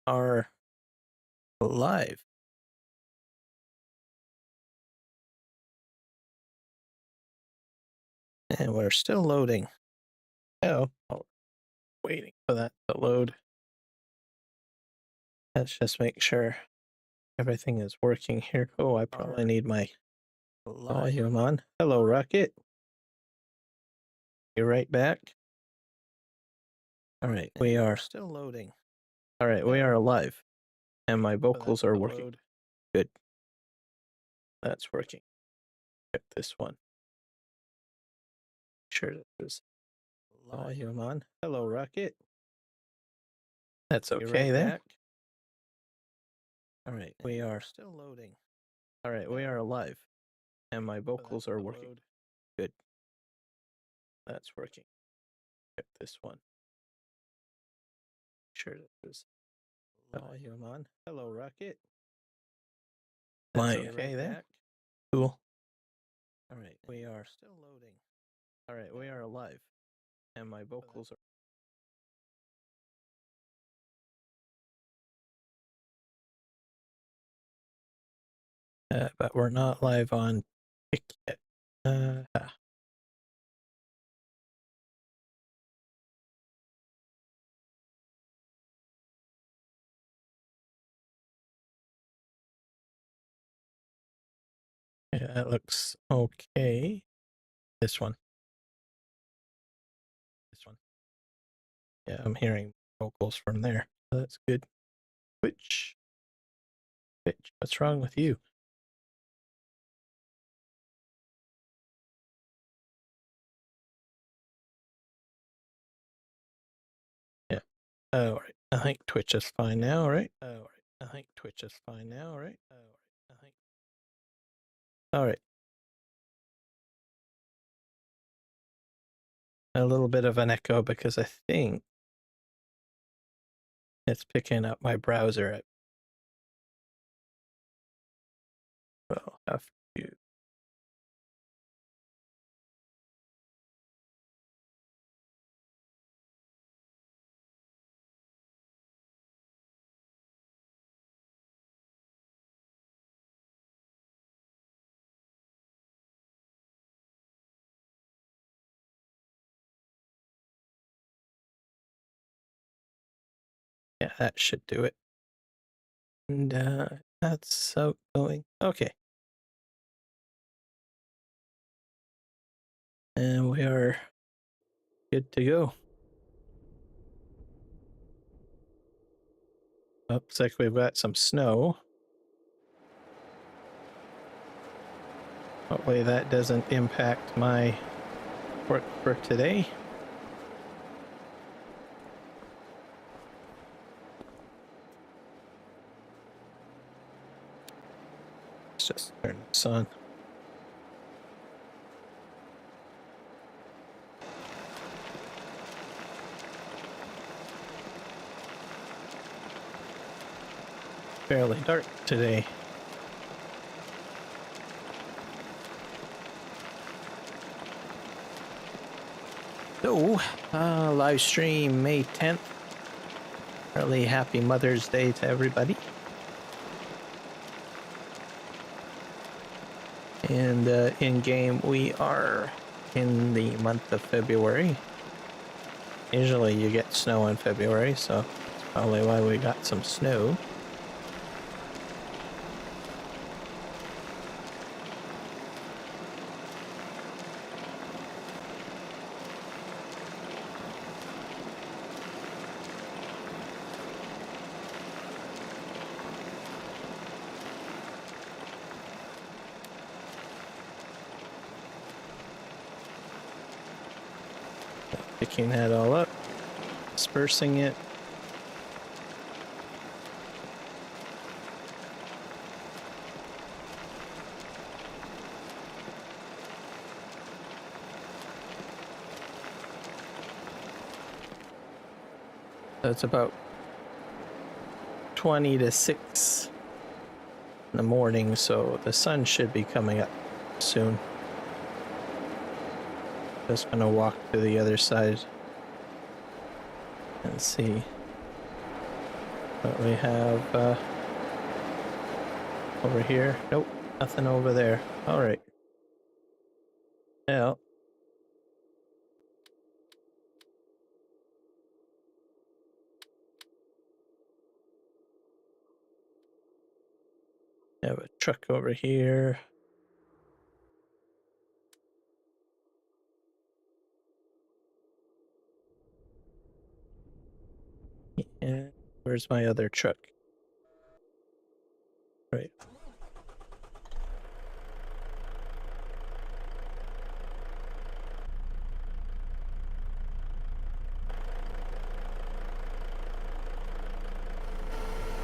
are live. And we're still loading. Waiting for that to load. Let's just make sure everything is working here. Oh, I probably need my volume on. Hello, Rocket. You're right back. All right, we are still loading. All right, we are live. And my vocals are working. Good. That's working. Check this one. Sure that there's volume on. Hello, Rocket. That's okay there. All right, we are still loading. All right, we are live. And my vocals are working. Good. That's working. Check this one. Sure that there's volume on. Hello, Rocket. That's okay there. Cool. All right, we are still loading. All right, we are live. And my vocals are... but we're not live on Kick yet. Yeah, that looks okay. This one. This one. Yeah, I'm hearing vocals from there. So that's good. Twitch. What's wrong with you? Yeah. Oh, right. I think Twitch is fine now, right? Oh, right. I think Twitch is fine now, right? Oh, right. I think. All right. A little bit of an echo because I think it's picking up my browser. I'll have to... Yeah, that should do it. And that's outgoing. Okay. And we are good to go. Looks like we've got some snow. Hopefully that doesn't impact my work for today. Let's just turn this on. Fairly dark today. So, live stream May 10th. Early happy Mother's Day to everybody. And in game, we are in the month of February. Usually you get snow in February, so that's probably why we got some snow. Picking that all up, dispersing it. So it's about 20 to 6 in the morning, so the sun should be coming up soon. Just gonna walk to the other side and see What we have over here? Nope, nothing over there. All right. Yeah. Have a truck over here. And where's my other truck? Right.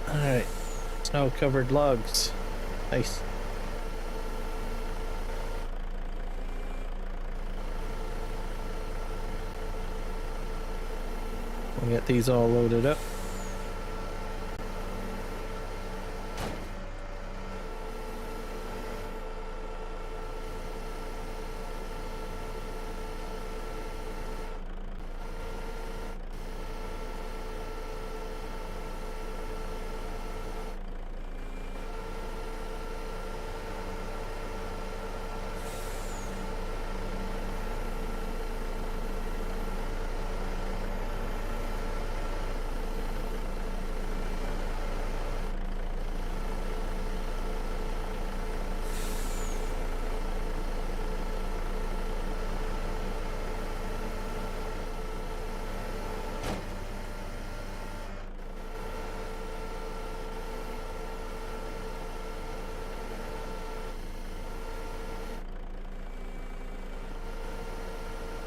Alright. Snow-covered logs. Nice. We'll get these all loaded up.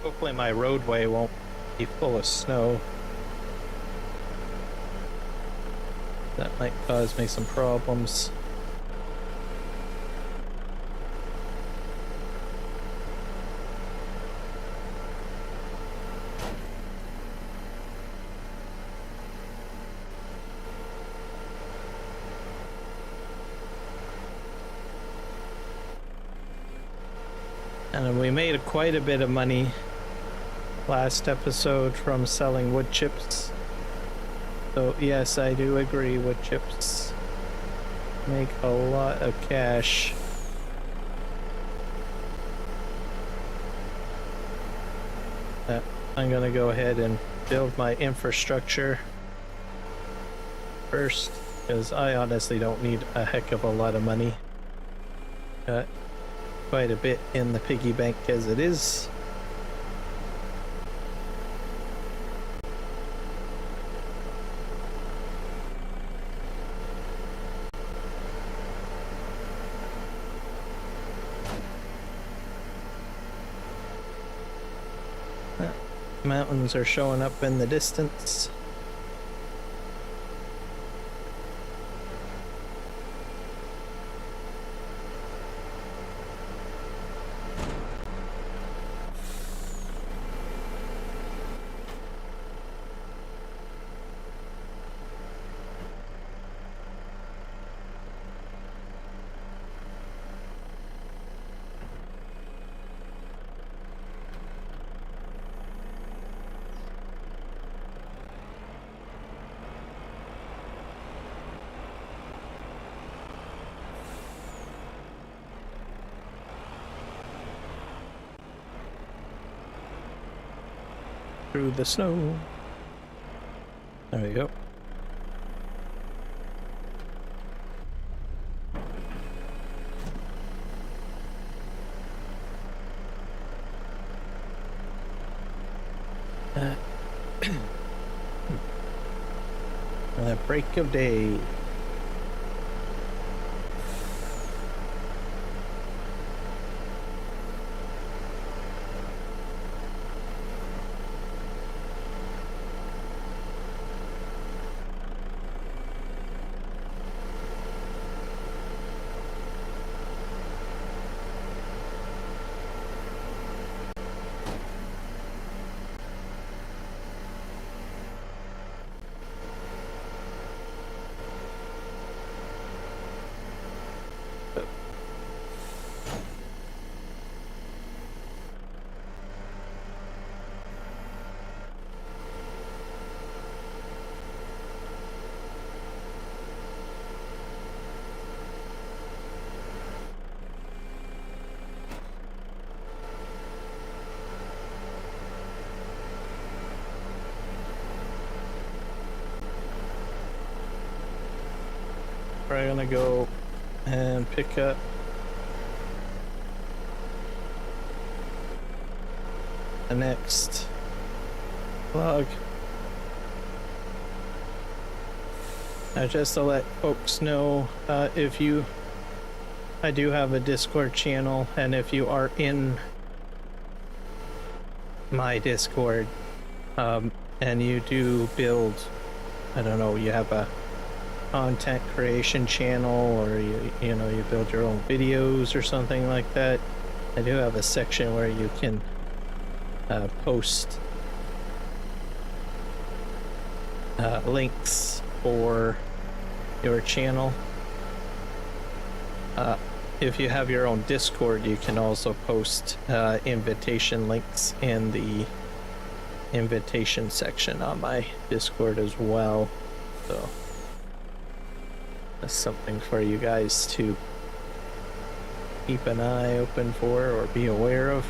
Hopefully my roadway won't be full of snow. That might cause me some problems. And we made quite a bit of money last episode from selling wood chips. So yes, I do agree, wood chips make a lot of cash. I'm gonna go ahead and build my infrastructure first, because I honestly don't need a heck of a lot of money. Got quite a bit in the piggy bank as it is. Mountains are showing up in the distance. Through the snow. There we go. A break of day. we're gonna go and pick up the next log. Now, just to let folks know, I do have a Discord channel, and if you are in my Discord, and you do build, I don't know, you have a content creation channel, or you know, you build your own videos or something like that, I do have a section where you can post links for your channel. If you have your own Discord, you can also post invitation links in the invitation section on my Discord as well. So that's something for you guys to keep an eye open for or be aware of.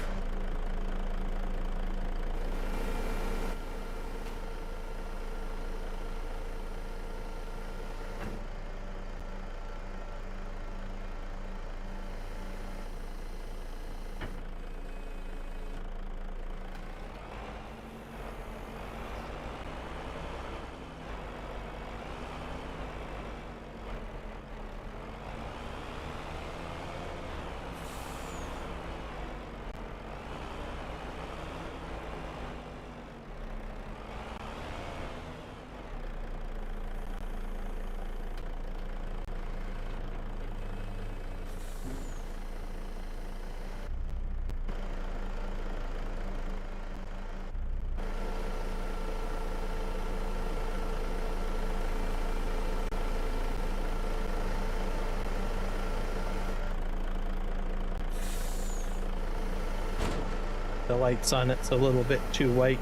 The lights on it's a little bit too white.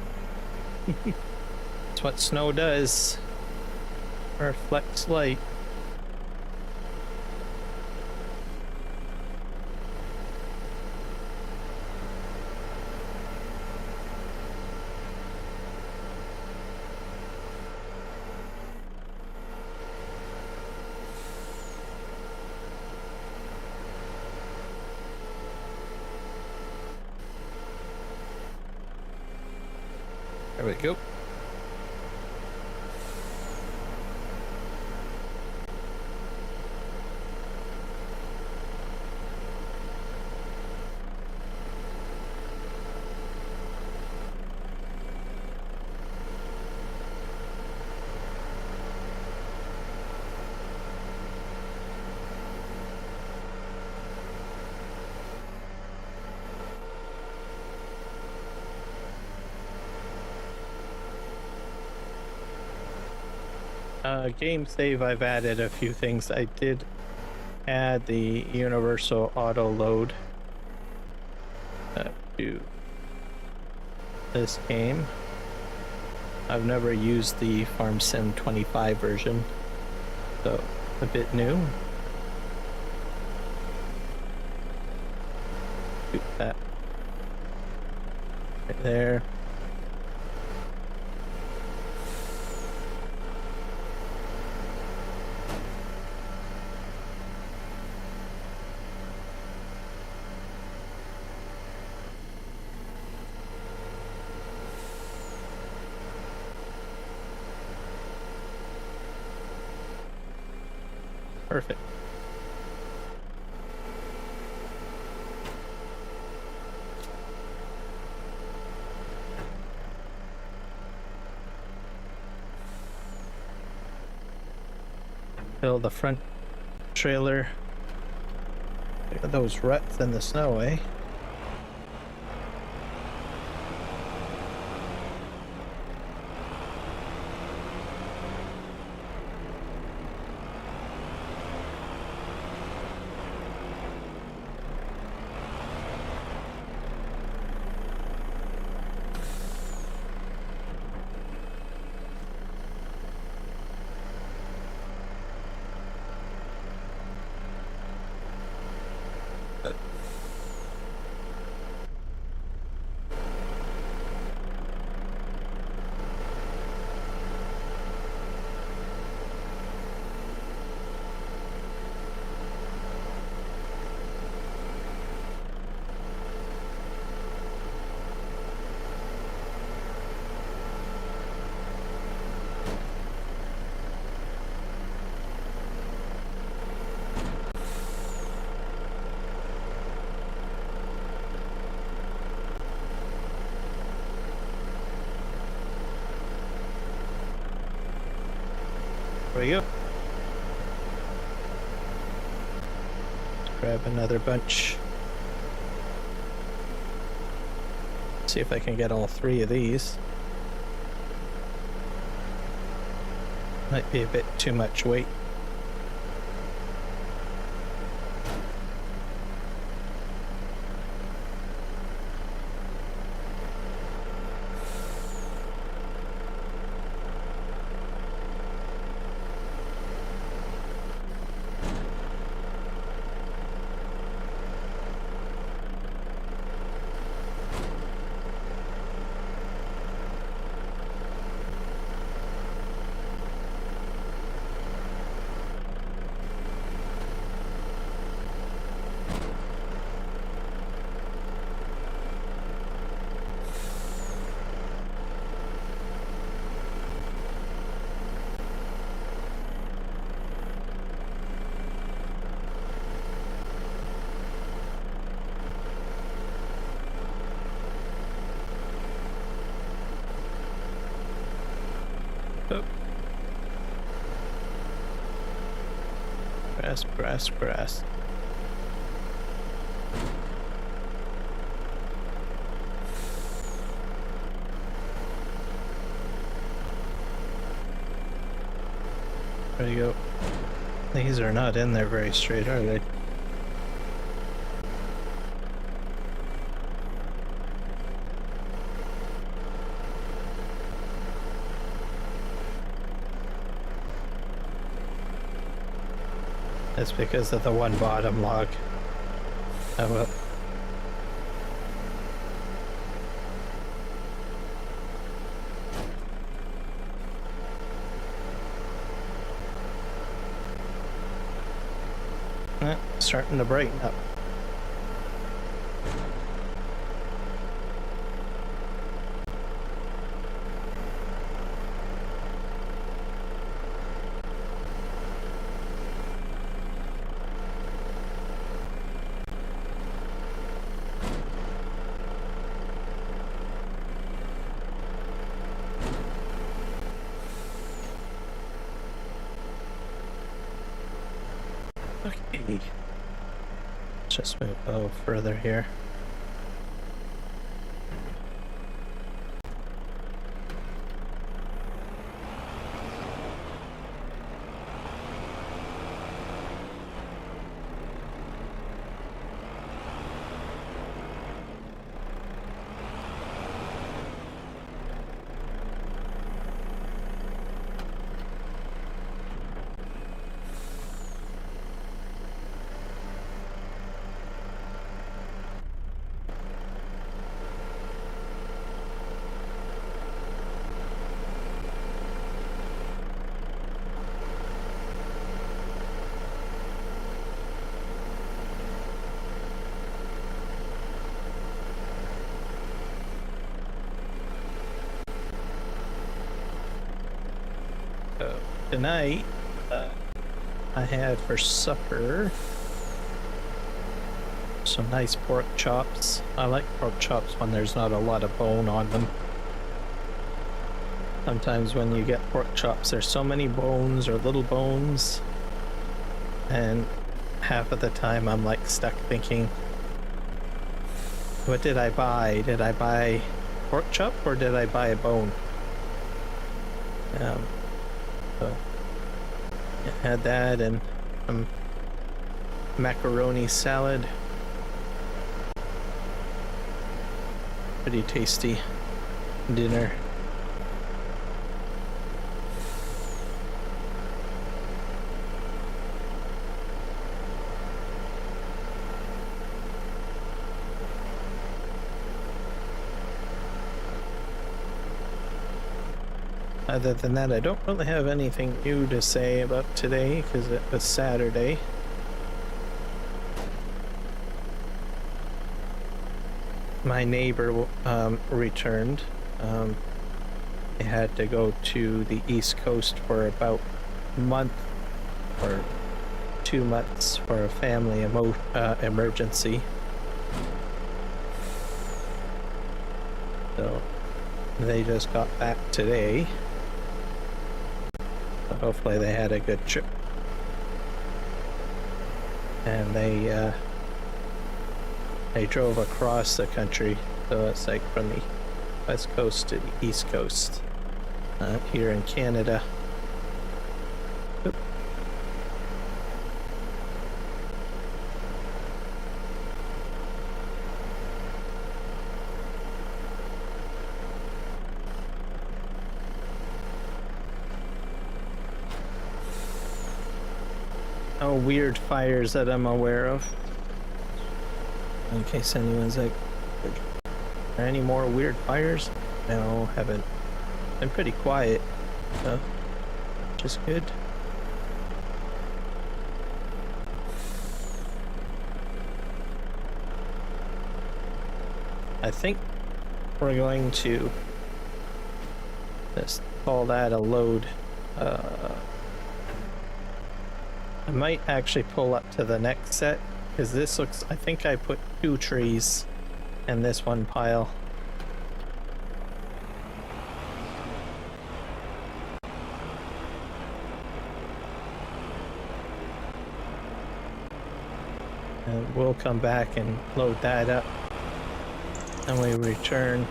That's what snow does. Reflects light. There we go. Game save, I've added a few things. I did add the universal auto load to this game. I've never used the Farm Sim 25 version, so a bit new. Do that right there. Perfect. Fill the front trailer. Look at those ruts in the snow, eh? we go. Let's grab another bunch. See if I can get all 3 of these. Might be a bit too much weight. Oh. Grass, grass, grass. There you go. These are not in there very straight, are they? That's because of the one bottom log. Oh well. Starting to brighten up. Okay. Just move a little further here. Tonight, I had for supper some nice pork chops. I like pork chops when there's not a lot of bone on them. Sometimes when you get pork chops, there's so many bones or little bones, and half of the time I'm like stuck thinking, what did I buy? Did I buy pork chop or did I buy a bone? So I had that and some macaroni salad. Pretty tasty dinner. Other than that, I don't really have anything new to say about today because it was Saturday. My neighbor returned. They had to go to the East Coast for about a month or 2 months for a family emergency. So they just got back today. So hopefully they had a good trip. And they drove across the country, so it's like from the west coast to the east coast here in Canada. Oop. No weird fires that I'm aware of. In case anyone's like, are there any more weird fires? No, haven't. Been pretty quiet, so which is good. I think we're going to just call that a load. I might actually pull up to the next set, because this looks, I think I put 2 trees in this one pile. And we'll come back and load that up and we return.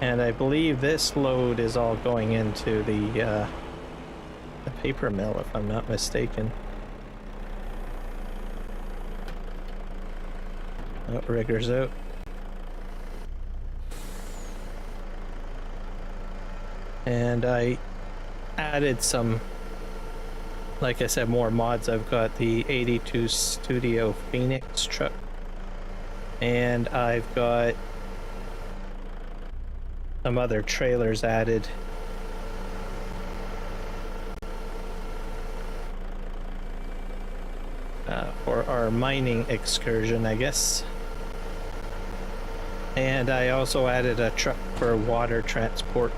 And I believe this load is all going into the paper mill, if I'm not mistaken. Oh, rigger's out. And I added some, like I said, more mods. I've got the 82 Studio Phoenix truck, and I've got some other trailers added. For our mining excursion, I guess. And I also added a truck for water transport,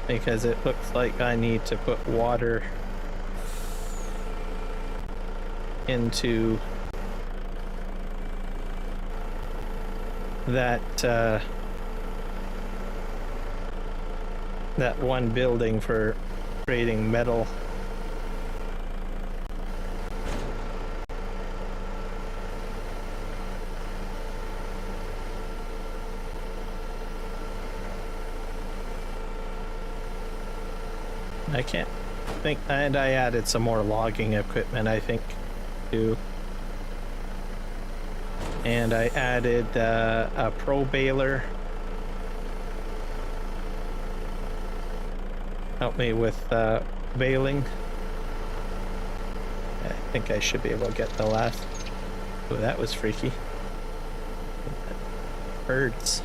because it looks like I need to put water into that that one building for creating metal. I can't think, and I added some more logging equipment, I think, too. And I added a pro baler. Help me with baling. I think I should be able to get the last. Oh, that was freaky. Birds.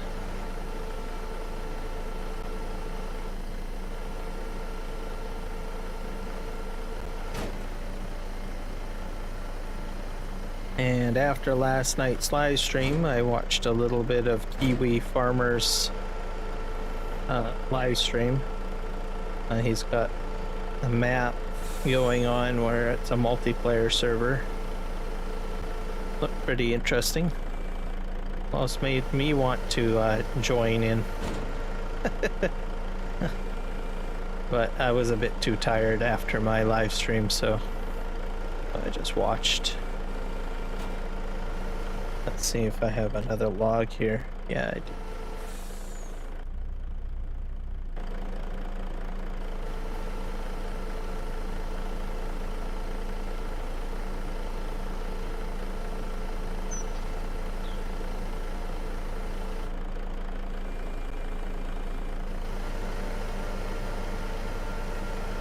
And after last night's live stream, I watched a little bit of Kiwi Farmer's live stream. He's got a map going on where it's a multiplayer server. Looked pretty interesting. Almost made me want to join in. But I was a bit too tired after my live stream, so I just watched. Let's see if I have another log here. Yeah, I do.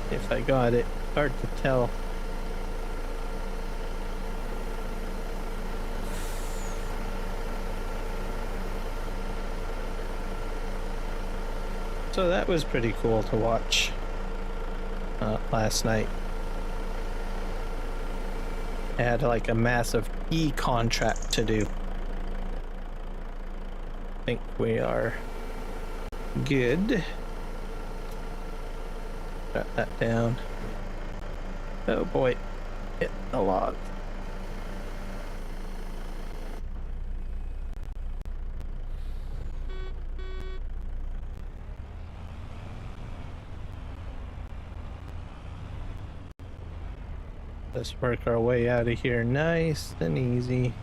If I got it, hard to tell. So that was pretty cool to watch last night. I had like a massive contract to do. I think we are good. Got that down. Oh boy, hit the log. Let's work our way out of here nice and easy.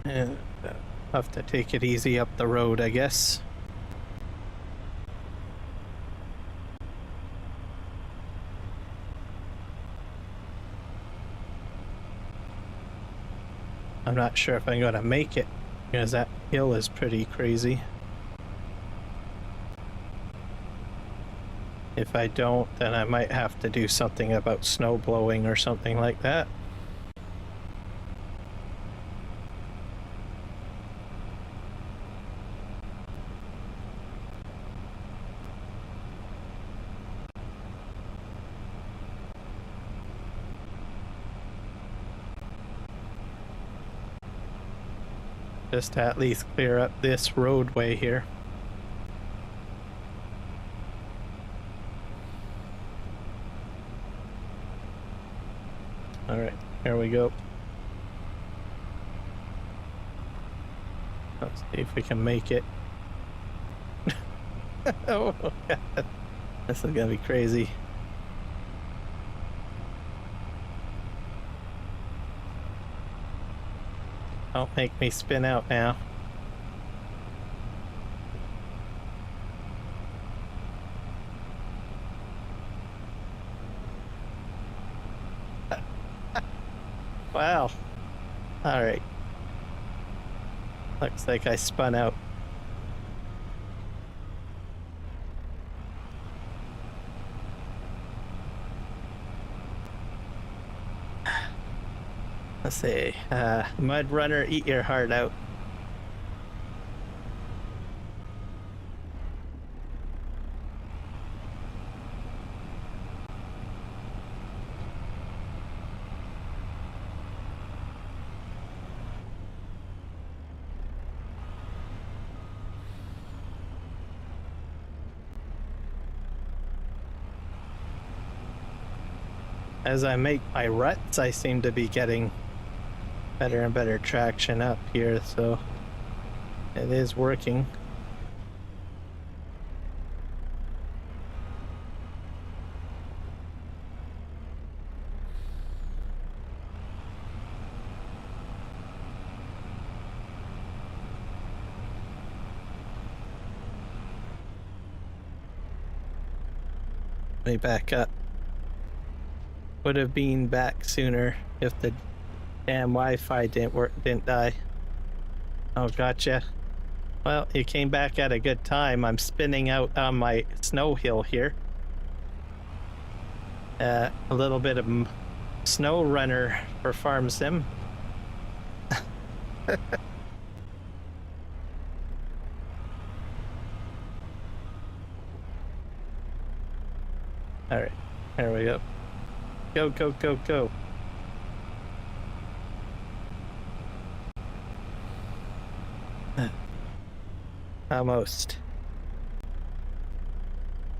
And have to take it easy up the road, I guess. I'm not sure if I'm gonna make it because that hill is pretty crazy. If I don't, then I might have to do something about snow blowing or something like that. Just to at least clear up this roadway here. All right, here we go. Let's see if we can make it. Oh God, this is gonna be crazy. Don't make me spin out now. Wow. All right. Looks like I spun out. Let's see. Mud Runner, eat your heart out. As I make my ruts, I seem to be getting better and better traction up here, so it is working. Let me back up. Would have been back sooner if the damn Wi-Fi didn't die. Oh, gotcha. Well, you came back at a good time. I'm spinning out on my snow hill here. A little bit of snow runner for farm sim. All right, here we go. Go, go, go, go. Almost.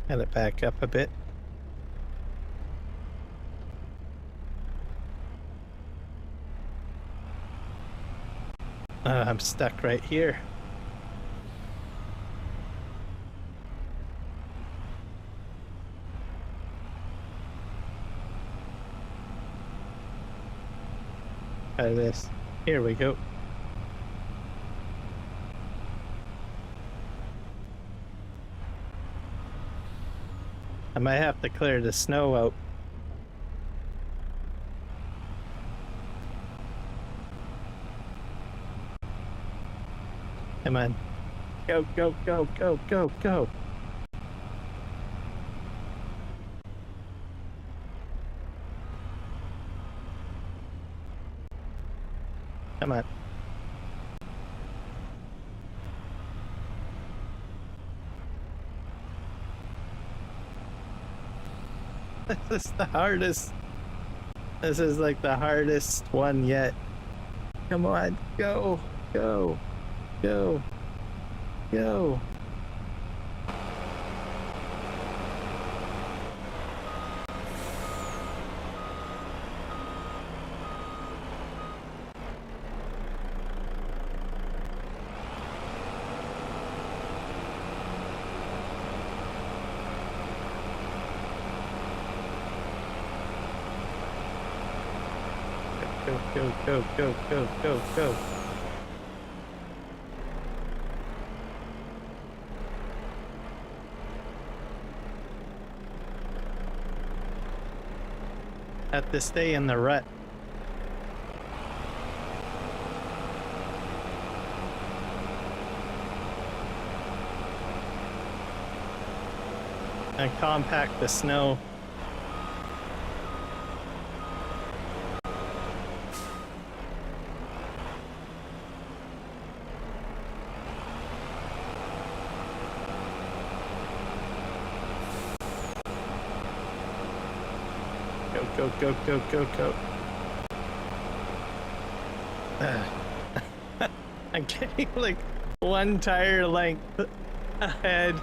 Gotta back up a bit. I'm stuck right here. Try this. Here we go. I might have to clear the snow out. Come on. Go, go, go, go, go, go. Come on. This is the hardest. This is like the hardest one yet. Come on, go, go, go, go. Go, go, go, go, go, go. Have to stay in the rut. And compact the snow. Go, go, go, go, go. I'm getting like one tire length ahead.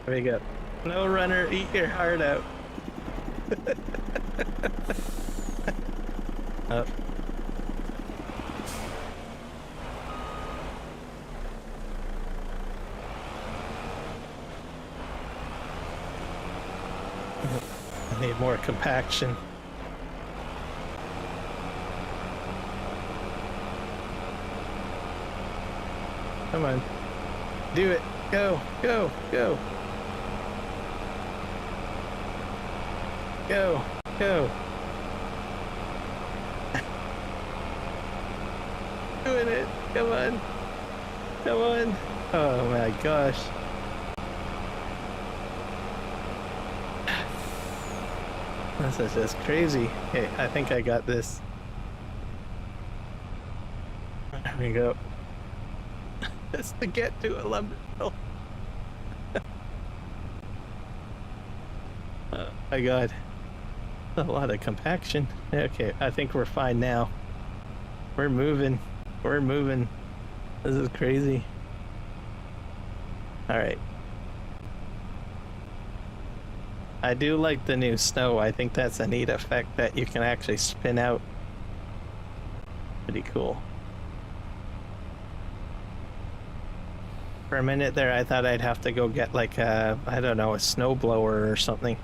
There we go. No runner, eat your heart out. Oh. I need more compaction. Come on. Do it. Go, go, go. Go, go. Doing it. Come on. Come on. Oh my gosh. This is just crazy. Okay, I think I got this. There we go. Just to get to a lumber mill. Oh my god. A lot of compaction. Okay, I think we're fine now. We're moving. We're moving. This is crazy. Alright. I do like the new snow. I think that's a neat effect that you can actually spin out. Pretty cool. For a minute there, I thought I'd have to go get like a, I don't know, a snow blower or something.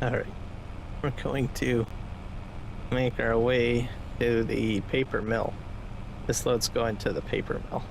Alright, we're going to make our way to the paper mill. This load's going to the paper mill.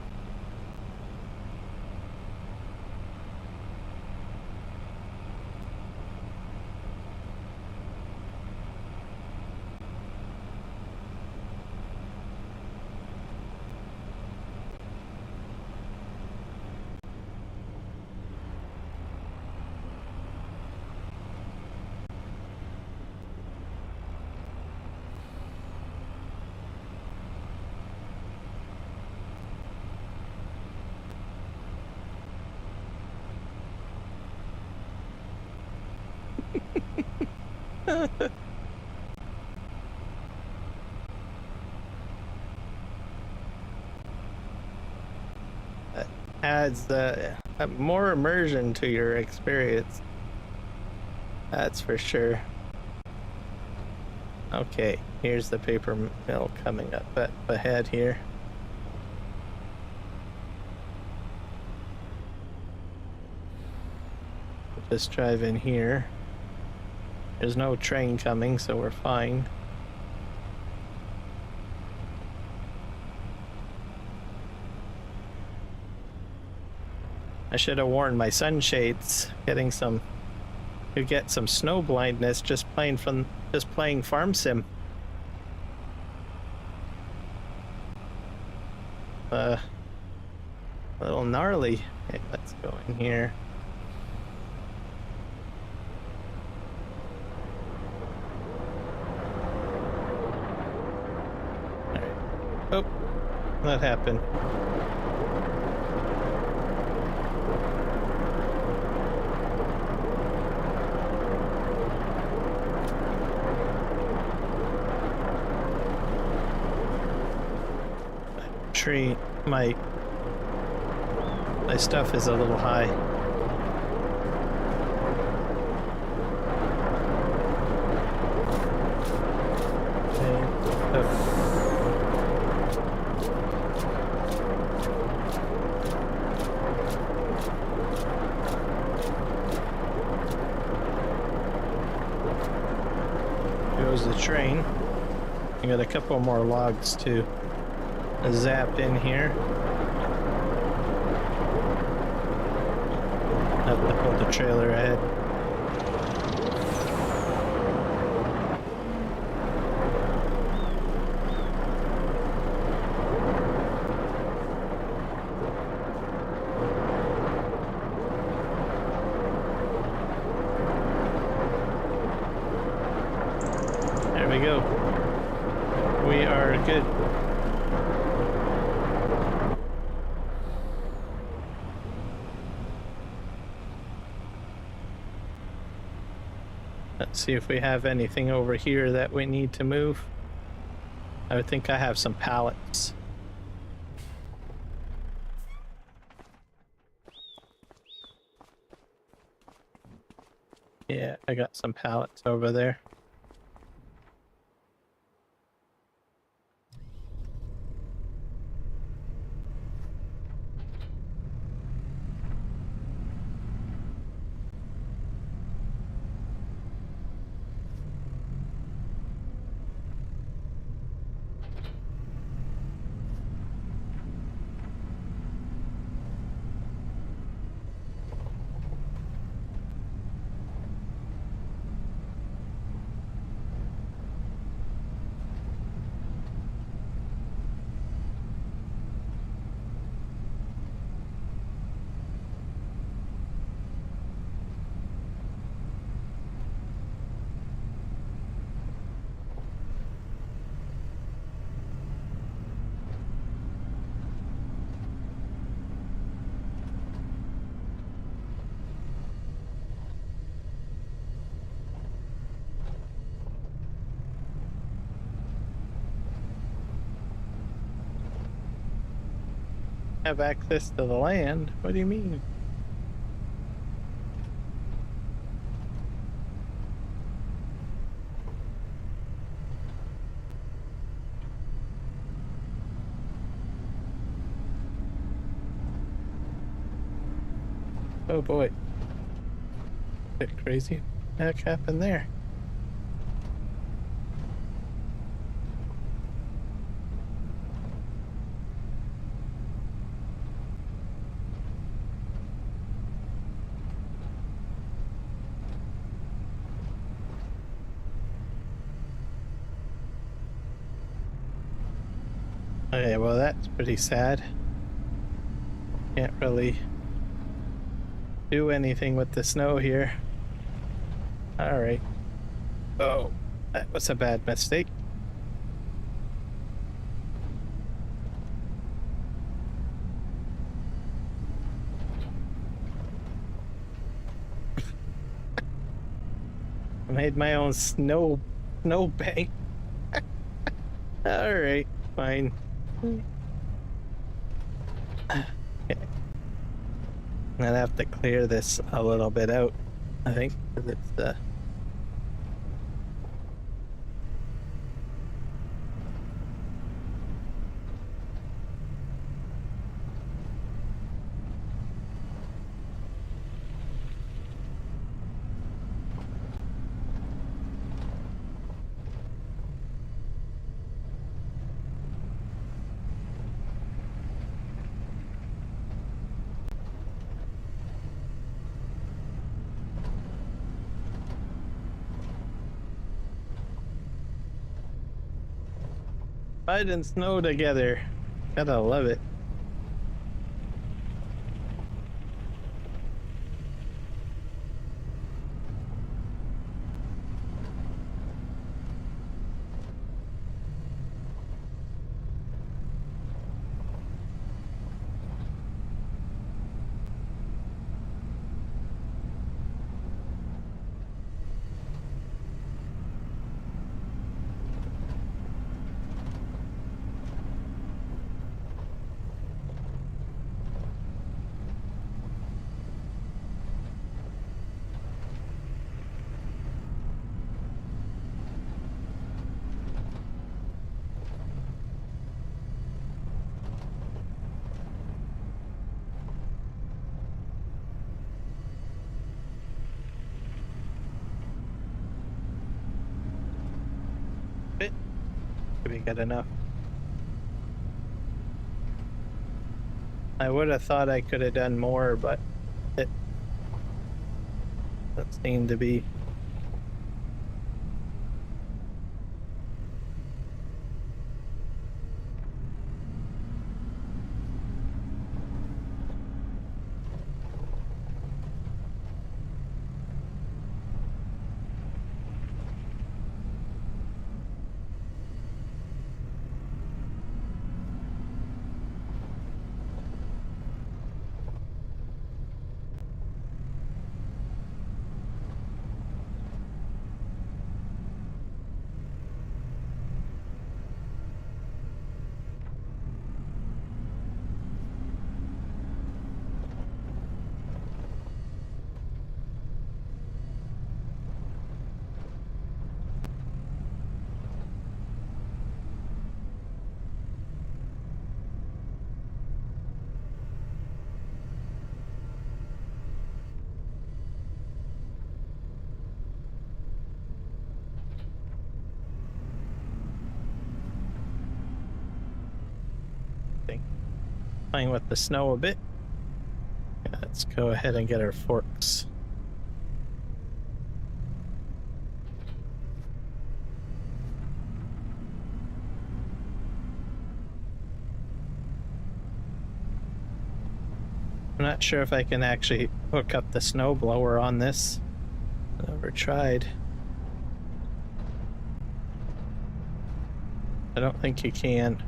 adds more immersion to your experience. That's for sure. Okay, here's the paper mill coming up ahead here. Just drive in here. There's no train coming, so we're fine. I should have worn my sunshades. Could get some snow blindness just playing farm sim. A little gnarly. Okay, let's go in here. All right. Oh, that happened. Tree, my stuff is a little high. Goes the train. I got a couple more logs to zap in here. Have to pull the trailer ahead. There we go. We are good. Let's see if we have anything over here that we need to move. I think I have some pallets. Yeah, I got some pallets over there. Have access to the land? What do you mean? Oh boy. Bit crazy. What happened there? Okay, well that's pretty sad. Can't really do anything with the snow here. Alright. Oh, that was a bad mistake. I made my own snow bank. Alright, fine. Okay. I'm gonna have to clear this a little bit out, I think, because it's mud and snow together. Gotta love it. Should be good enough. I would have thought I could have done more, but it doesn't seem to be. Playing with the snow a bit. Let's go ahead and get our forks. I'm not sure if I can actually hook up the snow blower on this. Never tried. I don't think you can.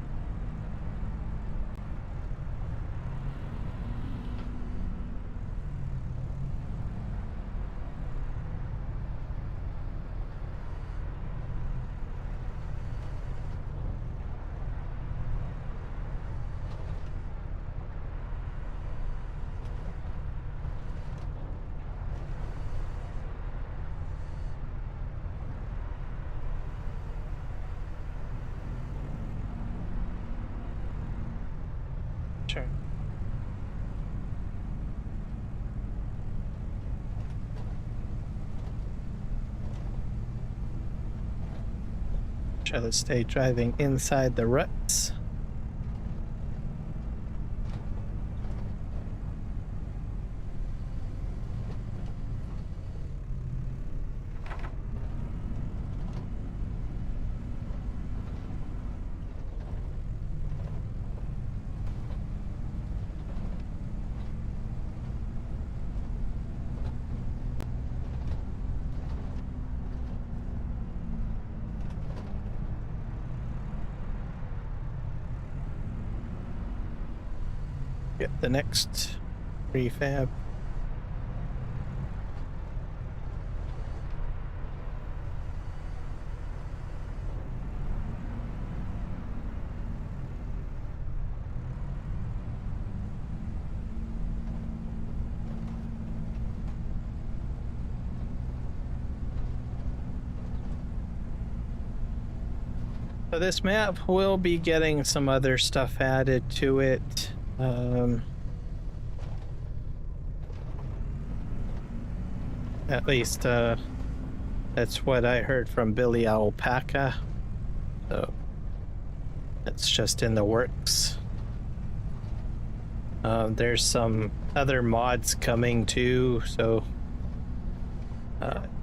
Sure. Try to stay driving inside the ruts. Get the next prefab. So this map will be getting some other stuff added to it. At least that's what I heard from Billy Alpaca. So it's just in the works. There's some other mods coming too, so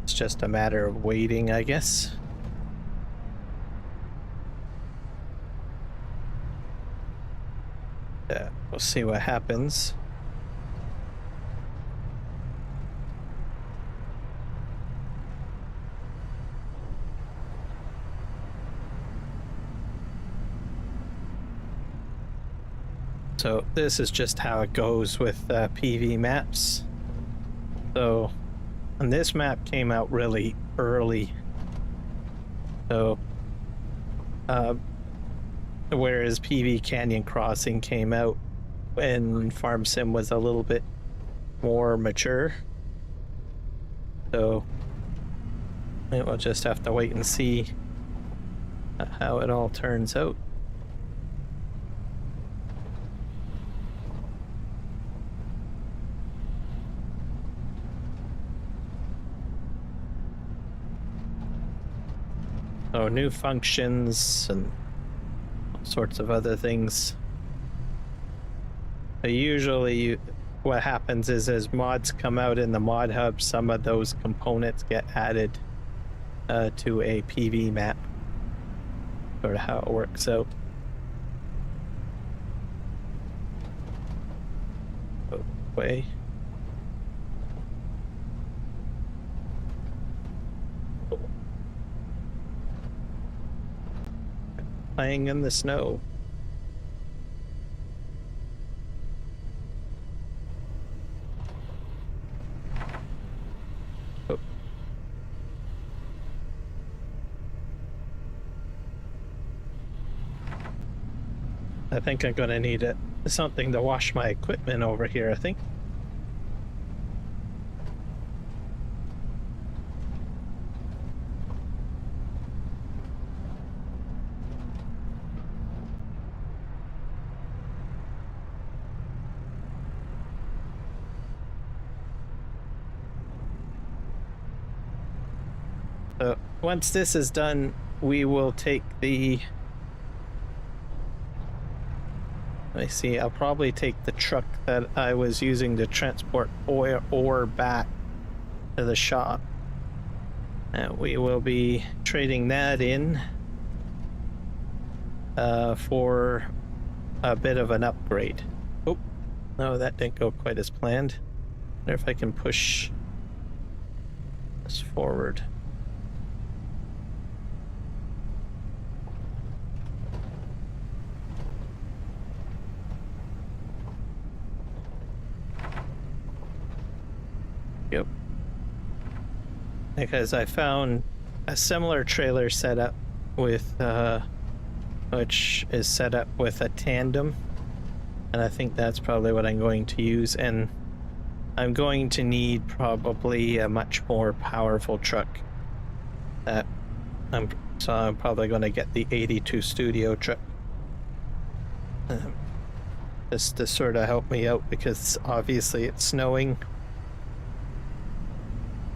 it's just a matter of waiting, I guess. We'll see what happens. So this is just how it goes with PV maps. So, and this map came out really early. So, whereas PV Canyon Crossing came out when Farm Sim was a little bit more mature. So, we'll just have to wait and see how it all turns out. So new functions and all sorts of other things. But usually what happens is as mods come out in the mod hub, some of those components get added to a PV map. Sort of how it works out. Oh, way. Playing in the snow. Oh. I think I'm gonna need something to wash my equipment over here, I think. So once this is done, we will take the... Let me see, I'll probably take the truck that I was using to transport ore back to the shop. And we will be trading that in for a bit of an upgrade. Oh, no, that didn't go quite as planned. I wonder if I can push this forward. Yep. Because I found a similar trailer setup with, which is set up with a tandem. And I think that's probably what I'm going to use. And I'm going to need probably a much more powerful truck. So I'm probably going to get the 82 Studio truck. Just to sort of help me out because obviously it's snowing.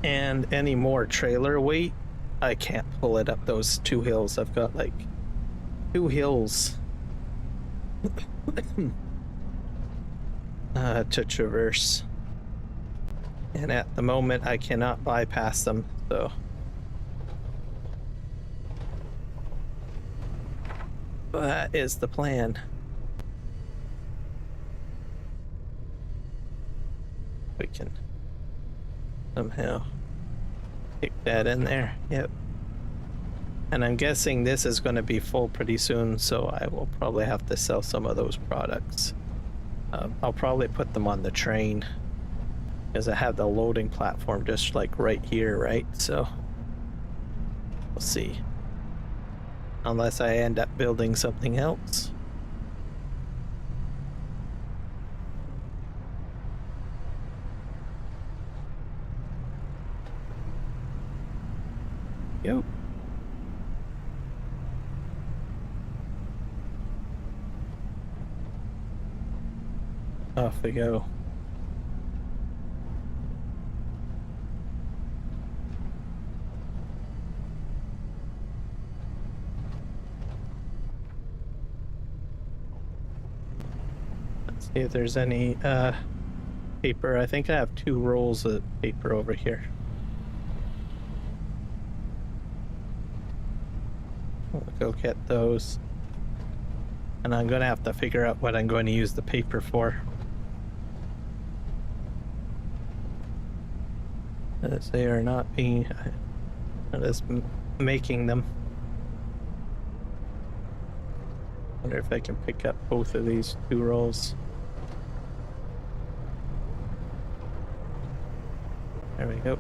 And any more trailer weight, I can't pull it up those two hills. I've got like 2 hills to traverse. And at the moment, I cannot bypass them, so. That is the plan. We can somehow kick that in there. Yep. And I'm guessing this is going to be full pretty soon, so I will probably have to sell some of those products. I'll probably put them on the train because I have the loading platform just like right here, right? So we'll see. Unless I end up building something else. Yep. Off we go. Let's see if there's any paper. I think I have 2 rolls of paper over here. We'll go get those. And I'm gonna have to figure out what I'm going to use the paper for. As they are not being, as making them. Wonder if I can pick up both of these 2 rolls. There we go.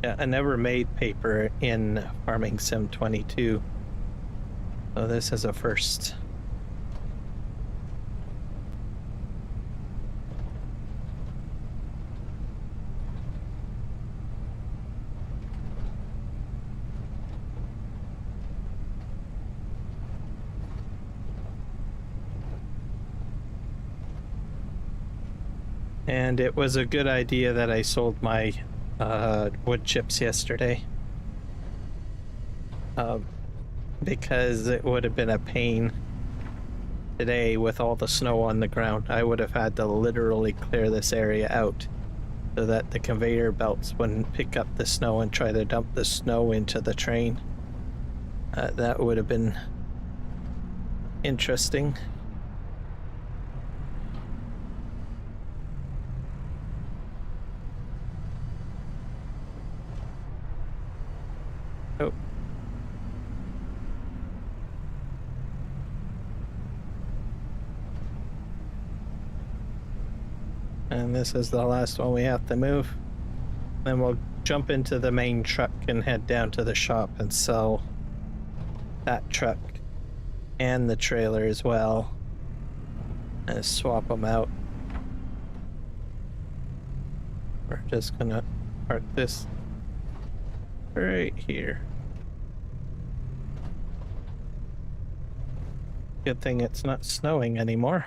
Yeah, I never made paper in Farming Sim 22, so this is a first. And it was a good idea that I sold my wood chips yesterday, because it would have been a pain today with all the snow on the ground. I would have had to literally clear this area out so that the conveyor belts wouldn't pick up the snow and try to dump the snow into the train. That would have been interesting. Oh. And this is the last one we have to move. Then we'll jump into the main truck and head down to the shop and sell that truck and the trailer as well, and swap them out. We're just gonna park this right here. Good thing it's not snowing anymore.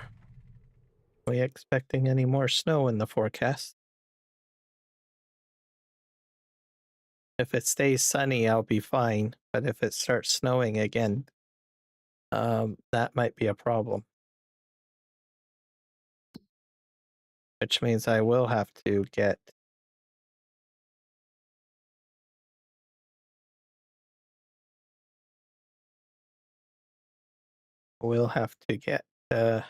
Are we expecting any more snow in the forecast? If it stays sunny, I'll be fine. But if it starts snowing again, that might be a problem. Which means I will have to get a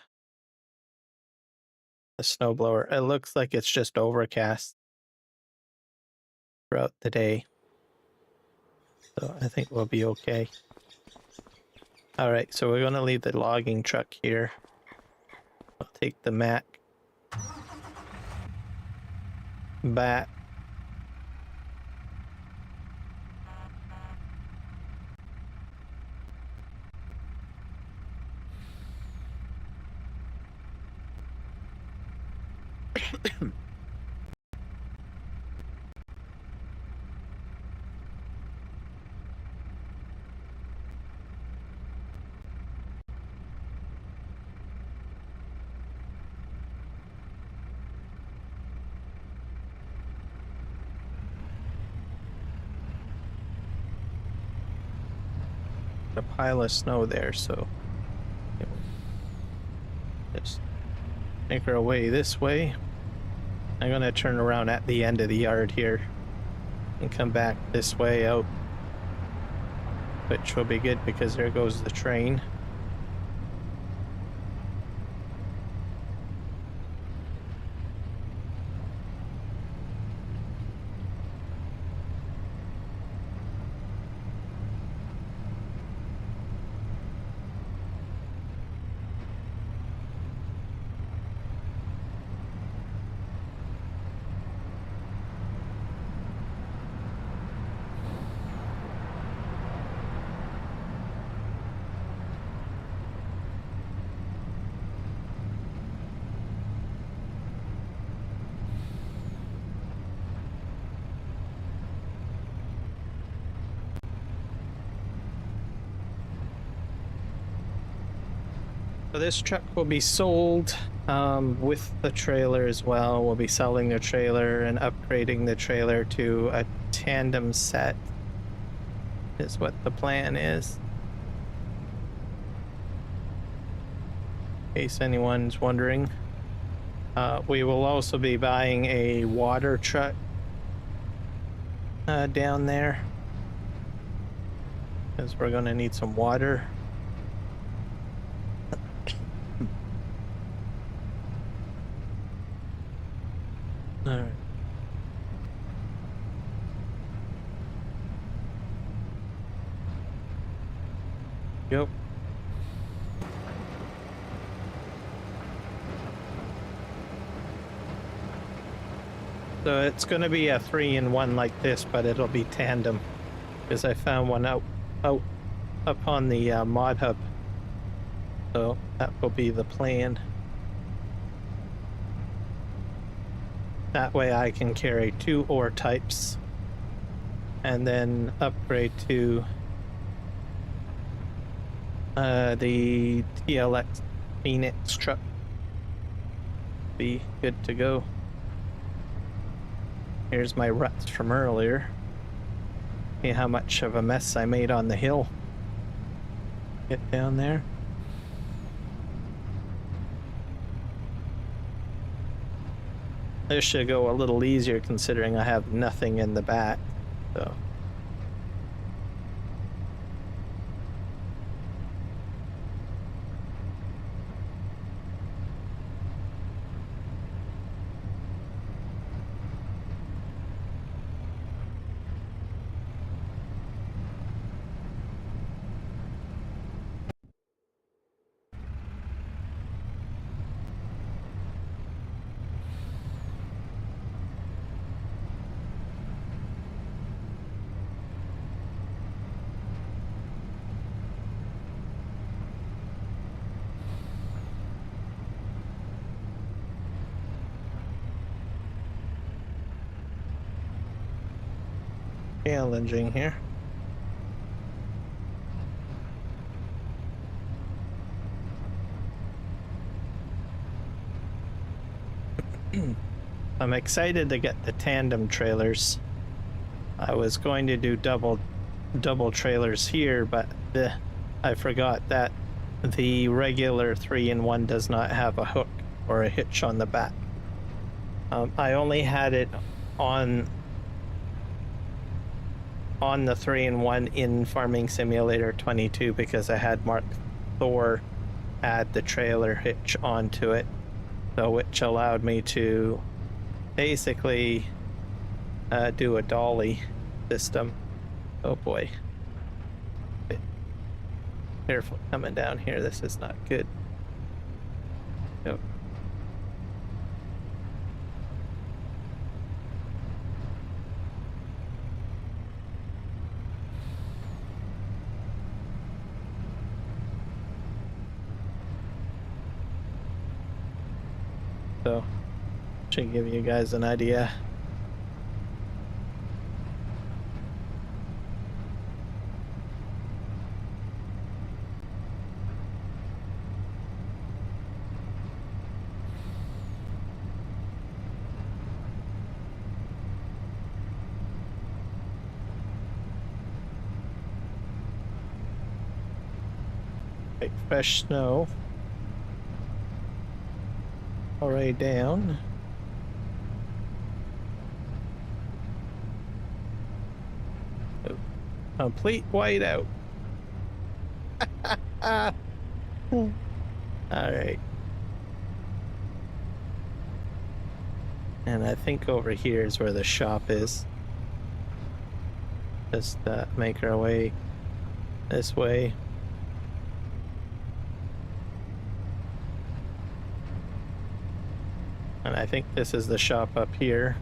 snowblower. It looks like it's just overcast throughout the day, so I think we'll be okay. All right, so we're gonna leave the logging truck here. I'll take the Mac back. A pile of snow there, so just make our way this way. I'm gonna turn around at the end of the yard here and come back this way out, which will be good because there goes the train. So this truck will be sold with the trailer as well. We'll be selling the trailer and upgrading the trailer to a tandem set is what the plan is. In case anyone's wondering. We will also be buying a water truck down there, because we're going to need some water. All right. Yep. So it's going to be a 3-in-1 like this, but it'll be tandem, because I found one out up on the mod hub. So that will be the plan. That way I can carry 2 ore types and then upgrade to the TLX Phoenix truck. Be good to go. Here's my ruts from earlier. See how much of a mess I made on the hill. Get down there. This should go a little easier considering I have nothing in the back, so. Challenging here. I'm excited to get the tandem trailers. I was going to do double trailers here, but I forgot that the regular 3-in-1 does not have a hook or a hitch on the back. I only had it on the 3-in-1 in Farming Simulator 22 because I had Mark Thor add the trailer hitch onto it, so which allowed me to basically do a dolly system. Oh boy. Careful coming down here, this is not good. Nope. So, should give you guys an idea. Like fresh snow. Already down. Oh, complete whiteout. All right. And I think over here is where the shop is. Just make our way this way. And I think this is the shop up here.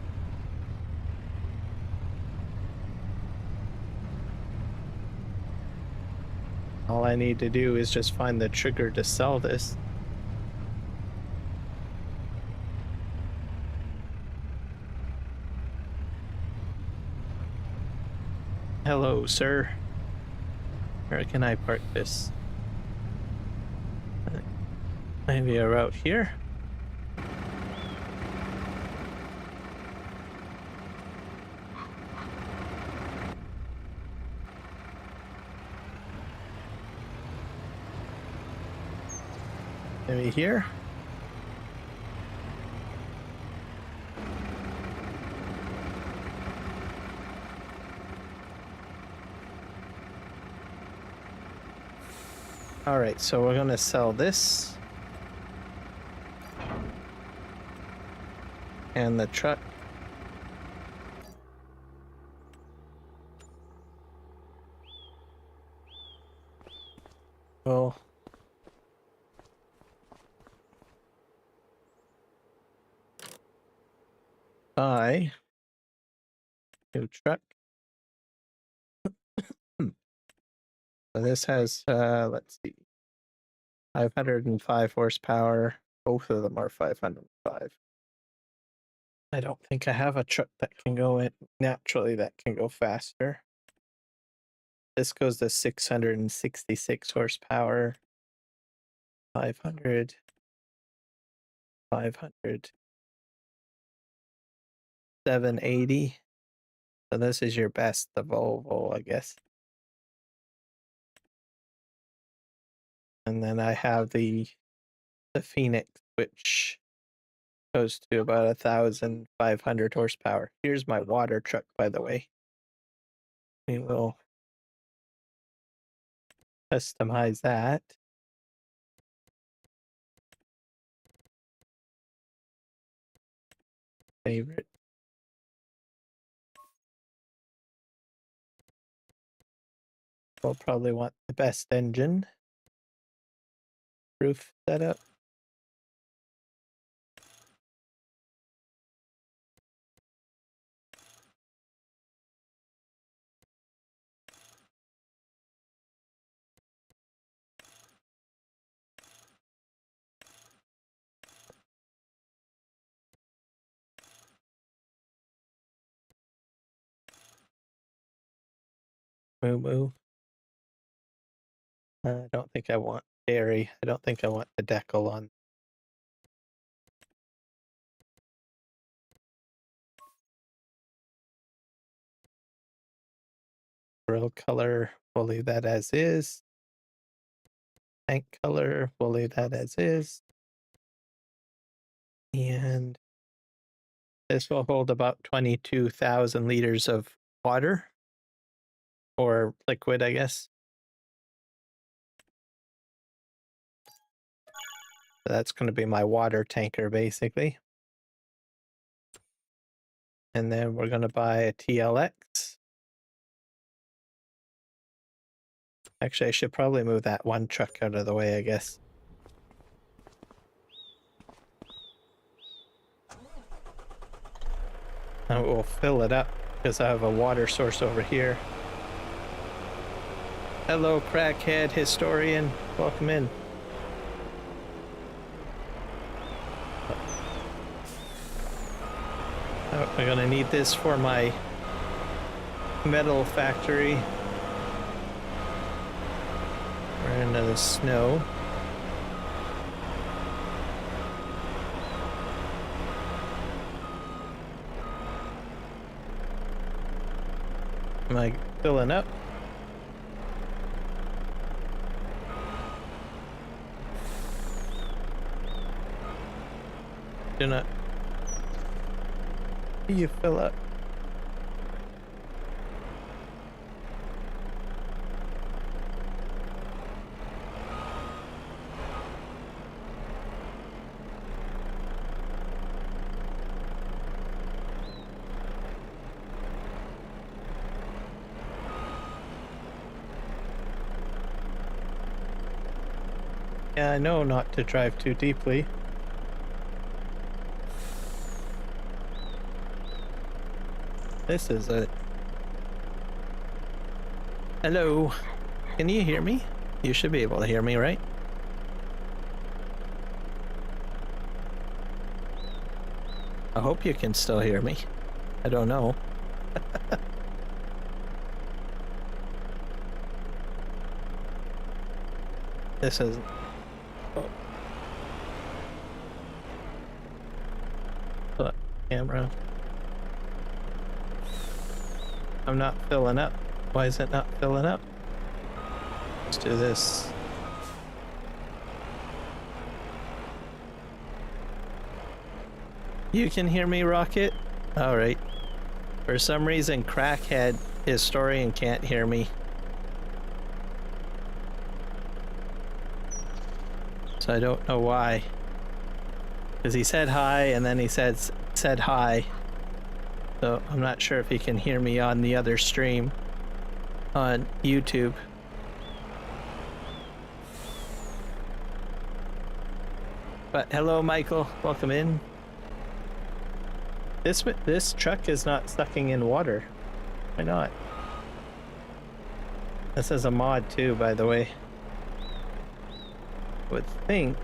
All I need to do is just find the trigger to sell this. Hello, sir. Where can I park this? Maybe a route here. Maybe here. All right, so we're gonna sell this and the truck. Well, buy new truck. So this has let's see, 505 horsepower. Both of them are 505. I don't think I have a truck that can go in naturally that can go faster. This goes to 666 horsepower. 500. 500. 780. So this is your best, the Volvo, I guess. And then I have the Phoenix, which goes to about 1,500 horsepower. Here's my water truck, by the way. We will customize that. Favorite. We'll probably want the best engine. Roof setup. Moo moo. I don't think I want dairy. I don't think I want the decal on. Grill color, we'll leave that as is. Tank color, we'll leave that as is. And this will hold about 22,000 liters of water. Or liquid, I guess. So that's going to be my water tanker, basically. And then we're going to buy a TLX. Actually, I should probably move that one truck out of the way, I guess. And we'll fill it up because I have a water source over here. Hello, crackhead historian. Welcome in. Oh, I'm gonna need this for my metal factory. We're into the snow. Am I filling up? Do not. You fill up. Yeah, I know not to drive too deeply. This is a... Hello. Can you hear me? You should be able to hear me, right? I hope you can still hear me. I don't know. This is... Oh. camera. I'm not filling up. Why is it not filling up? Let's do this. You can hear me, Rocket? All right. For some reason, Crackhead Historian can't hear me. So I don't know why. Because he said hi and then he said hi. So I'm not sure if he can hear me on the other stream on YouTube. But hello, Michael. Welcome in. This truck is not sucking in water. Why not? This is a mod too, by the way. Would think.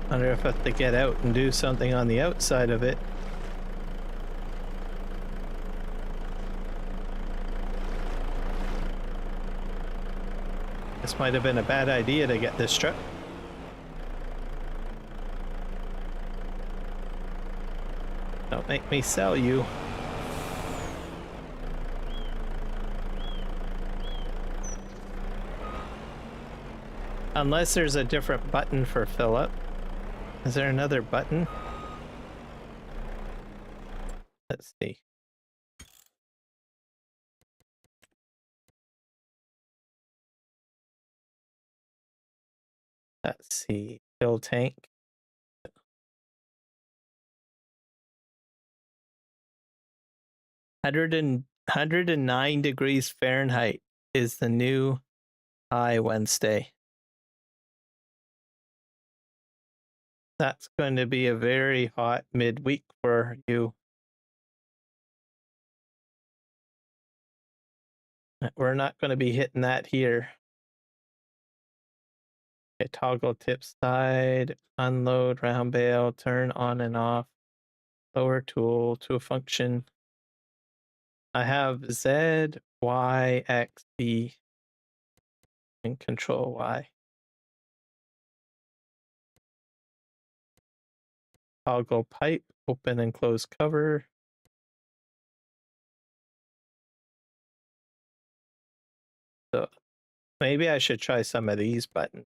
Wonder if I have to get out and do something on the outside of it. This might have been a bad idea to get this truck. Don't make me sell you. Unless there's a different button for fill up. Is there another button? Let's see. Let's see. Fill tank. 109 degrees Fahrenheit is the new high Wednesday. That's going to be a very hot midweek for you. We're not going to be hitting that here. Okay, toggle tip side, unload, round bale, turn on and off, lower tool to a function. I have Z, Y, X, B, and Control Y. Toggle pipe, open and close cover. So maybe I should try some of these buttons.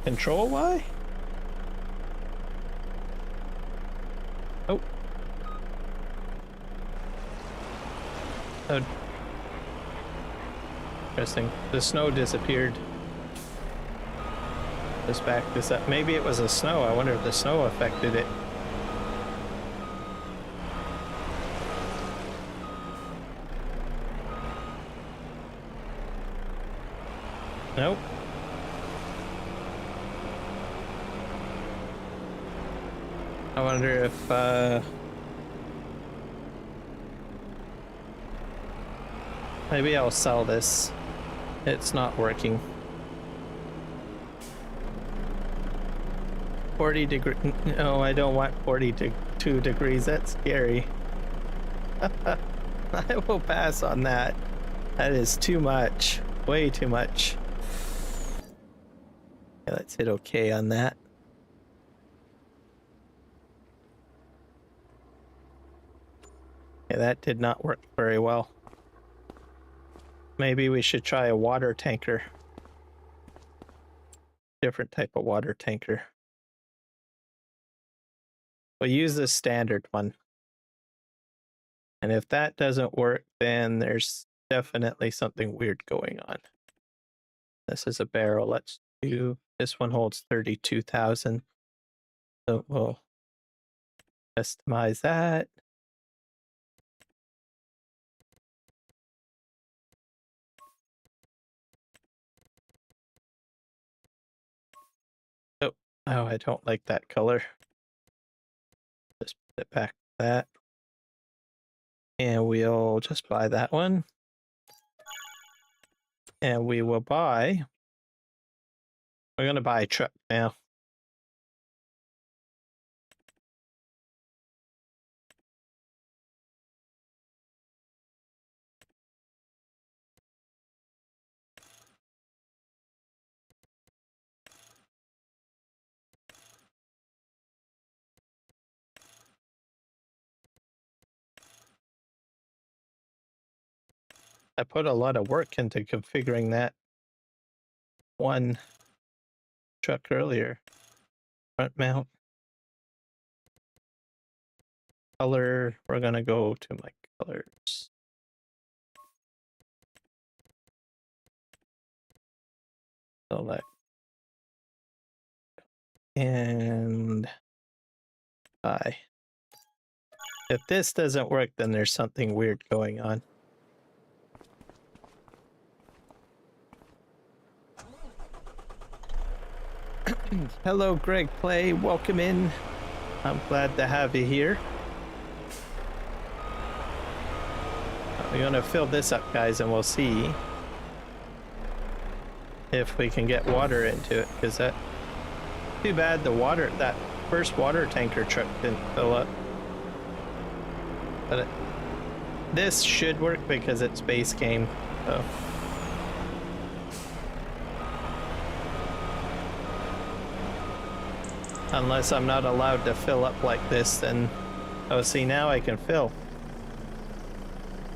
Control Y? Oh. Oh. Interesting. The snow disappeared. Just back this up. Maybe it was the snow. I wonder if the snow affected it. Nope. I wonder if maybe I'll sell this. It's not working. 40 degrees. No, I don't want 42 degrees. That's scary. I will pass on that. That is too much. Way too much. Okay, let's hit OK on that. Okay, that did not work very well. Maybe we should try a water tanker. Different type of water tanker. We'll use the standard one. And if that doesn't work, then there's definitely something weird going on. This is a barrel. Let's do, this one holds 32,000. So we'll customize that. Oh, I don't like that color. Just put it back to that. And we'll just buy that one. And we will buy, we're going to buy a truck now. I put a lot of work into configuring that one truck earlier. Front mount. Color, we're gonna go to my colors. Select. And buy. If this doesn't work, then there's something weird going on. Hello, Greg Play. Welcome in. I'm glad to have you here. We're going to fill this up, guys, and we'll see if we can get water into it, because that... Too bad the water... That first water tanker truck didn't fill up. But this should work because it's base game, so... Unless I'm not allowed to fill up like this, then... Oh, see, now I can fill.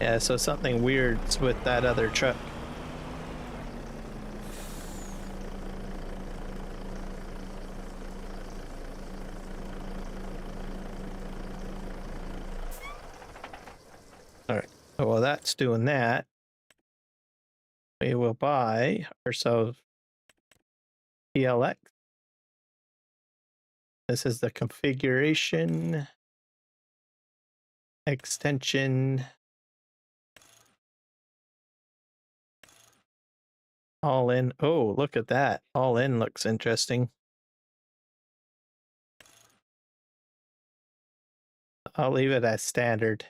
Yeah, so something weird's with that other truck. Alright, so while that's doing that, we will buy ourselves PLX. This is the configuration extension. All in. Oh, look at that. All in looks interesting. I'll leave it as standard.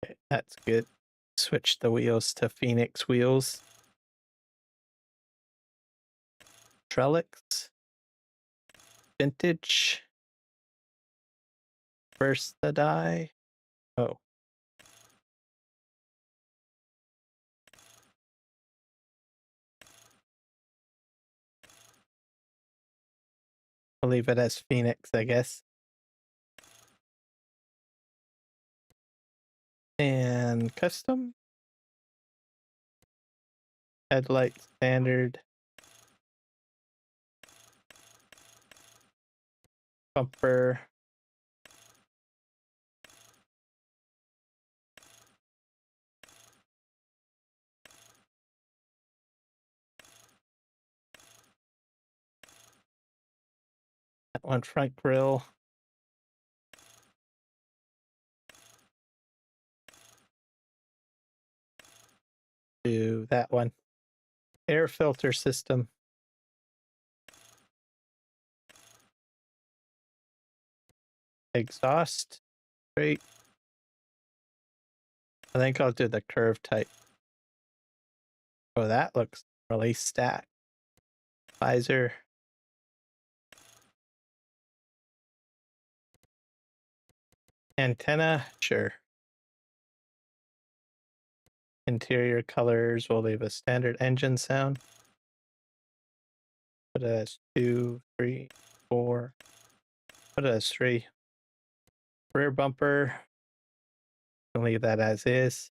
Okay, that's good. Switch the wheels to Phoenix wheels. Trello. Vintage. First the die. Oh. I'll leave it as Phoenix, I guess. And custom. Headlight standard. Bumper. That one front grille. Do that one. Air filter system. Exhaust. Great. I think I'll do the curve type. Oh, that looks really stacked. Visor. Antenna, sure. Interior colors, we'll leave a standard engine sound. Put it as 2, 3, 4. Put it as 3. Rear bumper, I'll leave that as is.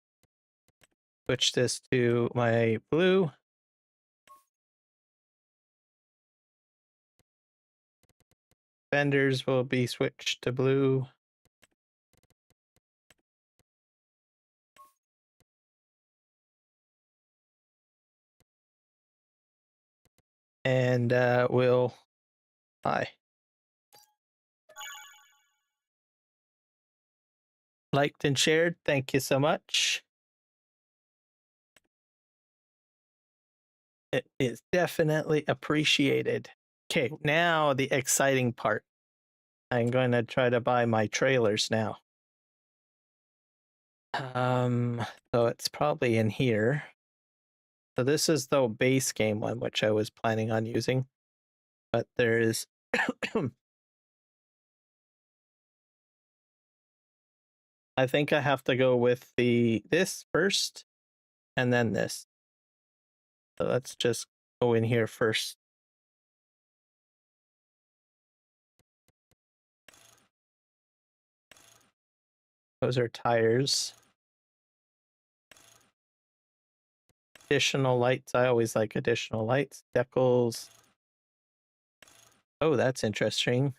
Switch this to my blue. Fenders will be switched to blue. And we'll buy. Liked and shared, thank you so much. It is definitely appreciated. Okay, now the exciting part. I'm going to try to buy my trailers now. So it's probably in here. So this is the base game one, which I was planning on using. But there is... I think I have to go with this first, and then this. So let's just go in here first. Those are tires. Additional lights. I always like additional lights. Decals. Oh, that's interesting.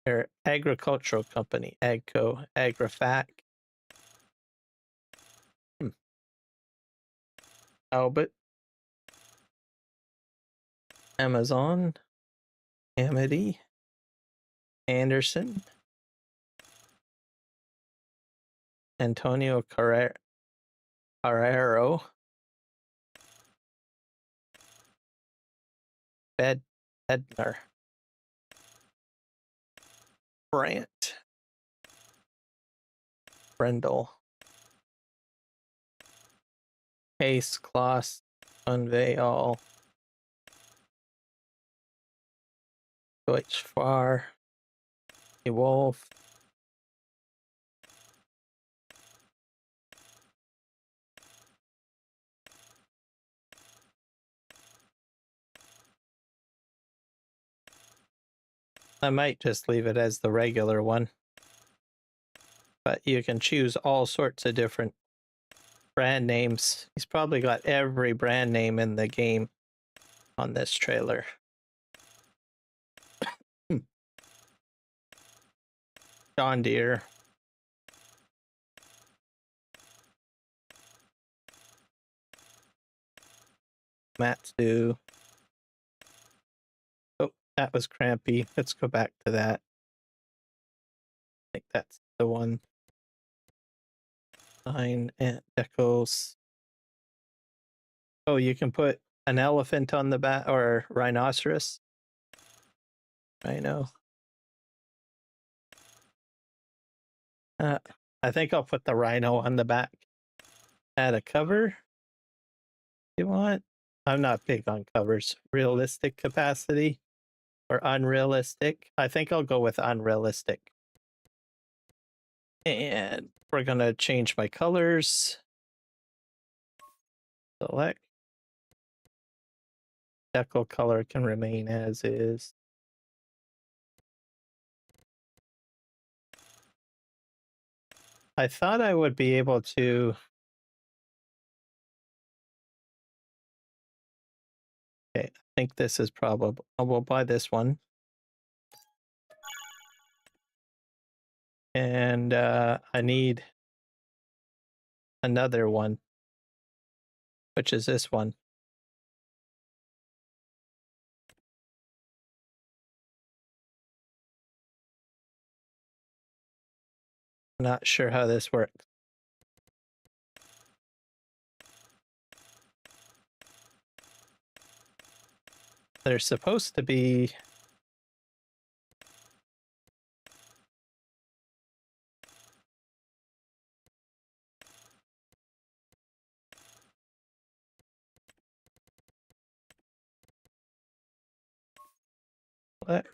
They're agricultural company. Agco. Agrifac. Albert. Amazon. Amity. Anderson. Antonio Carrero. Bednar. Brandt. Brendel. Case, Kloss, Unveil. Deutschfahr. Wolf. I might just leave it as the regular one. But you can choose all sorts of different brand names. He's probably got every brand name in the game on this trailer. John Deere. Matsu. Oh, that was crampy. Let's go back to that. I think that's the one. Nine and decals. Oh, you can put an elephant on the back or rhinoceros. Rhino. I think I'll put the rhino on the back. Add a cover. You want? I'm not big on covers. Realistic capacity or unrealistic. I think I'll go with unrealistic. And we're gonna change my colors. Select. Decal color can remain as is. I thought I would be able to. Okay, I think this is probably. I will buy this one. And I need another one, which is this one. Not sure how this works. They're supposed to be. What?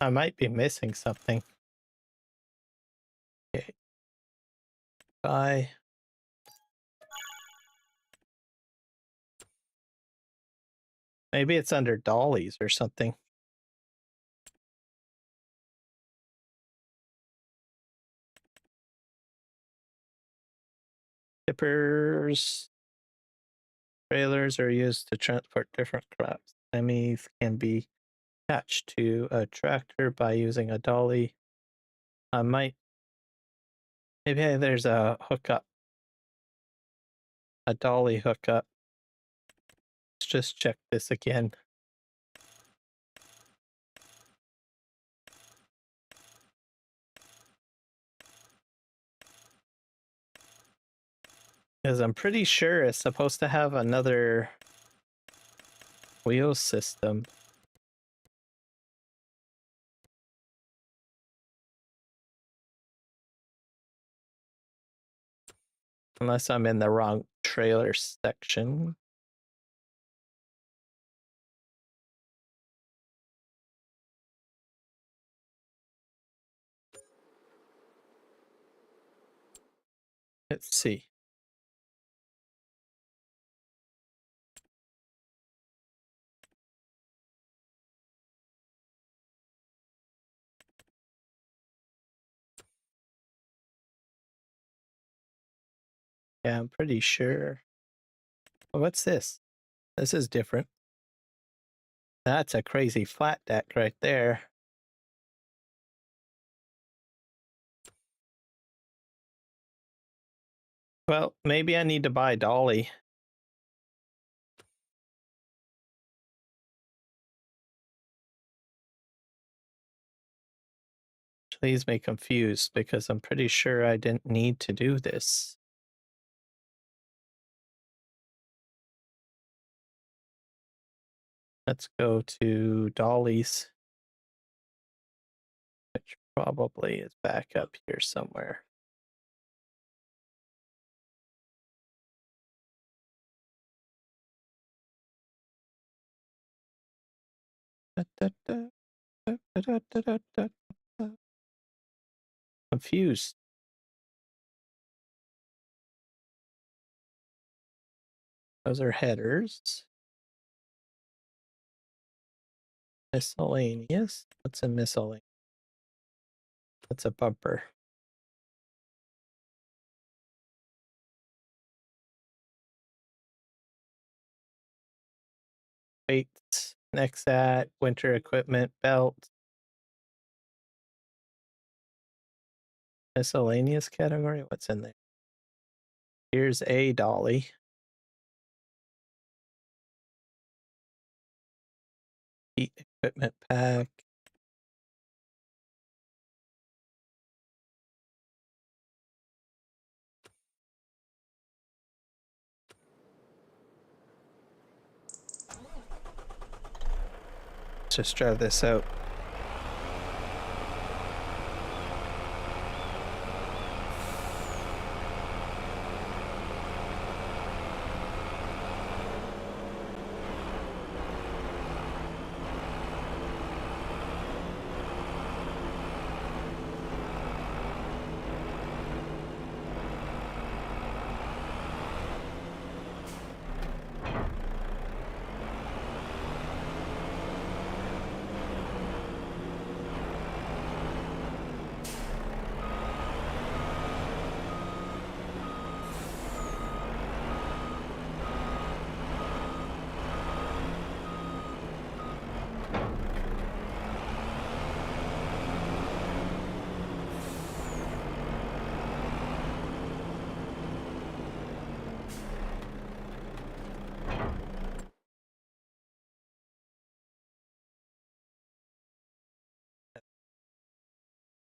I might be missing something. Okay. Bye. Maybe it's under dollies or something. Tippers. Trailers are used to transport different crops. Semis can be attached to a tractor by using a dolly. I might. Maybe there's a hookup. A dolly hookup. Let's just check this again. Because I'm pretty sure it's supposed to have another wheel system. Unless I'm in the wrong trailer section. Let's see. Yeah, I'm pretty sure. Oh, what's this? This is different. That's a crazy flat deck right there. Well, maybe I need to buy Dolly. Please me confused because I'm pretty sure I didn't need to do this. Let's go to Dolly's, which probably is back up here somewhere. Confused. Those are headers. Miscellaneous. What's a miscellaneous? That's a bumper. Weights. Next that winter equipment belt. Miscellaneous category. What's in there? Here's a dolly. Heat equipment pack. Let's just drive this out.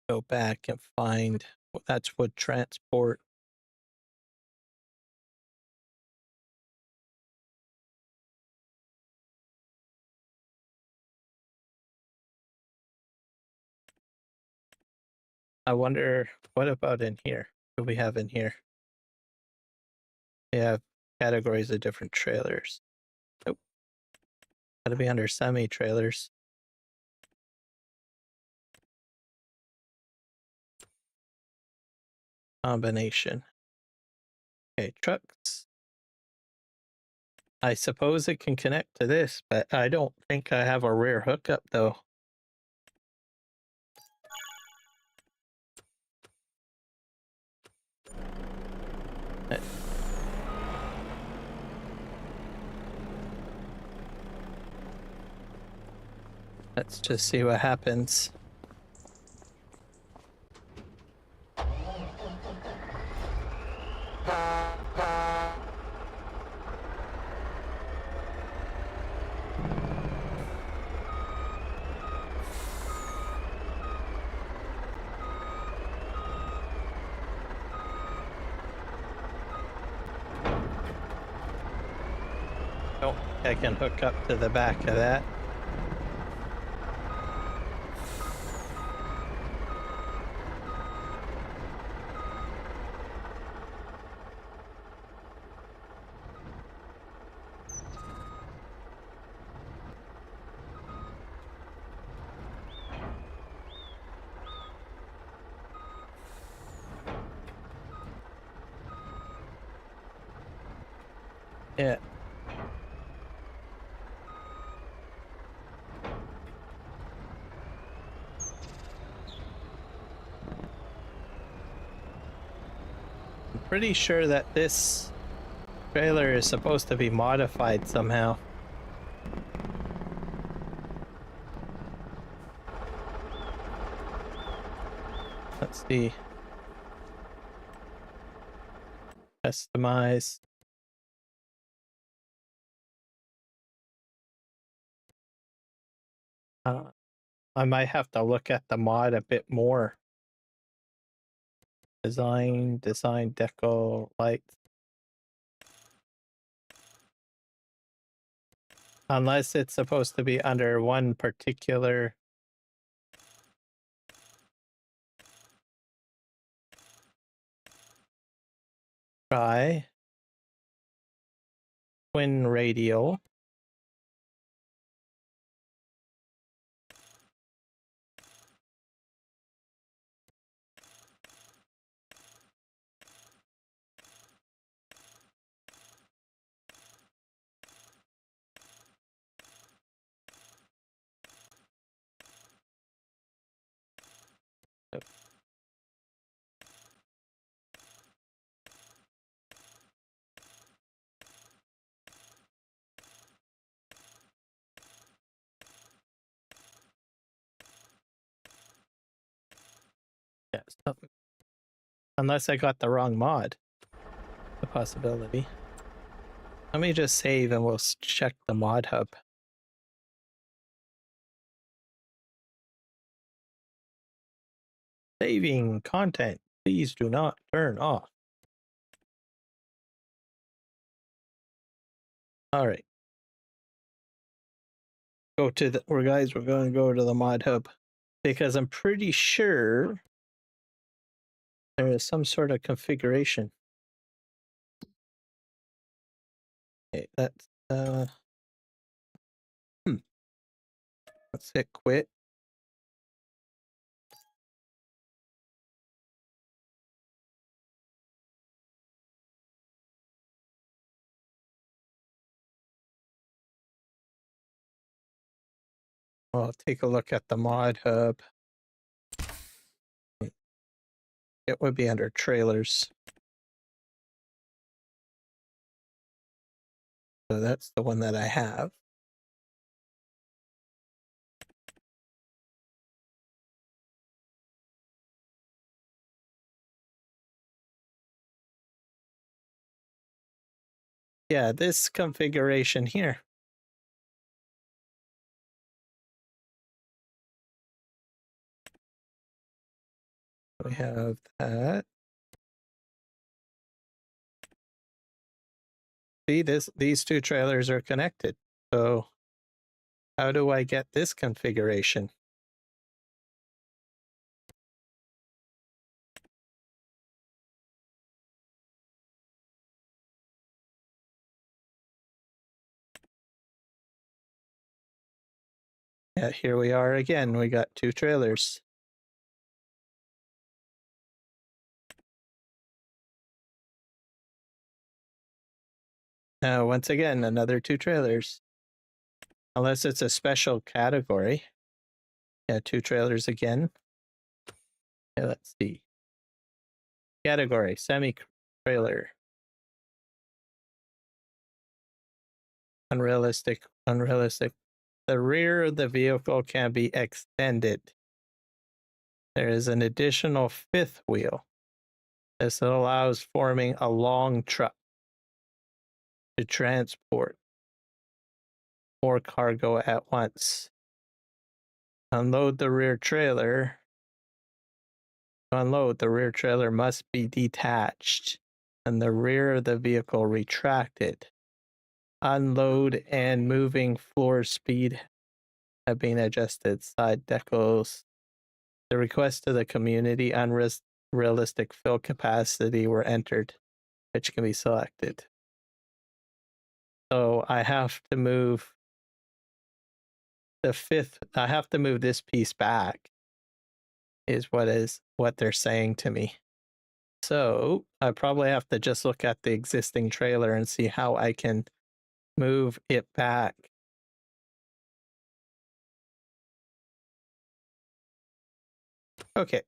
Go back and find that's wood transport. I wonder what about in here? What do we have in here? We have categories of different trailers. Nope. Gotta be under semi trailers. Combination. Okay, trucks. I suppose it can connect to this, but I don't think I have a rear hookup though. Let's just see what happens. Oh, I can hook up to the back of that. Yeah. I'm pretty sure that this trailer is supposed to be modified somehow. Let's see. Customize. I might have to look at the mod a bit more. Design deco, lights. Unless it's supposed to be under one particular try. Twin radial. Yeah, something. Unless I got the wrong mod. The possibility. Let me just save and we'll check the mod hub. Saving content. Please do not turn off. All right. We're going to go to the mod hub because I'm pretty sure there is some sort of configuration. Okay, that's let's hit quit. I'll take a look at the mod hub. It would be under trailers. So that's the one that I have. Yeah, this configuration here. We have that. See, these two trailers are connected. So how do I get this configuration? Yeah, here we are again. We got two trailers. Now, once again, another two trailers. Unless it's a special category. Yeah, two trailers again. Yeah, let's see. Category, semi-trailer. Unrealistic. The rear of the vehicle can be extended. There is an additional fifth wheel. This allows forming a long truck to transport more cargo at once. Unload the rear trailer. To unload, the rear trailer must be detached and the rear of the vehicle retracted. Unload and moving floor speed have been adjusted. Side decals. The request to the community unrealistic fill capacity were entered, which can be selected. So I have to move I have to move this piece back is what they're saying to me. So I probably have to just look at the existing trailer and see how I can move it back. Okay.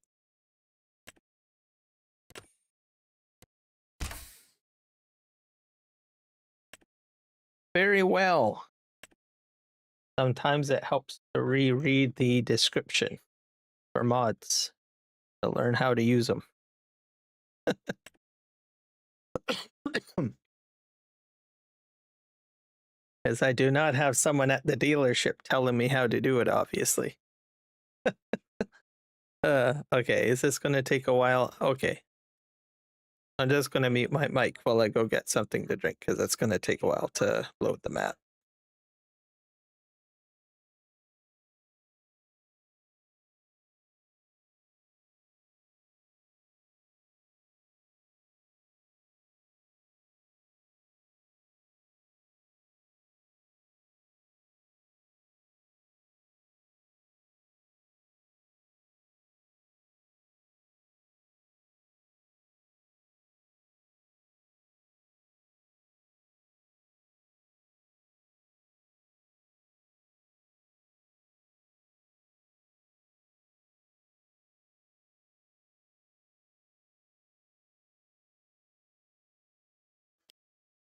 Very well. Sometimes it helps to reread the description for mods to learn how to use them. As I do not have someone at the dealership telling me how to do it, obviously. Okay, is this going to take a while? Okay. I'm just going to mute my mic while I go get something to drink because it's going to take a while to load the map.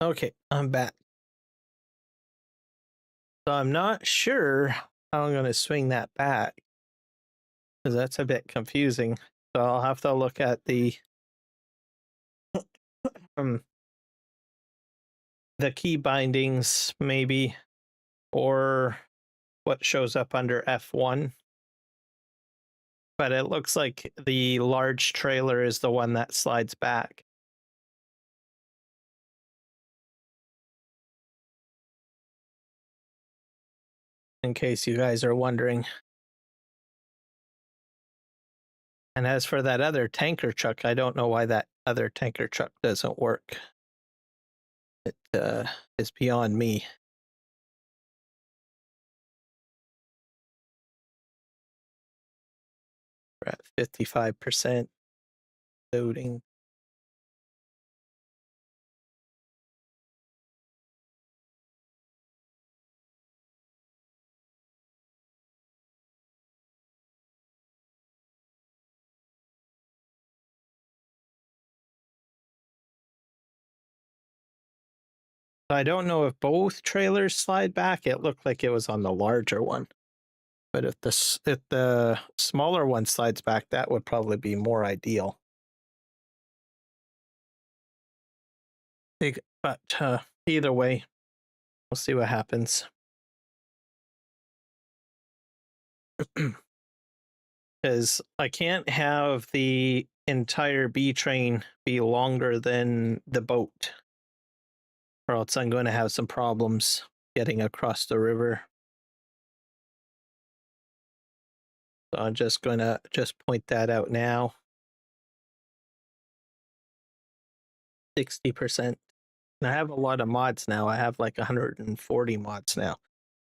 Okay, I'm back. So I'm not sure how I'm going to swing that back because that's a bit confusing. So I'll have to look at the key bindings maybe, or what shows up under F1. But it looks like the large trailer is the one that slides back. In case you guys are wondering. And as for that other tanker truck, I don't know why that other tanker truck doesn't work. It is beyond me. We're at 55% loading. I don't know if both trailers slide back. It looked like it was on the larger one. But if the smaller one slides back, that would probably be more ideal. But either way, we'll see what happens. Because I can't have the entire B train be longer than the boat, or else I'm going to have some problems getting across the river. So I'm just going to point that out now. 60%. And I have a lot of mods now. I have like 140 mods now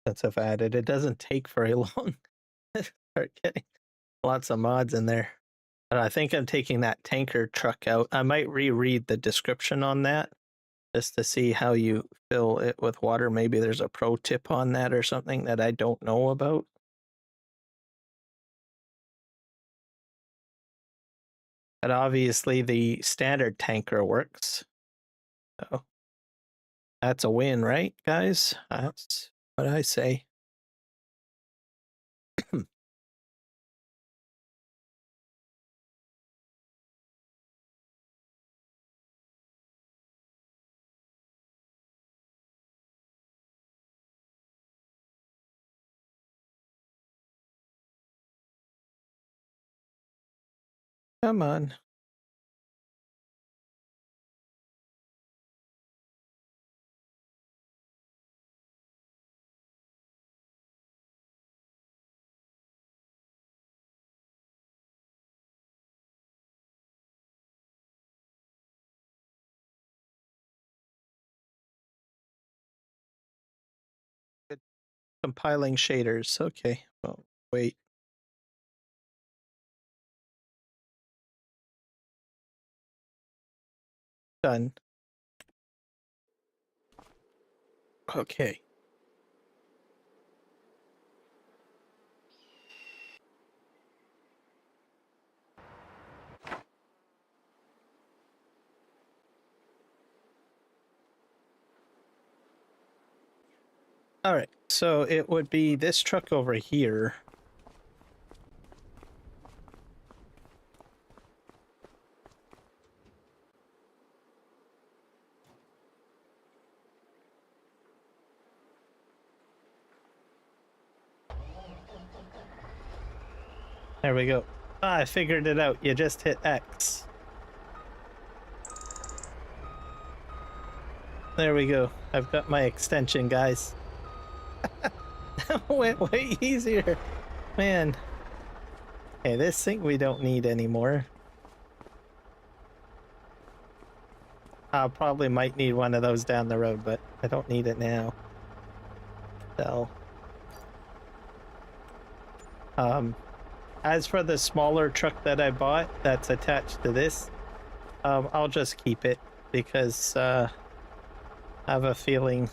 that I've added. It doesn't take very long. Start getting lots of mods in there. And I think I'm taking that tanker truck out. I might reread the description on that just to see how you fill it with water. Maybe there's a pro tip on that or something that I don't know about. But obviously the standard tanker works. So that's a win, right, guys? That's what I say. Come on. Compiling shaders. Okay. Well, wait. Done. Okay. All right, so it would be this truck over here. There we go. Ah, I figured it out. You just hit X. There we go. I've got my extension, guys. Went way easier. Man. Okay, this thing we don't need anymore. I probably might need one of those down the road, but I don't need it now. So. As for the smaller truck that I bought that's attached to this, I'll just keep it because I have a feeling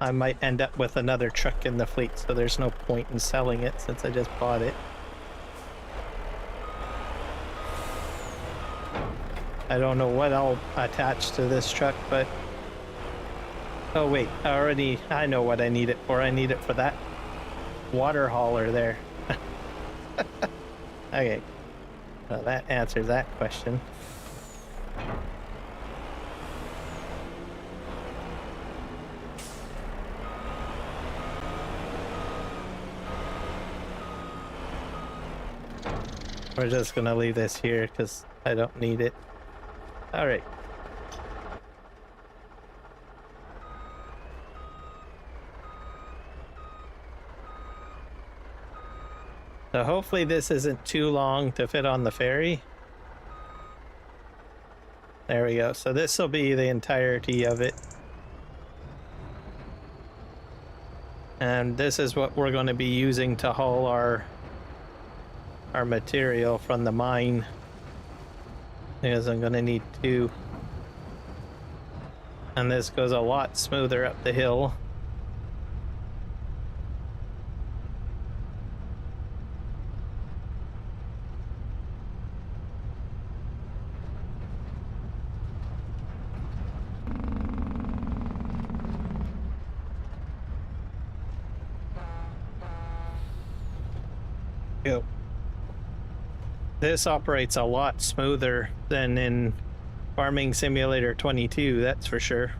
I might end up with another truck in the fleet, so there's no point in selling it since I just bought it. I don't know what I'll attach to this truck, but... Oh wait, I know what I need it for. I need it for that water hauler there. Okay, well that answers that question. We're just gonna leave this here because I don't need it. All right. So hopefully this isn't too long to fit on the ferry. There we go. So this will be the entirety of it. And this is what we're going to be using to haul our material from the mine. Because I'm going to need two. And this goes a lot smoother up the hill. Yep. This operates a lot smoother than in Farming Simulator 22, that's for sure.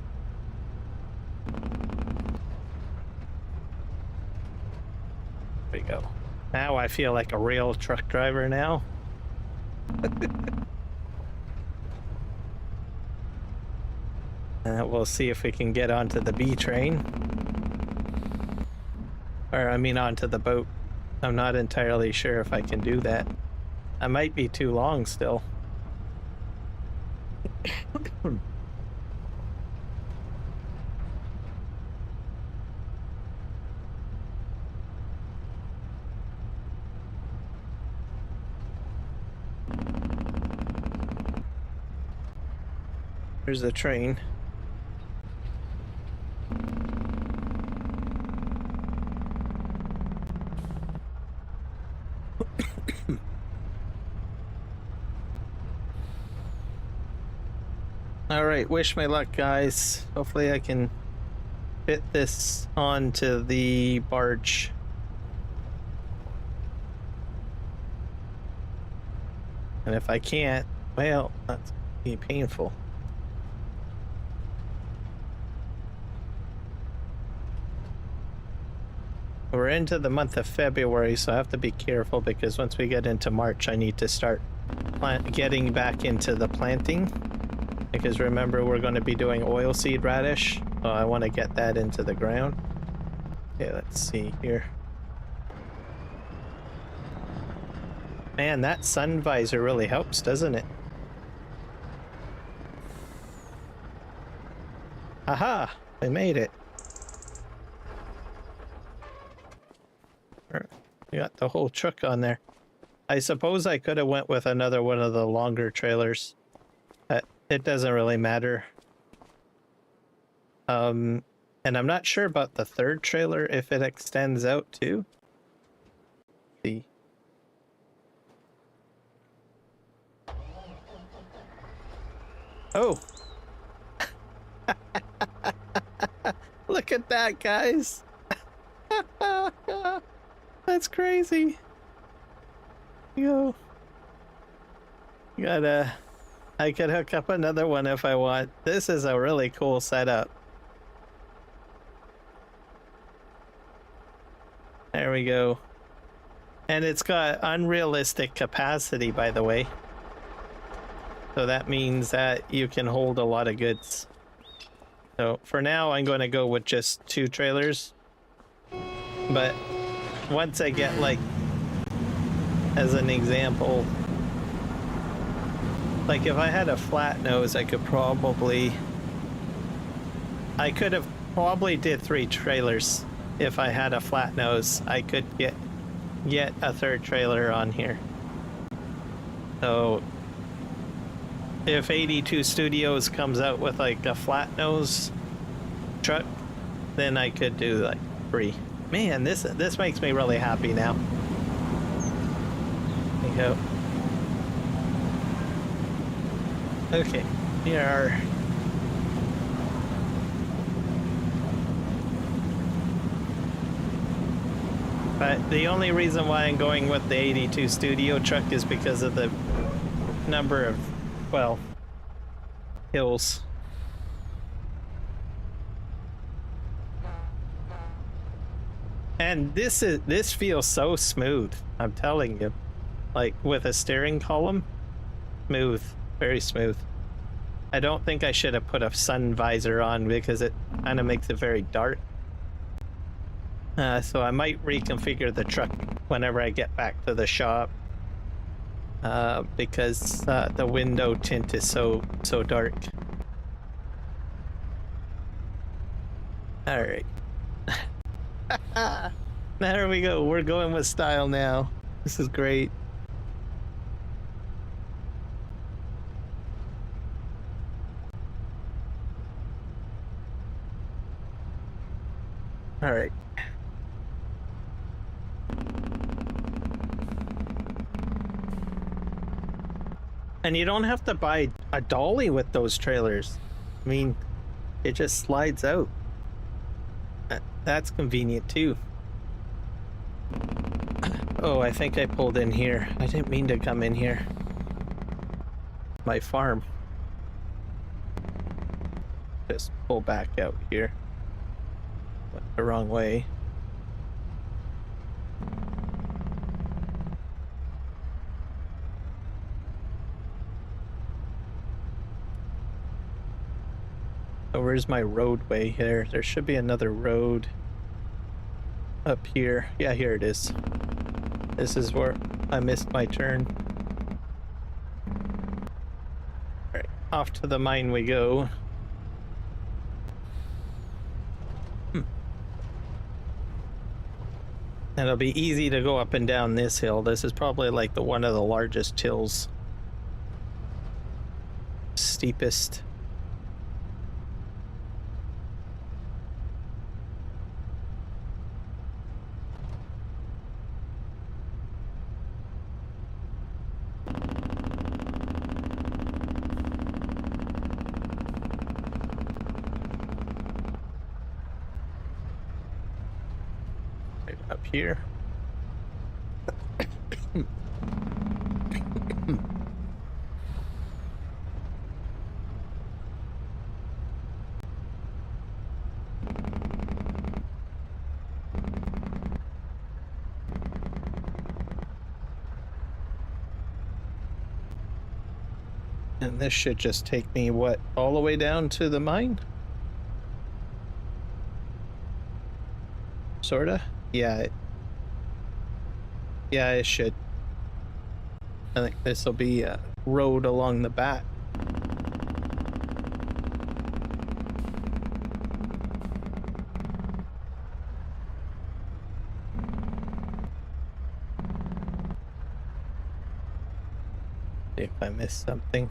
There we go. Now I feel like a real truck driver now. We'll see if we can get onto the B train. Or I mean onto the boat. I'm not entirely sure if I can do that. I might be too long still. There's the train. Alright, wish me luck, guys. Hopefully I can fit this onto the barge. And if I can't, well, that's gonna be painful. We're into the month of February, so I have to be careful because once we get into March, I need to start getting back into the planting. Because remember, we're going to be doing oilseed radish, so I want to get that into the ground. Okay, let's see here. Man, that sun visor really helps, doesn't it? Aha! I made it. We got the whole truck on there. I suppose I could have went with another one of the longer trailers. it doesn't really matter. And I'm not sure about the third trailer, if it extends out too. Let's see. Oh. Look at that, guys. That's crazy. Yo. I could hook up another one if I want. This is a really cool setup. There we go. And it's got unrealistic capacity, by the way. So that means that you can hold a lot of goods. So for now, I'm going to go with just 2 trailers. But once I get, like, as an example, like if I had a flat nose, I could have probably did 3 trailers. If I had a flat nose, I could get a third trailer on here. So if 82 Studios comes out with like a flat nose truck, then I could do like 3. Man, this makes me really happy now. There you go. Okay, here are. But the only reason why I'm going with the 82 Studio truck is because of the number of, well, hills. And this feels so smooth, I'm telling you. Like with a steering column, smooth, very smooth. I don't think I should have put a sun visor on because it kind of makes it very dark. So I might reconfigure the truck whenever I get back to the shop, because the window tint is so dark. All right. There we go. We're going with style now. This is great. All right. And you don't have to buy a dolly with those trailers. I mean, it just slides out. That's convenient too. Oh, I think I pulled in here. I didn't mean to come in here. My farm. Just pull back out here. Went the wrong way. Oh, where's my roadway here? There should be another road up here. Yeah, here it is. This is where I missed my turn. Alright, off to the mine we go. And it'll be easy to go up and down this hill. This is probably like one of the largest hills. Steepest. Up here. And this should just take me, what, all the way down to the mine? Sorta? Yeah. Yeah, it should. I think this will be a road along the back. See if I missed something.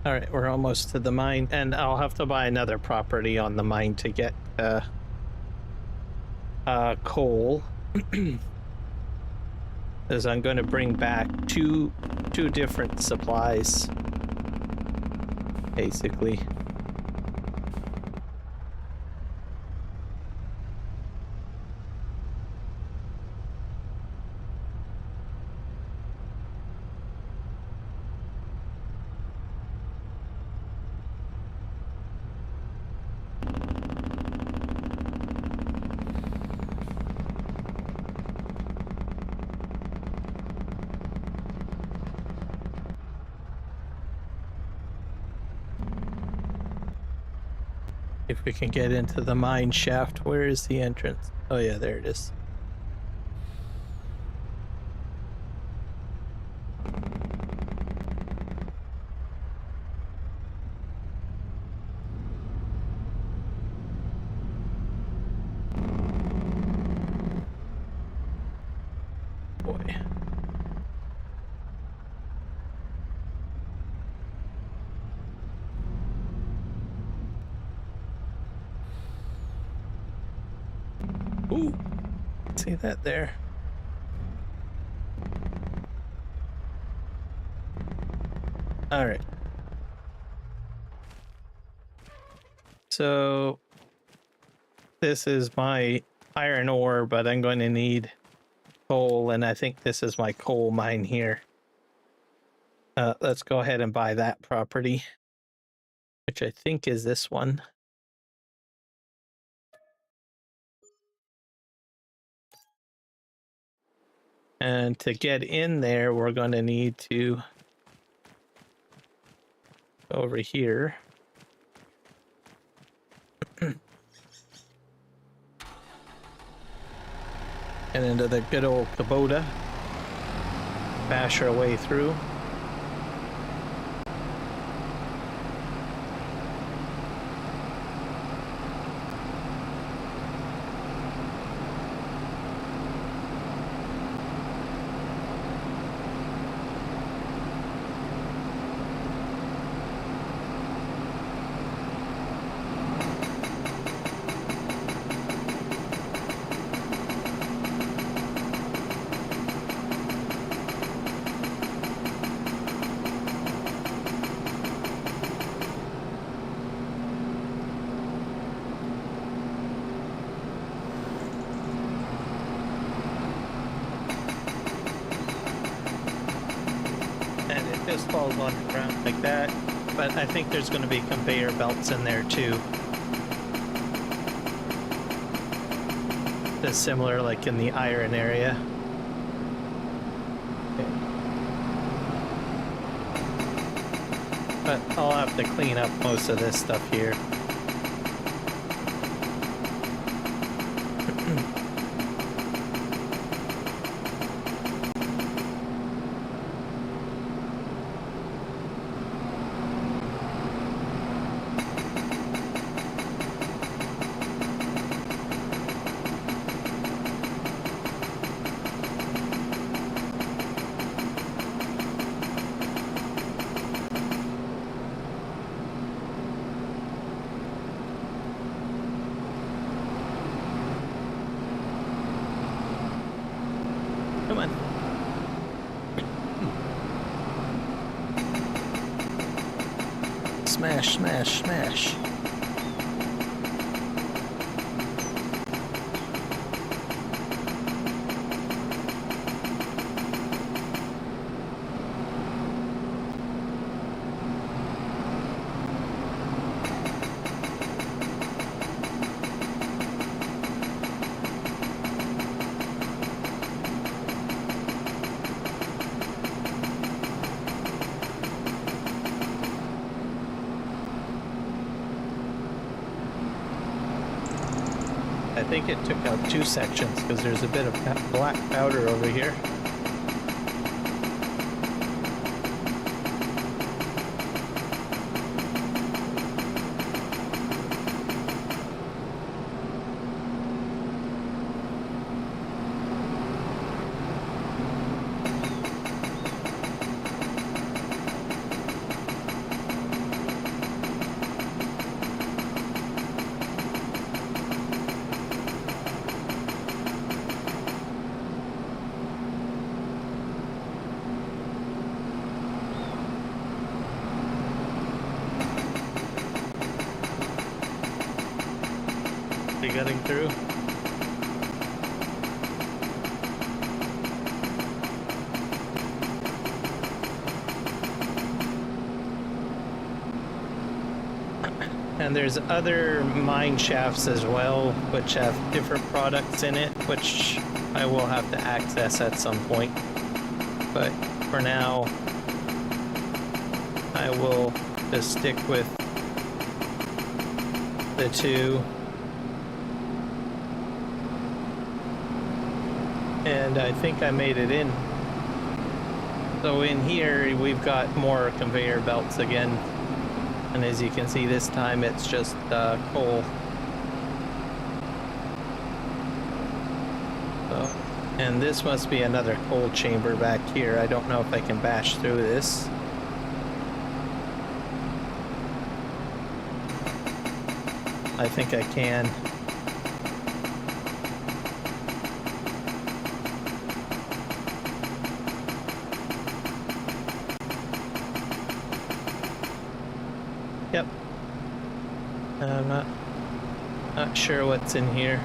All right, we're almost to the mine, and I'll have to buy another property on the mine to get coal. Because I'm going to bring back two different supplies, basically. If we can get into the mine shaft, where is the entrance? Oh yeah, there it is. Boy. Ooh, see that there. All right. So this is my iron ore, but I'm going to need coal, and I think this is my coal mine here. Let's go ahead and buy that property, which I think is this one. And to get in there, we're going to need to go over here. And into the good old Kubota. Bash our way through. Just falls on the ground like that, but I think there's going to be conveyor belts in there too. It's similar like in the iron area. Okay. But I'll have to clean up most of this stuff here. Come on. Smash, smash, smash. I think it took out two sections because there's a bit of black powder over here. getting through? And there's other mine shafts as well, which have different products in it, which I will have to access at some point. But for now, I will just stick with the two. And I think I made it in. So in here, we've got more conveyor belts again. And as you can see, this time it's just coal. So, and this must be another coal chamber back here. I don't know if I can bash through this. I think I can. Yep. I'm not sure what's in here.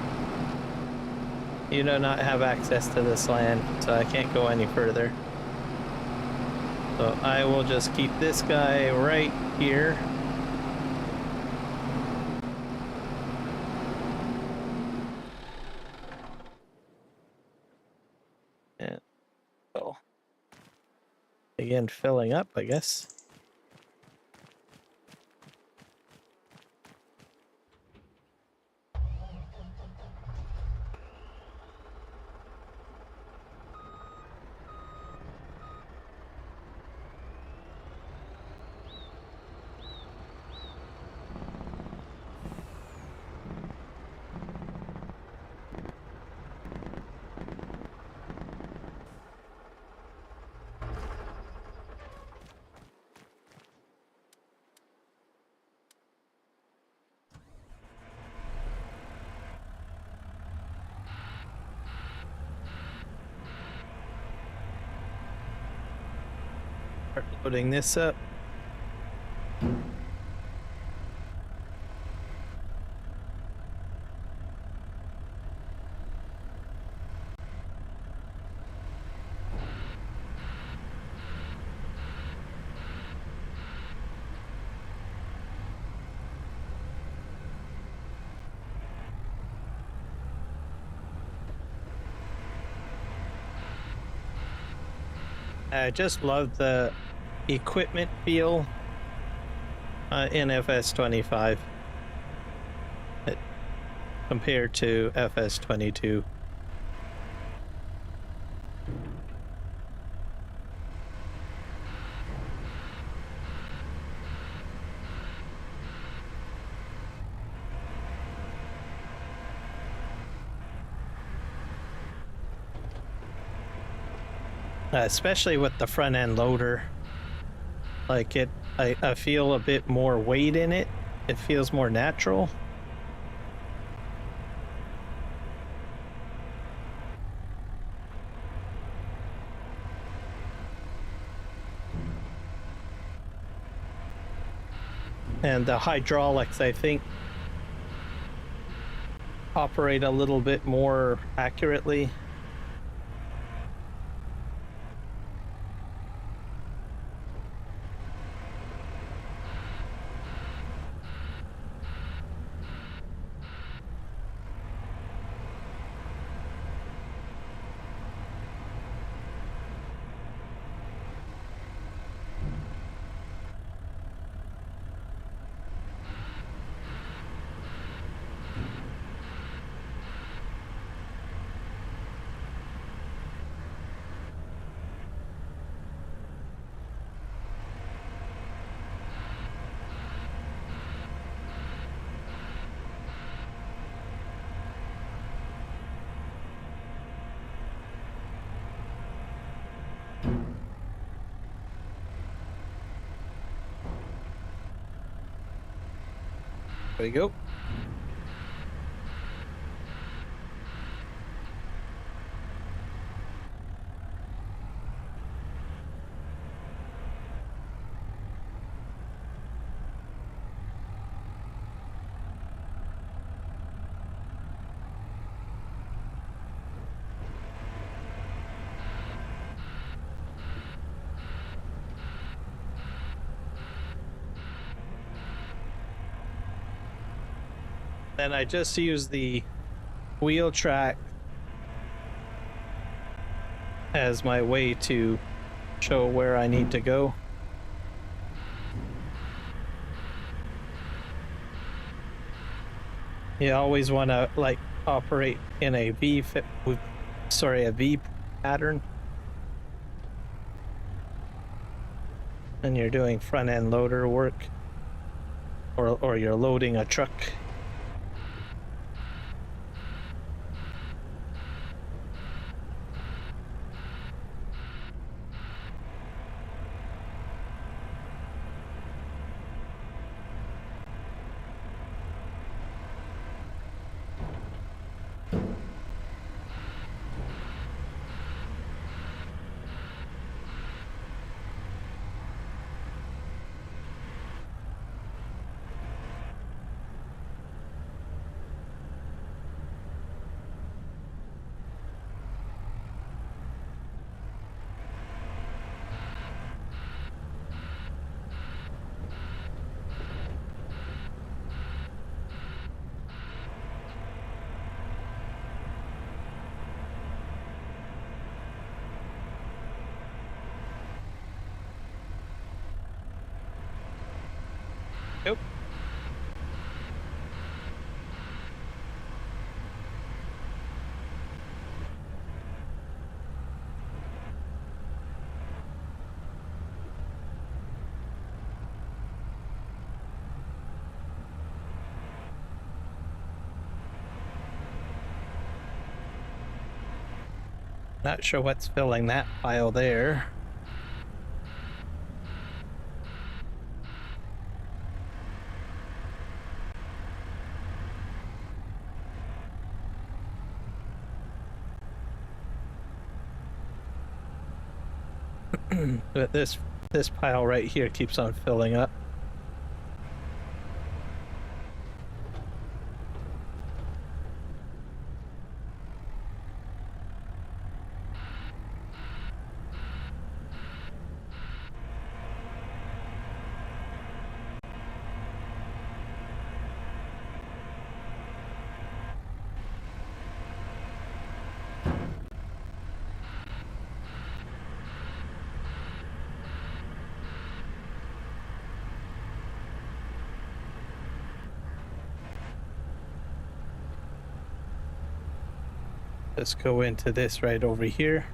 You do not have access to this land, so I can't go any further. So I will just keep this guy right here. And so again, filling up, I guess. Start loading this up. I just love the equipment feel in FS25 compared to FS22. Especially with the front end loader. Like I feel a bit more weight in it. It feels more natural. And the hydraulics, I think, operate a little bit more accurately. There we go. then I just use the wheel track as my way to show where I need to go. You always want to like operate in a V pattern. And you're doing front end loader work, or you're loading a truck. Yep. Not sure what's filling that pile there. But this pile right here keeps on filling up. Let's go into this right over here.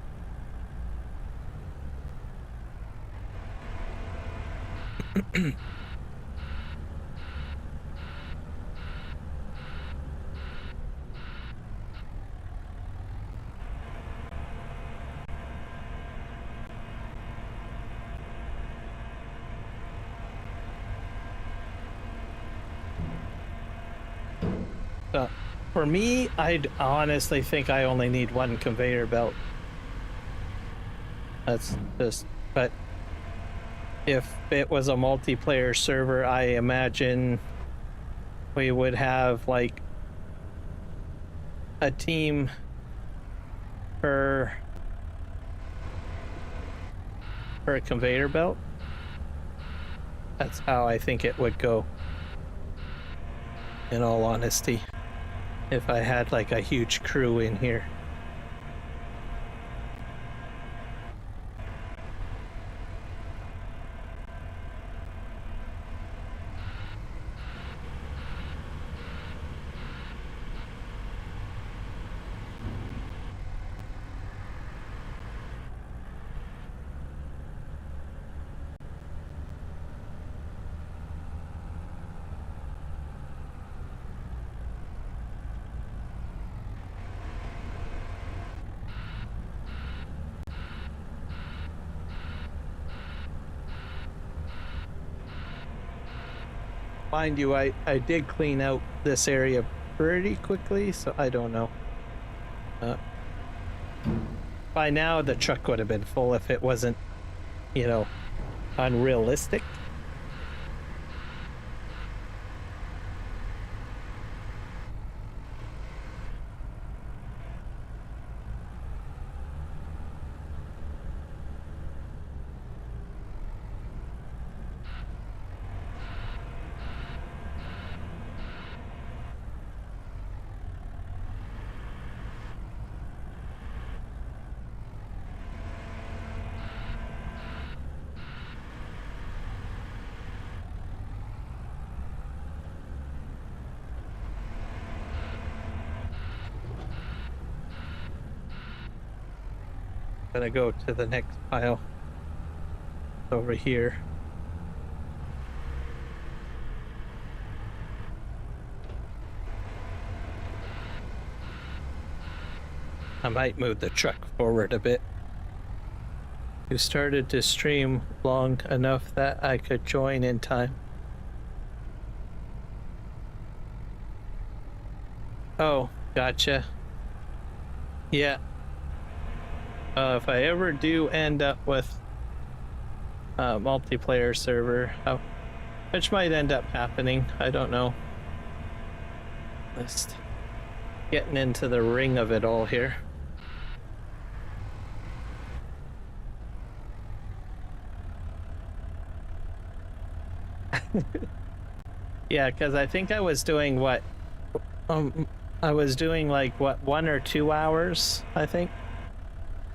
For me, I'd honestly think I only need one conveyor belt. That's just, but if it was a multiplayer server, I imagine we would have like a team per conveyor belt. That's how I think it would go, in all honesty, if I had like a huge crew in here. Mind you, I did clean out this area pretty quickly, so I don't know. By now, the truck would have been full if it wasn't, you know, unrealistic. Gonna go to the next pile over here. I might move the truck forward a bit. You started to stream long enough that I could join in time. Oh, gotcha. Yeah. If I ever do end up with a multiplayer server, which might end up happening, I don't know. Just getting into the ring of it all here. Yeah, because I think I was doing what? I was doing like what, 1 or 2 hours, I think.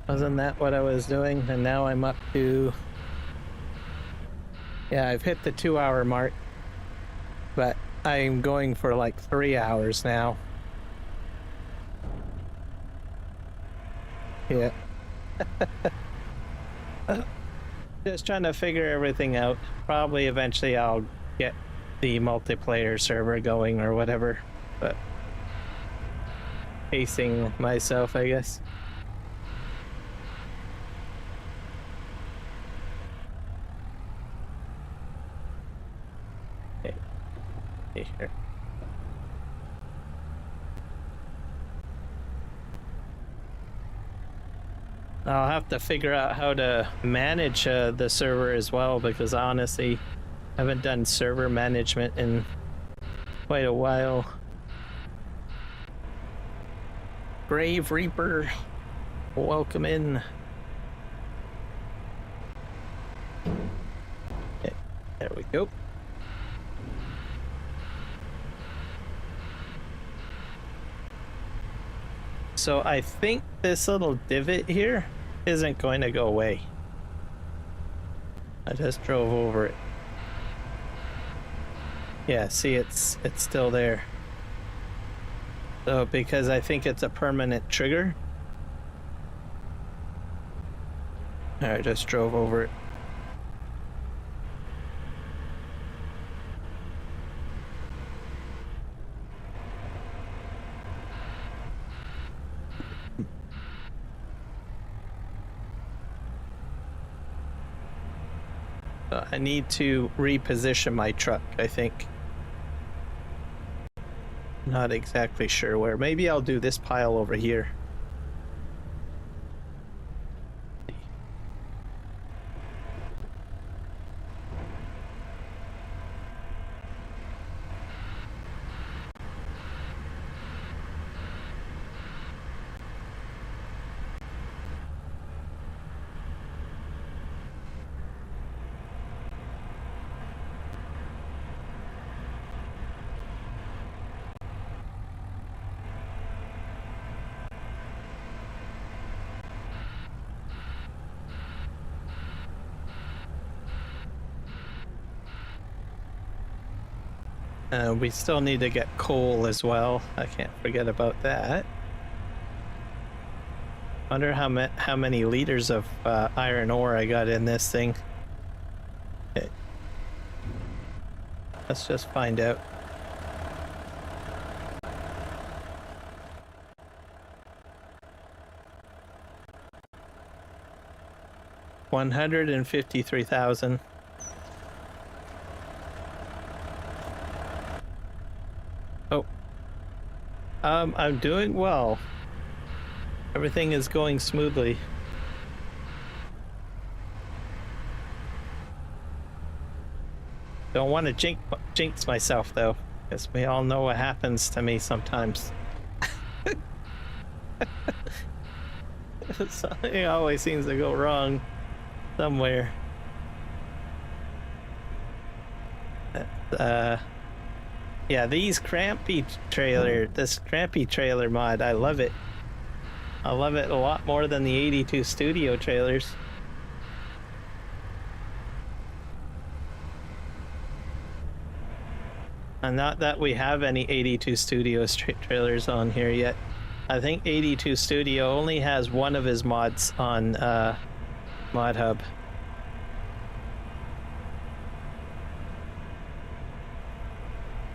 Wasn't that what I was doing? And now I'm up to... Yeah, I've hit the 2-hour mark. But I'm going for like 3 hours now. Yeah. Just trying to figure everything out. Probably eventually I'll get the multiplayer server going or whatever, but pacing myself, I guess. Okay. Here. I'll have to figure out how to manage the server as well, because honestly, I haven't done server management in quite a while. Grave Reaper, welcome in. Okay, there we go. So I think this little divot here isn't going to go away. I just drove over it. Yeah, see, it's still there. So because I think it's a permanent trigger. I just drove over it. I need to reposition my truck, I think. Not exactly sure where. Maybe I'll do this pile over here. We still need to get coal as well. I can't forget about that. Wonder how many liters of iron ore I got in this thing. Okay. Let's just find out. $153,000. Oh. I'm doing well. Everything is going smoothly. Don't want to jinx myself though, because we all know what happens to me sometimes. Something always seems to go wrong somewhere. Yeah, this crampy trailer mod, I love it. I love it a lot more than the 82 studio trailers. And not that we have any 82 studios trailers on here yet. I think 82 Studio only has one of his mods on Mod Hub.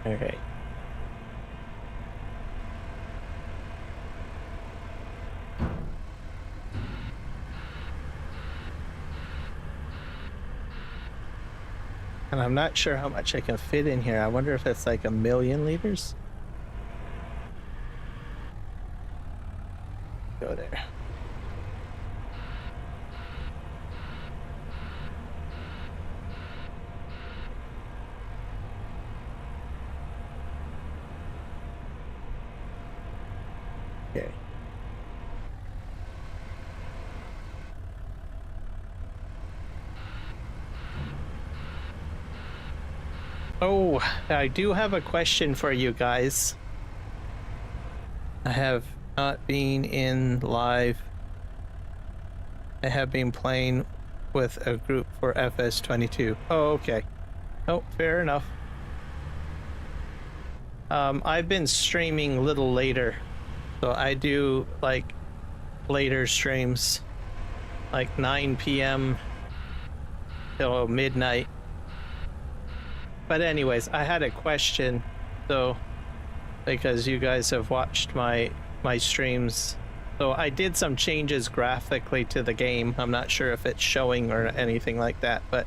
Okay. And I'm not sure how much I can fit in here. I wonder if it's like 1,000,000 liters. Go there. Okay. Oh, I do have a question for you guys. I have not been in live. I have been playing with a group for FS22. Oh, okay. Oh, fair enough. I've been streaming a little later. So I do like later streams, like 9 p.m. till midnight. But anyways, I had a question, so because you guys have watched my streams. So I did some changes graphically to the game. I'm not sure if it's showing or anything like that, but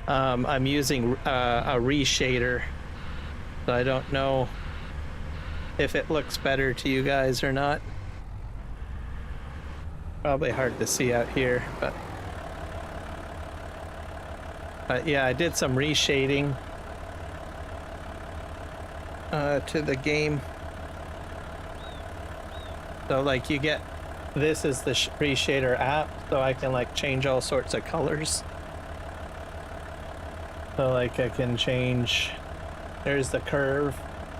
I'm using a reshader. So I don't know if it looks better to you guys or not. Probably hard to see out here, but yeah, I did some reshading to the game. So like you get, this is the reshader app, so I can like change all sorts of colors. So like I can change, there's the curve.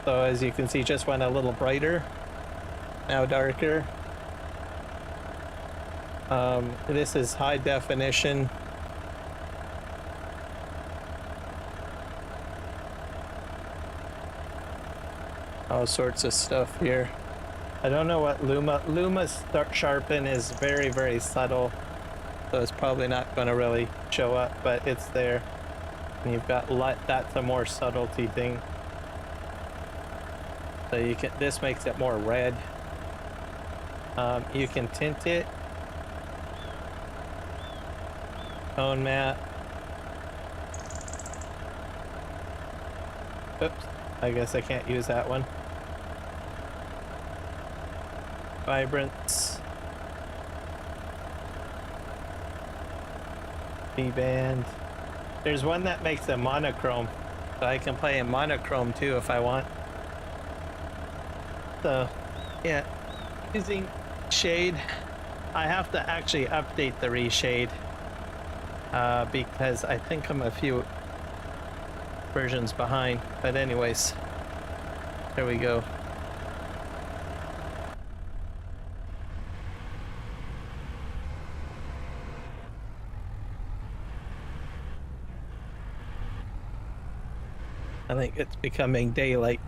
So as you can see, just went a little brighter, now darker. This is high definition. All sorts of stuff here. I don't know what Luma's sharpen is very, very subtle. So it's probably not going to really show up, but it's there. And you've got light, that's a more subtlety thing. So you can, this makes it more red. You can tint it. Tone map. Oops, I guess I can't use that one. Vibrance. V-band. There's one that makes a monochrome. So I can play in monochrome too if I want. So, yeah, using shade. I have to actually update the reshade because I think I'm a few versions behind. But anyways, there we go. I think it's becoming daylight.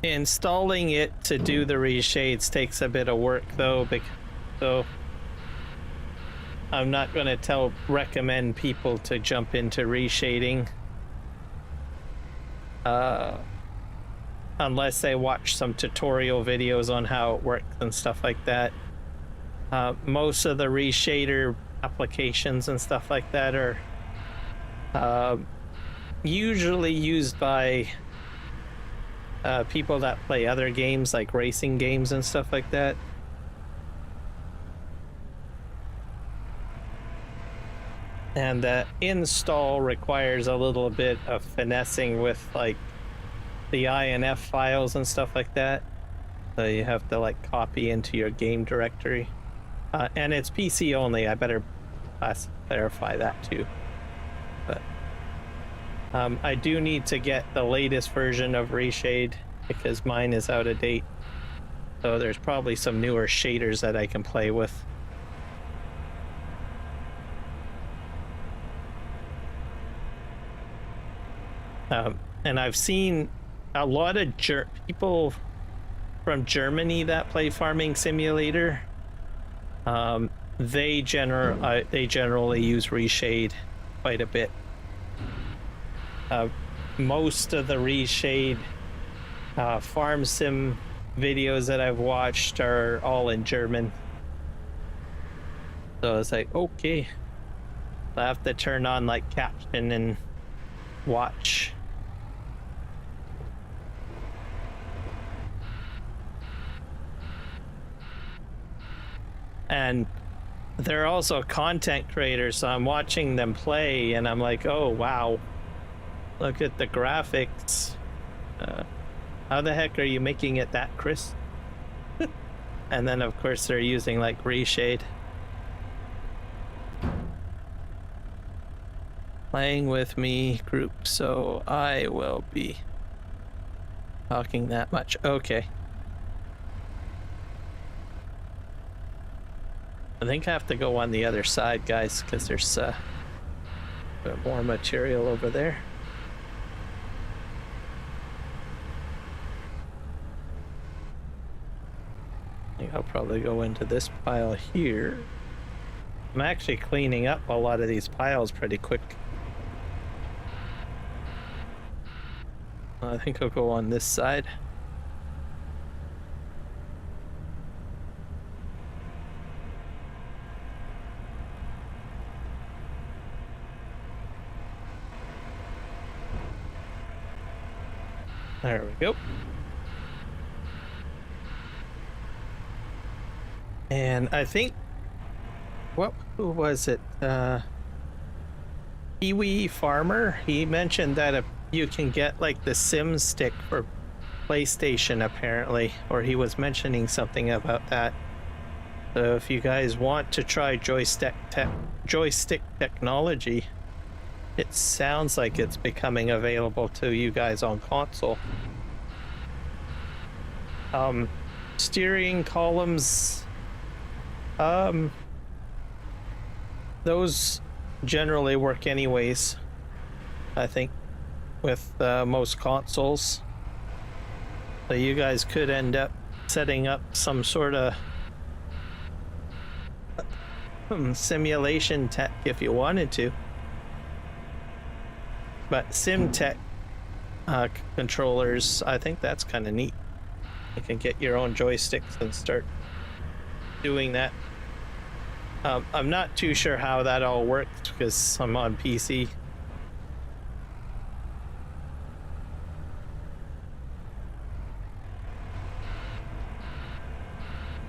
Installing it to do the reshades takes a bit of work though, so I'm not going to recommend people to jump into reshading unless they watch some tutorial videos on how it works and stuff like that. Most of the reshader applications and stuff like that are usually used by people that play other games like racing games and stuff like that. And the install requires a little bit of finessing with like the INF files and stuff like that. So you have to like copy into your game directory. And it's PC only. I better clarify that too. But I do need to get the latest version of Reshade because mine is out of date. So there's probably some newer shaders that I can play with. And I've seen a lot of people from Germany that play Farming Simulator. They generally use Reshade quite a bit. Most of the Reshade farm sim videos that I've watched are all in German. So it's like, okay, I have to turn on like caption and watch. And they're also content creators, so I'm watching them play and I'm like, oh wow, look at the graphics. How the heck are you making it that crisp? And then of course they're using like Reshade. Playing with me group, so I will be talking that much. Okay. I think I have to go on the other side, guys, because there's a bit more material over there. I think I'll probably go into this pile here. I'm actually cleaning up a lot of these piles pretty quick. I think I'll go on this side. There we go. And I think, who was it? Kiwi Farmer, he mentioned that if you can get like the Sim stick for PlayStation apparently, or he was mentioning something about that. So if you guys want to try joystick technology, it sounds like it's becoming available to you guys on console. Steering columns, those generally work anyways, I think, with most consoles. So you guys could end up setting up some sort of simulation tech if you wanted to. But SimTech controllers, I think that's kind of neat. You can get your own joysticks and start doing that. I'm not too sure how that all works because I'm on PC.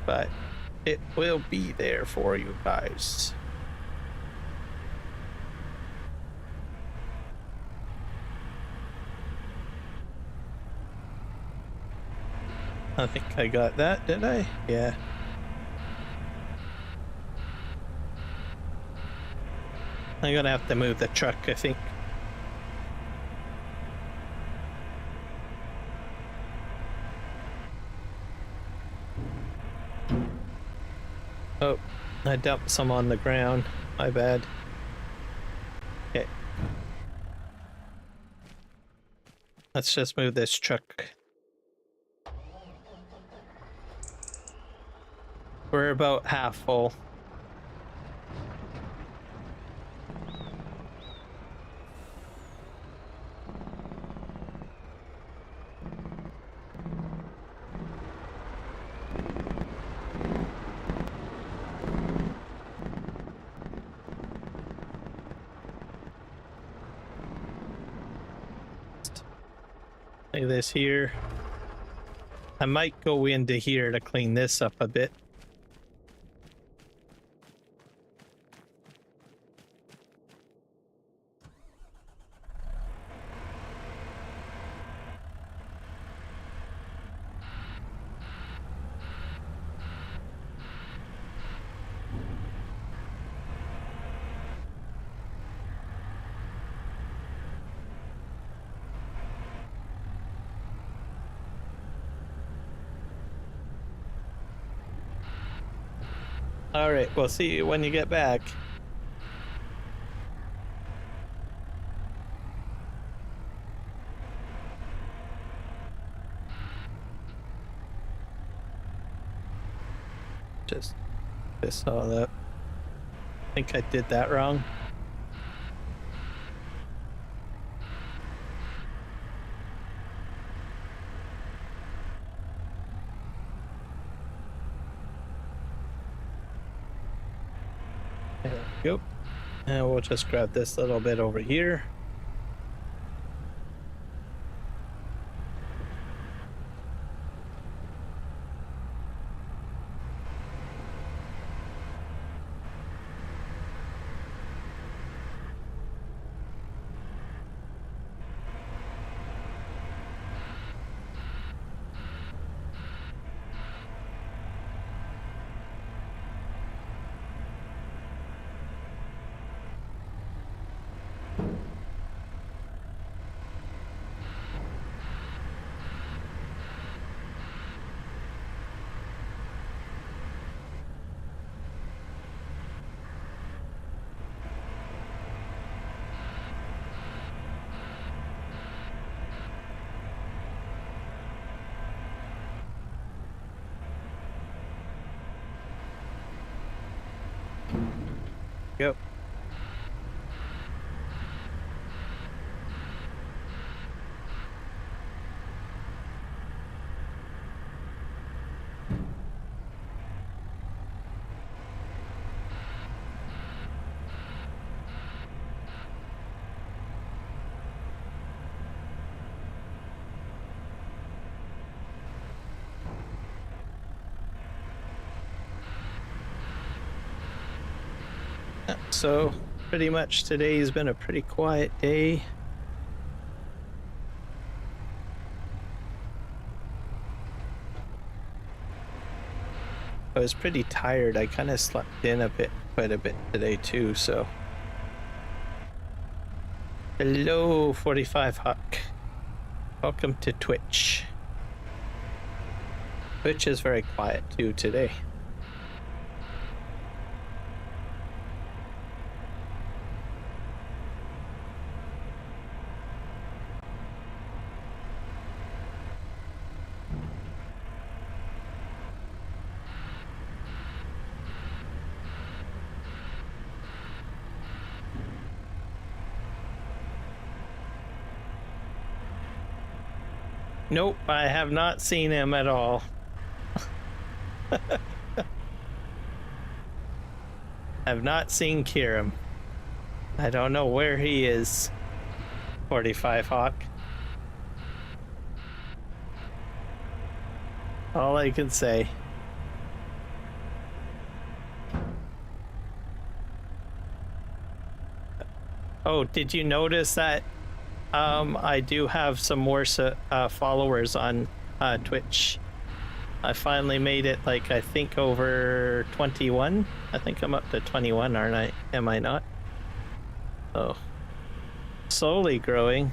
But it will be there for you guys. I think I got that, did I? Yeah. I'm gonna have to move the truck, I think. Oh, I dumped some on the ground. My bad. Okay. Let's just move this truck. We're about half full. Like this here. I might go into here to clean this up a bit. All right, we'll see you when you get back. Just all that. I think I did that wrong. There we go. And we'll just grab this little bit over here. Go. So pretty much today's been a pretty quiet day. I was pretty tired. I kind of slept in quite a bit today too, so. Hello, 45 Huck. Welcome to Twitch. Twitch is very quiet too today. Nope, I have not seen him at all. I've not seen Kiram. I don't know where he is. 45 Hawk. All I can say. Oh, did you notice that I do have some more followers on Twitch? I finally made it, like, I think over 21. I think I'm up to 21, aren't I? Am I not? Oh. Slowly growing.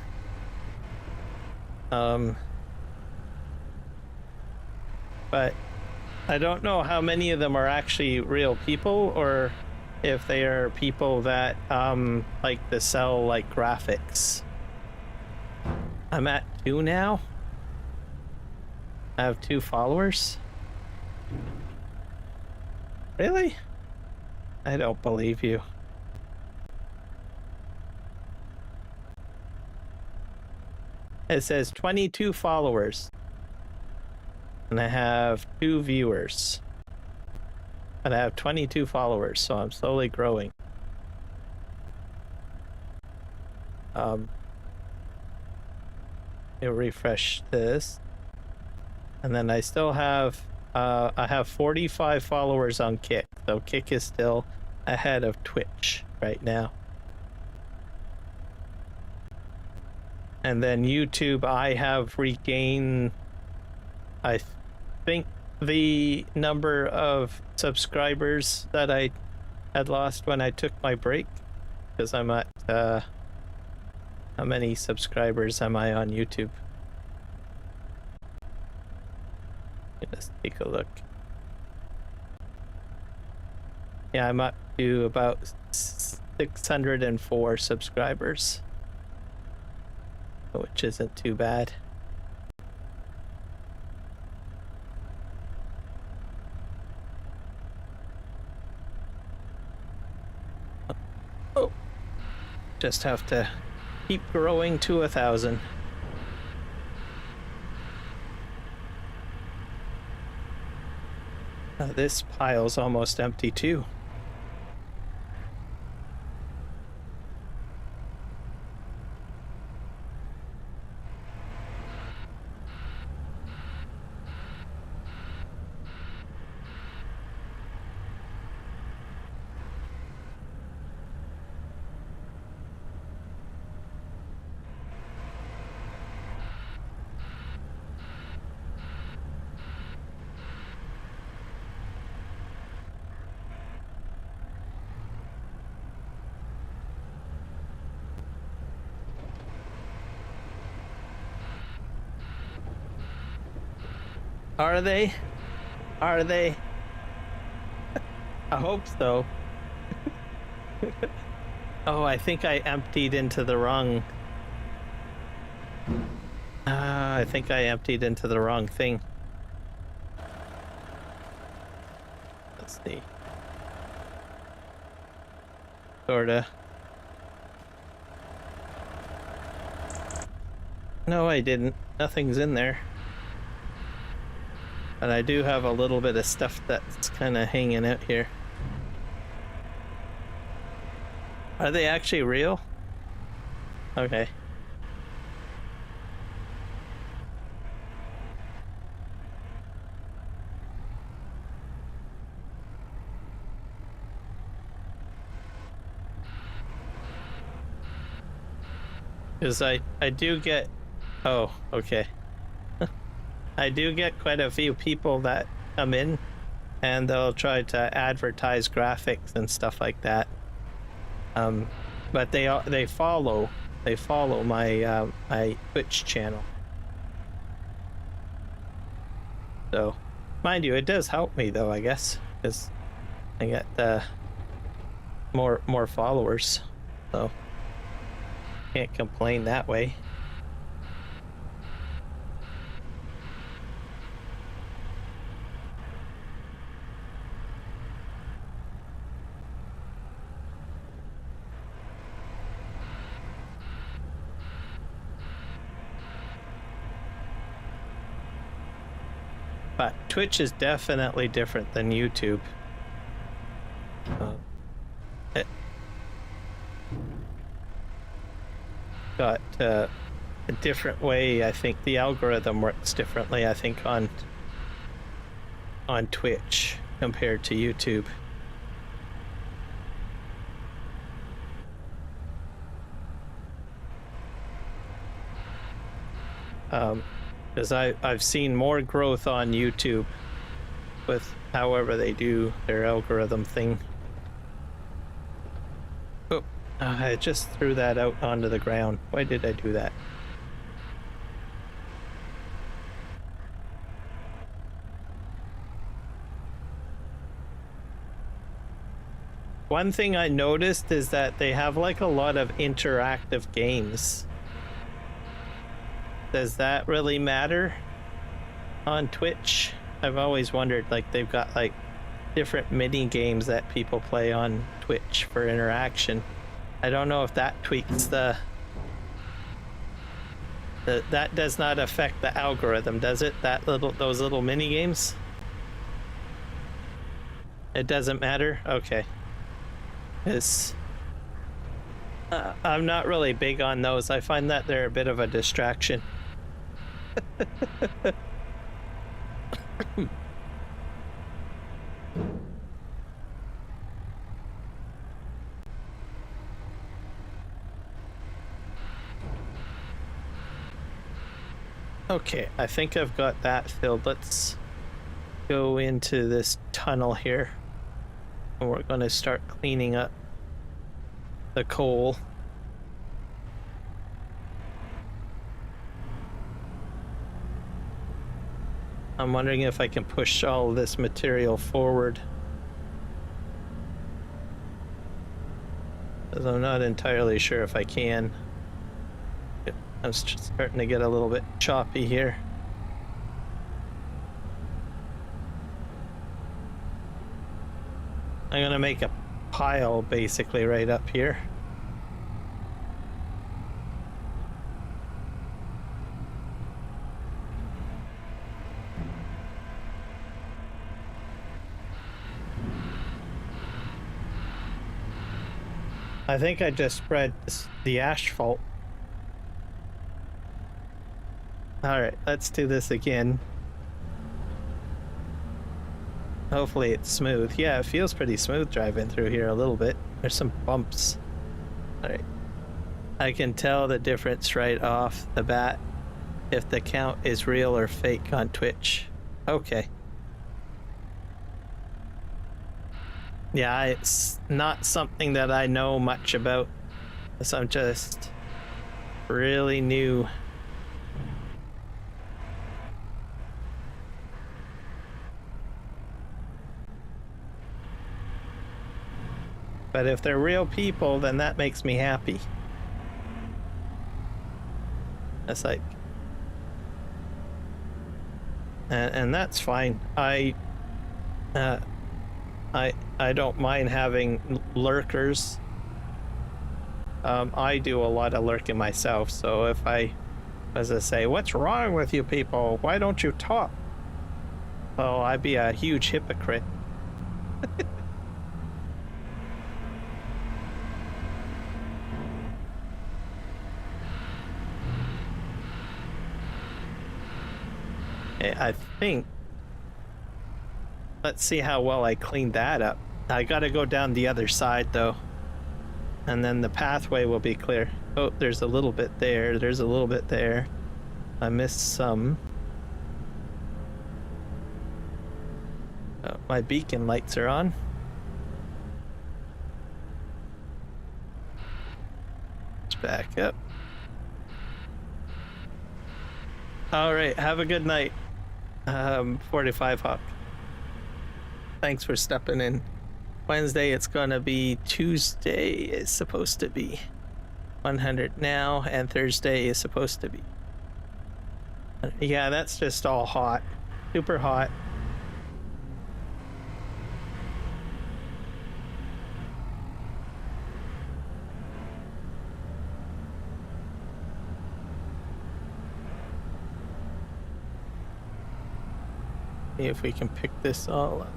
But I don't know how many of them are actually real people, or if they are people that like to sell like graphics. I'm at 2 now. I have 2 followers. Really? I don't believe you. It says 22 followers. And I have 2 viewers. But I have 22 followers, so I'm slowly growing. I'll refresh this. And then I still have I have 45 followers on Kick, so Kick is still ahead of Twitch right now. And then YouTube, I have regained, I think, the number of subscribers that I had lost when I took my break, because I'm at how many subscribers am I on YouTube? Let's take a look. Yeah, I'm up to about 604 subscribers, which isn't too bad. Oh, just have to keep growing to 1,000. This pile's almost empty too. Are they? Are they? I hope so. Oh, I think I emptied into the wrong... I think I emptied into the wrong thing. Let's see. Sorta. No, I didn't. Nothing's in there. But I do have a little bit of stuff that's kind of hanging out here. Are they actually real? Okay. Because I do get... Oh, okay. I do get quite a few people that come in and they'll try to advertise graphics and stuff like that. But they follow my my Twitch channel. So, mind you, it does help me though, I guess, because I get more followers. So can't complain that way. But Twitch is definitely different than YouTube. It got a different way. I think the algorithm works differently, I think, on Twitch compared to YouTube. Because I've seen more growth on YouTube with however they do their algorithm thing. Oh, I just threw that out onto the ground. Why did I do that? One thing I noticed is that they have like a lot of interactive games. Does that really matter on Twitch? I've always wondered, like, they've got like different mini games that people play on Twitch for interaction. I don't know if that tweaks that does not affect the algorithm, does it? Those little mini games? It doesn't matter? Okay. I'm not really big on those. I find that they're a bit of a distraction. Okay, I think I've got that filled. Let's go into this tunnel here. And we're going to start cleaning up the coal. I'm wondering if I can push all of this material forward. because I'm not entirely sure if I can. I'm just starting to get a little bit choppy here. I'm gonna make a pile basically right up here. I think I just spread the asphalt. All right, let's do this again. Hopefully it's smooth. Yeah, it feels pretty smooth driving through here a little bit. There's some bumps. All right. I can tell the difference right off the bat if the count is real or fake on Twitch. Okay. Yeah, it's not something that I know much about, so I'm just really new. But if they're real people, then that makes me happy. That's like, and that's fine. I don't mind having lurkers. I do a lot of lurking myself, so if I was to say, what's wrong with you people? Why don't you talk? Oh, I'd be a huge hypocrite. I think, let's see how well I cleaned that up. I gotta go down the other side though, and then the pathway will be clear. Oh, there's a little bit there, there's a little bit there. I missed some. Oh, my beacon lights are on. Let's back up. All right, have a good night. 45 Hawk. Thanks for stepping in. Wednesday, it's gonna be. Tuesday is supposed to be 100 now, and Thursday is supposed to be. Yeah, that's just all hot. Super hot. See if we can pick this all up.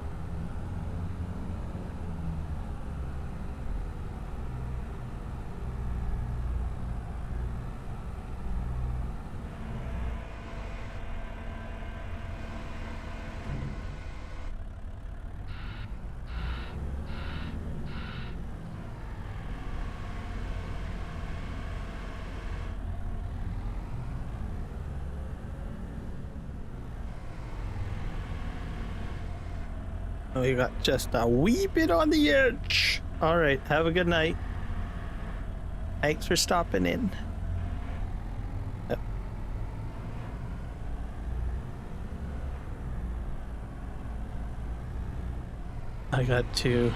We got just a wee bit on the edge. All right, have a good night. Thanks for stopping in. Yep. I got to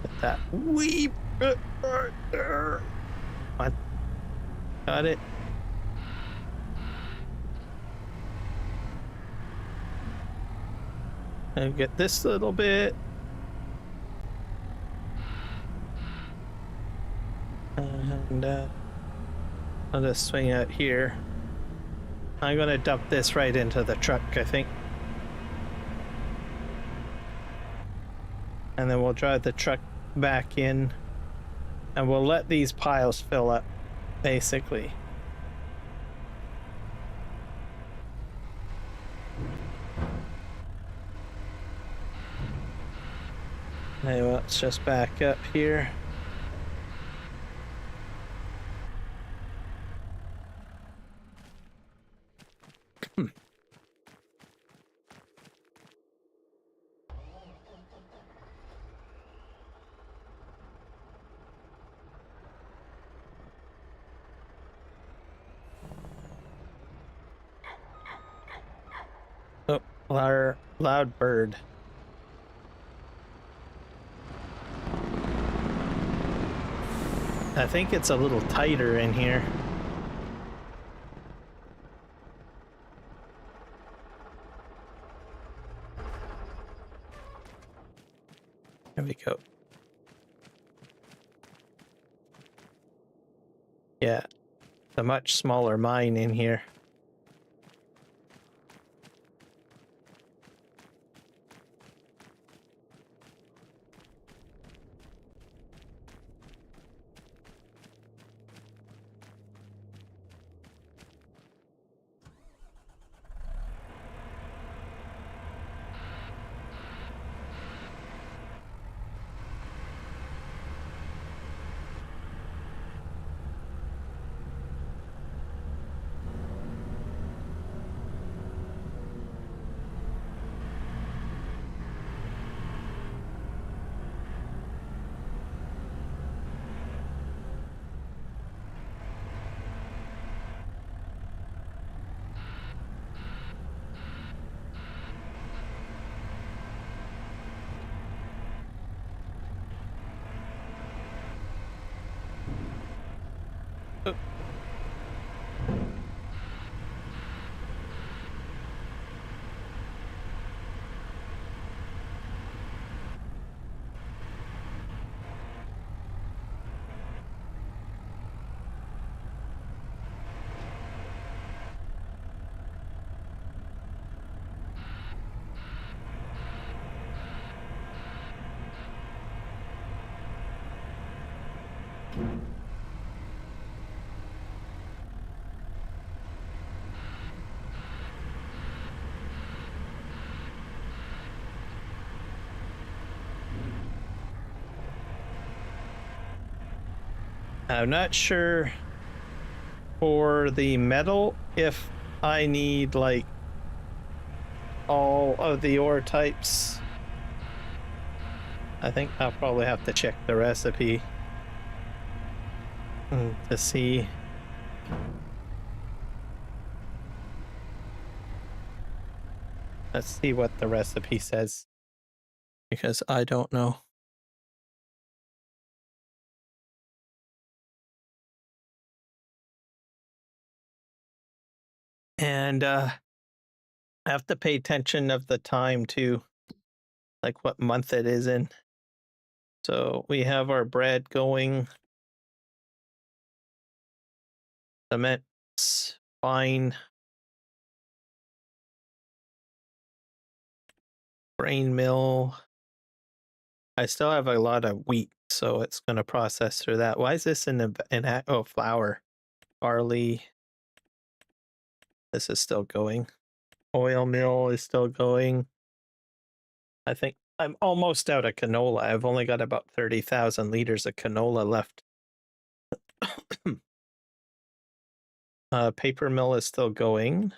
get that wee bit right there. What? Got it. And get this little bit. And I'll just swing out here. I'm gonna dump this right into the truck, I think. And then we'll drive the truck back in. And we'll let these piles fill up, basically. Anyway, let's just back up here. Oh, loud bird. I think it's a little tighter in here. There we go. Yeah, a much smaller mine in here. I'm not sure for the metal if I need like all of the ore types. I think I'll probably have to check the recipe to see. Let's see what the recipe says, because I don't know. And I have to pay attention of the time too, like what month it is in. So we have our bread going. Cement's fine. Grain mill. I still have a lot of wheat, so it's going to process through that. Why is this in the oh, flour, barley? This is still going. Oil mill is still going. I think I'm almost out of canola. I've only got about 30,000 liters of canola left. Paper mill is still going.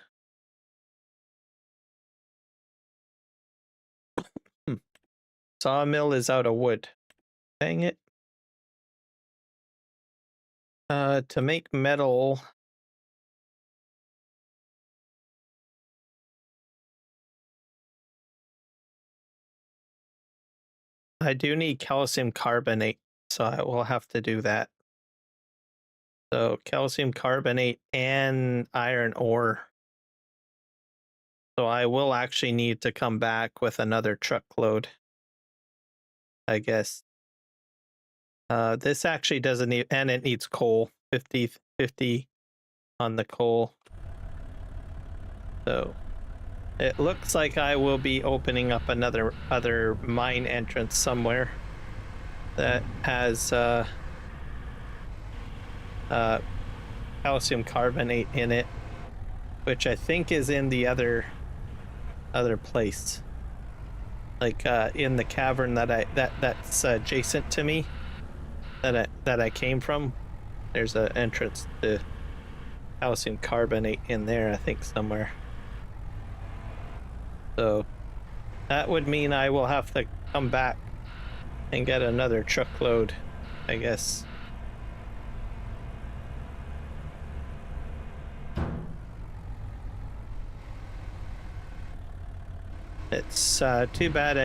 Sawmill is out of wood. Dang it. To make metal, I do need calcium carbonate, so I will have to do that. So calcium carbonate and iron ore. So I will actually need to come back with another truckload, I guess. This actually doesn't need, and it needs coal, 50 on the coal. So it looks like I will be opening up other mine entrance somewhere that has calcium carbonate in it, which I think is in the other place, like in the cavern that's adjacent to me, that I came from. There's an entrance to calcium carbonate in there, I think, somewhere. So that would mean I will have to come back and get another truckload, I guess. It's too bad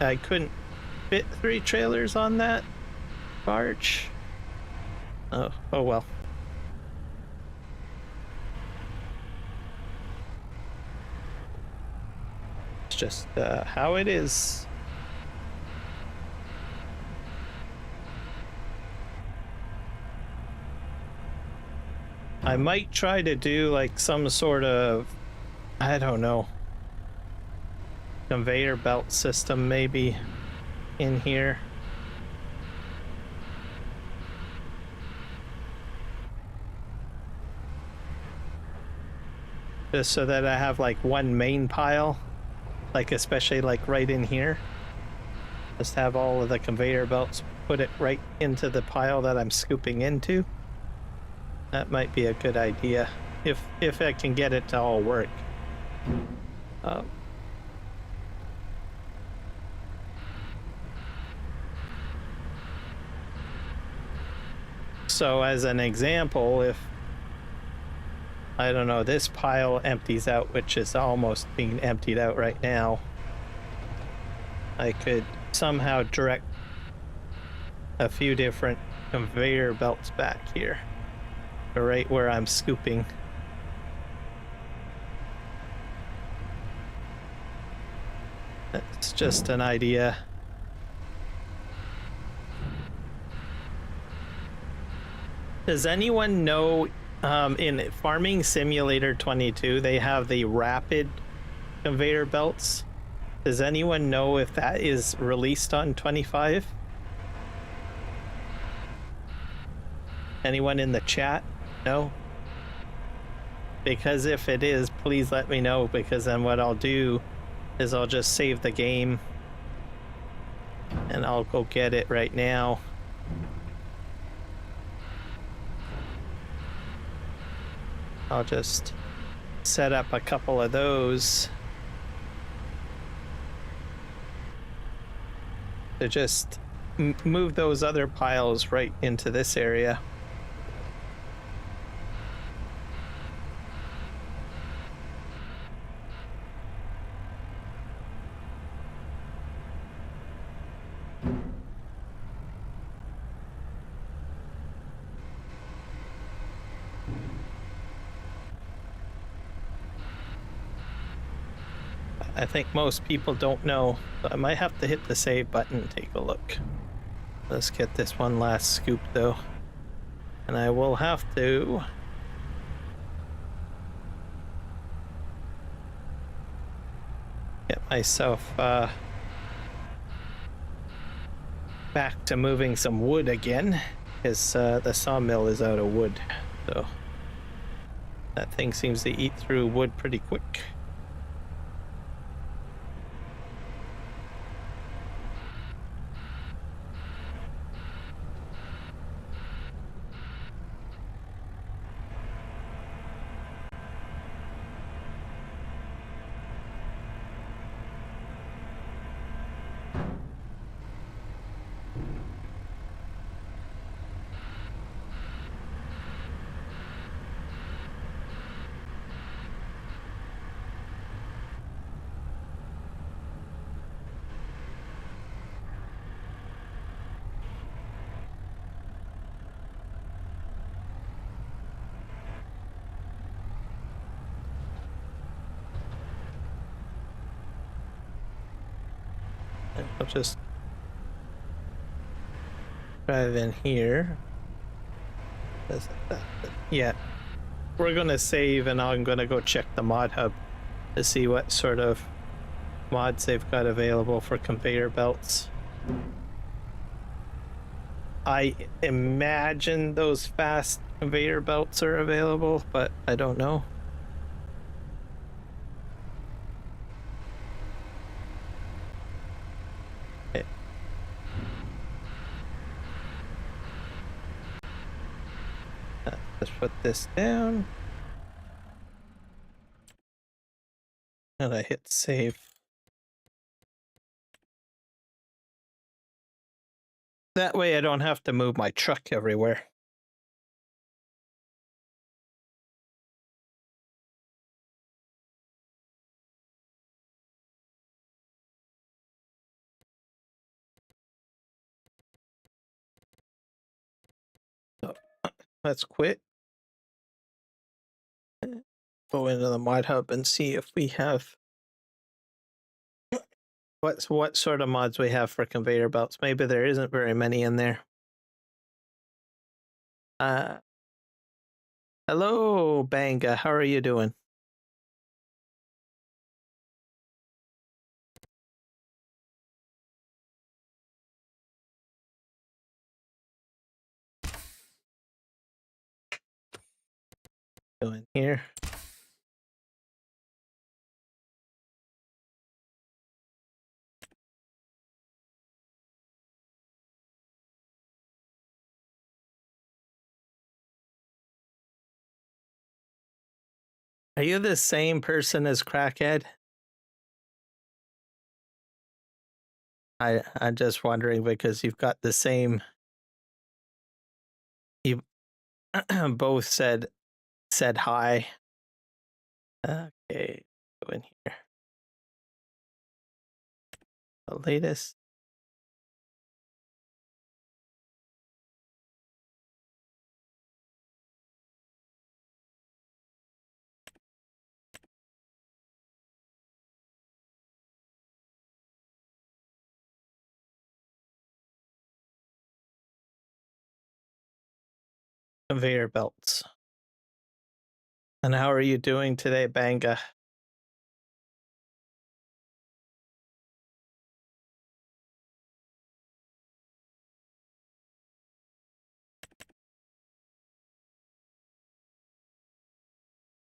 I couldn't fit 3 trailers on that barge. Oh well. It's just how it is. I might try to do like some sort of, I don't know, conveyor belt system maybe in here. Just so that I have like one main pile, like especially like right in here. Just have all of the conveyor belts, put it right into the pile that I'm scooping into. That might be a good idea if I can get it to all work. So as an example, if I don't know, this pile empties out, which is almost being emptied out right now, I could somehow direct a few different conveyor belts back here, right where I'm scooping. That's just an idea. Does anyone know, in Farming Simulator 22, they have the rapid conveyor belts? Does anyone know if that is released on 25? Anyone in the chat? No? Because if it is, please let me know, because then what I'll do is I'll just save the game and I'll go get it right now. I'll just set up a couple of those to just move those other piles right into this area. I think most people don't know, so I might have to hit the save button and take a look. Let's get this one last scoop though. And I will have to get myself back to moving some wood again, because the sawmill is out of wood, so that thing seems to eat through wood pretty quick. I'll just try it in here. Yeah, we're gonna save and I'm gonna go check the mod hub to see what sort of mods they've got available for conveyor belts. I imagine those fast conveyor belts are available, but I don't know. Okay. Let's put this down. And I hit save. That way I don't have to move my truck everywhere. Let's quit. Go into the mod hub and see if we have what sort of mods we have for conveyor belts. Maybe there isn't very many in there. Hello, Banga. How are you doing? Doing here. Are you the same person as Crackhead? I'm just wondering because you've got the same. You both said hi. Okay, go in here. The latest. Conveyor belts. And how are you doing today, Banga?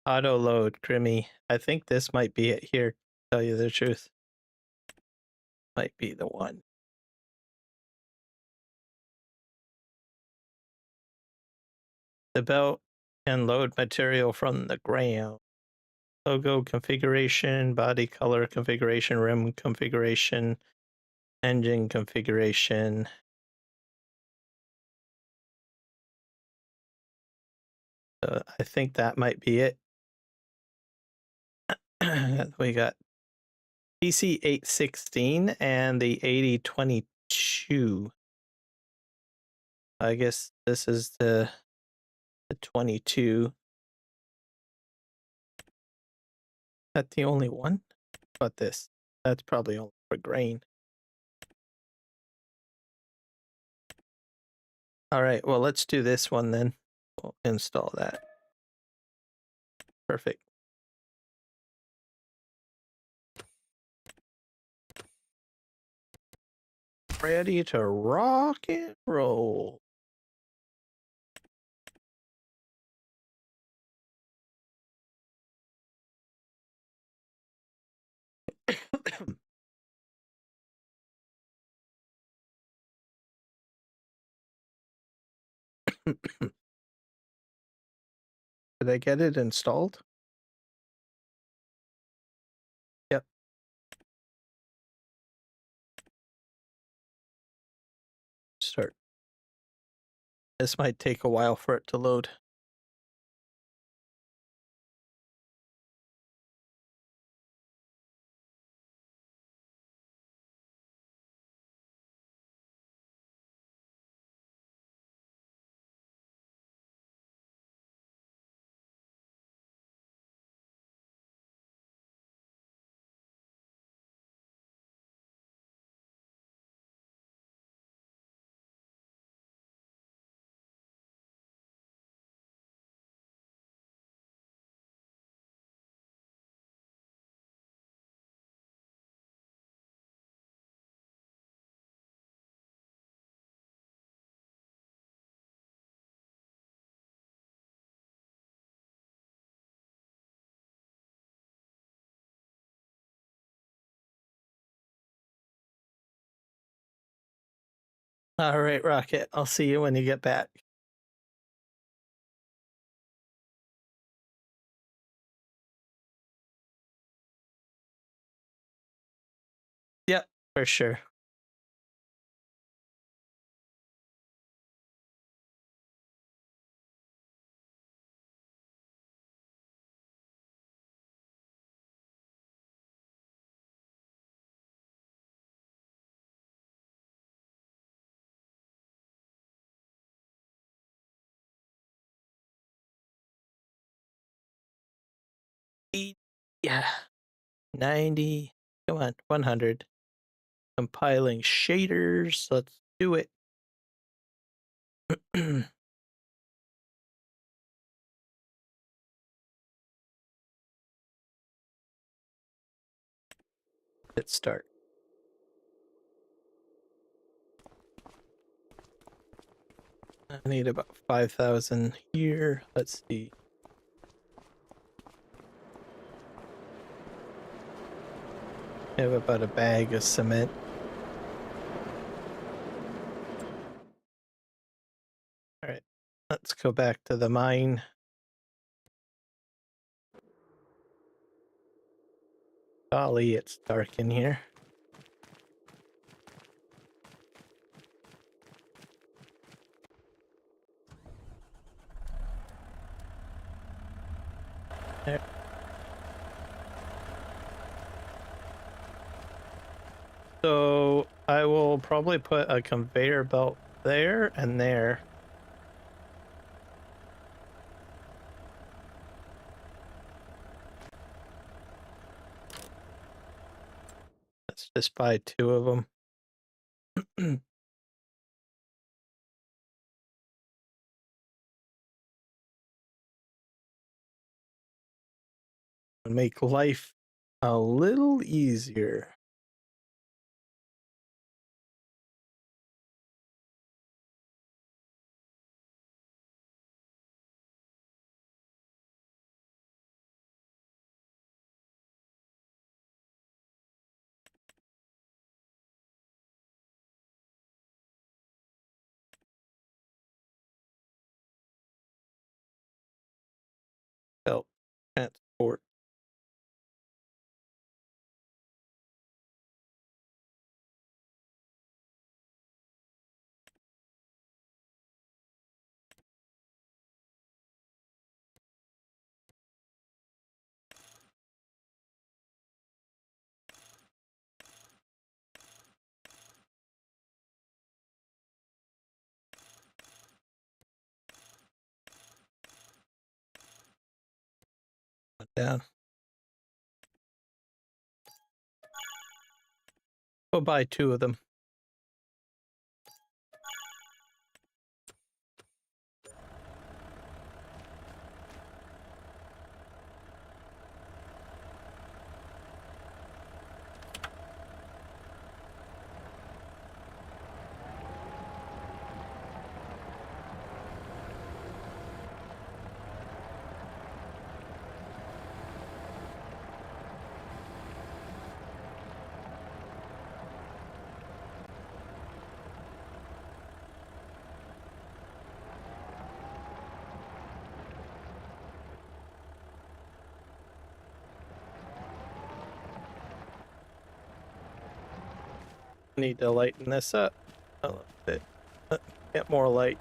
Auto load, Grimmy. I think this might be it here, to tell you the truth. Might be the one. The belt can load material from the ground. Logo configuration, body color configuration, rim configuration, engine configuration. I think that might be it. We got PC 816 and the 8022. I guess this is the 22. Is that the only one? But this. That's probably only for grain. All right, well, let's do this one then. We'll install that. Perfect. Ready to rock and roll. Did I get it installed? Yep. Start. This might take a while for it to load. All right, Rocket. I'll see you when you get back. Yep, for sure. Yeah. 90. Come on, 100. Compiling shaders. Let's do it. Hit start. I need about 5,000 here. Let's see. I have about a bag of cement. All right, let's go back to the mine. Golly, it's dark in here. There. So I will probably put a conveyor belt there and there. Let's just buy 2 of them. Make life a little easier. Help transport. Down. We'll buy 2 of them. Need to lighten this up a little bit. Get more light.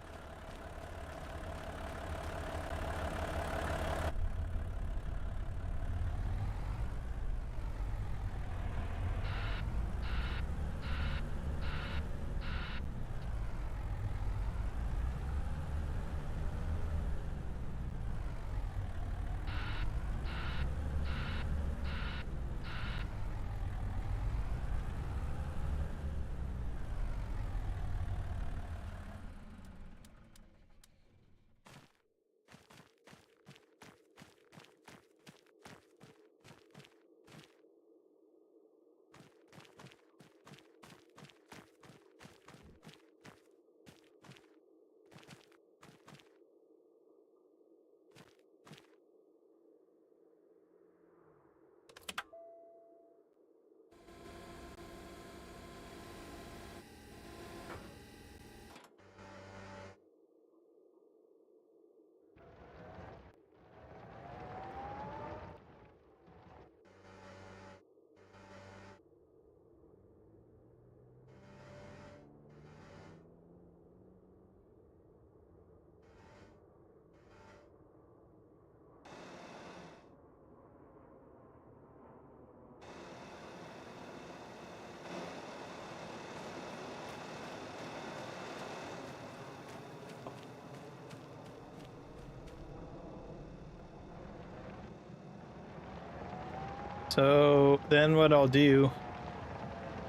So then what I'll do,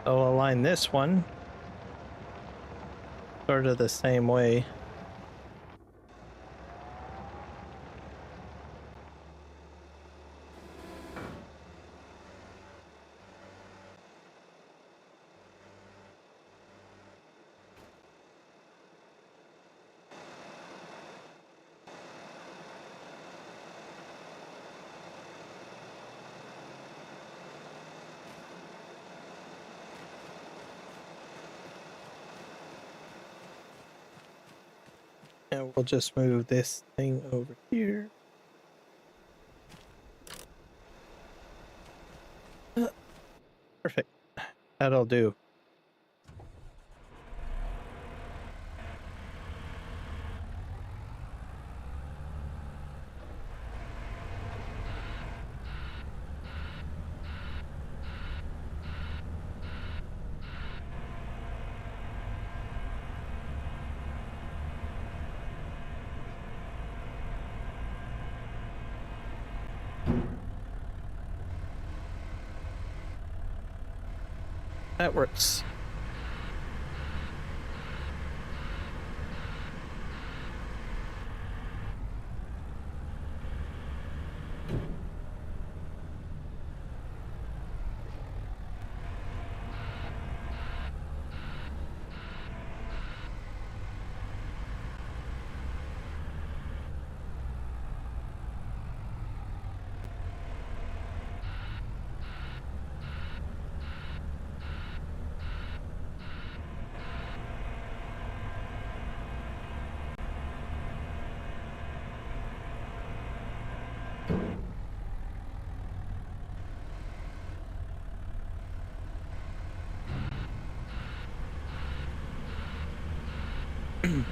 I'll align this one sort of the same way. And we'll just move this thing over here. Perfect. That'll do. That works.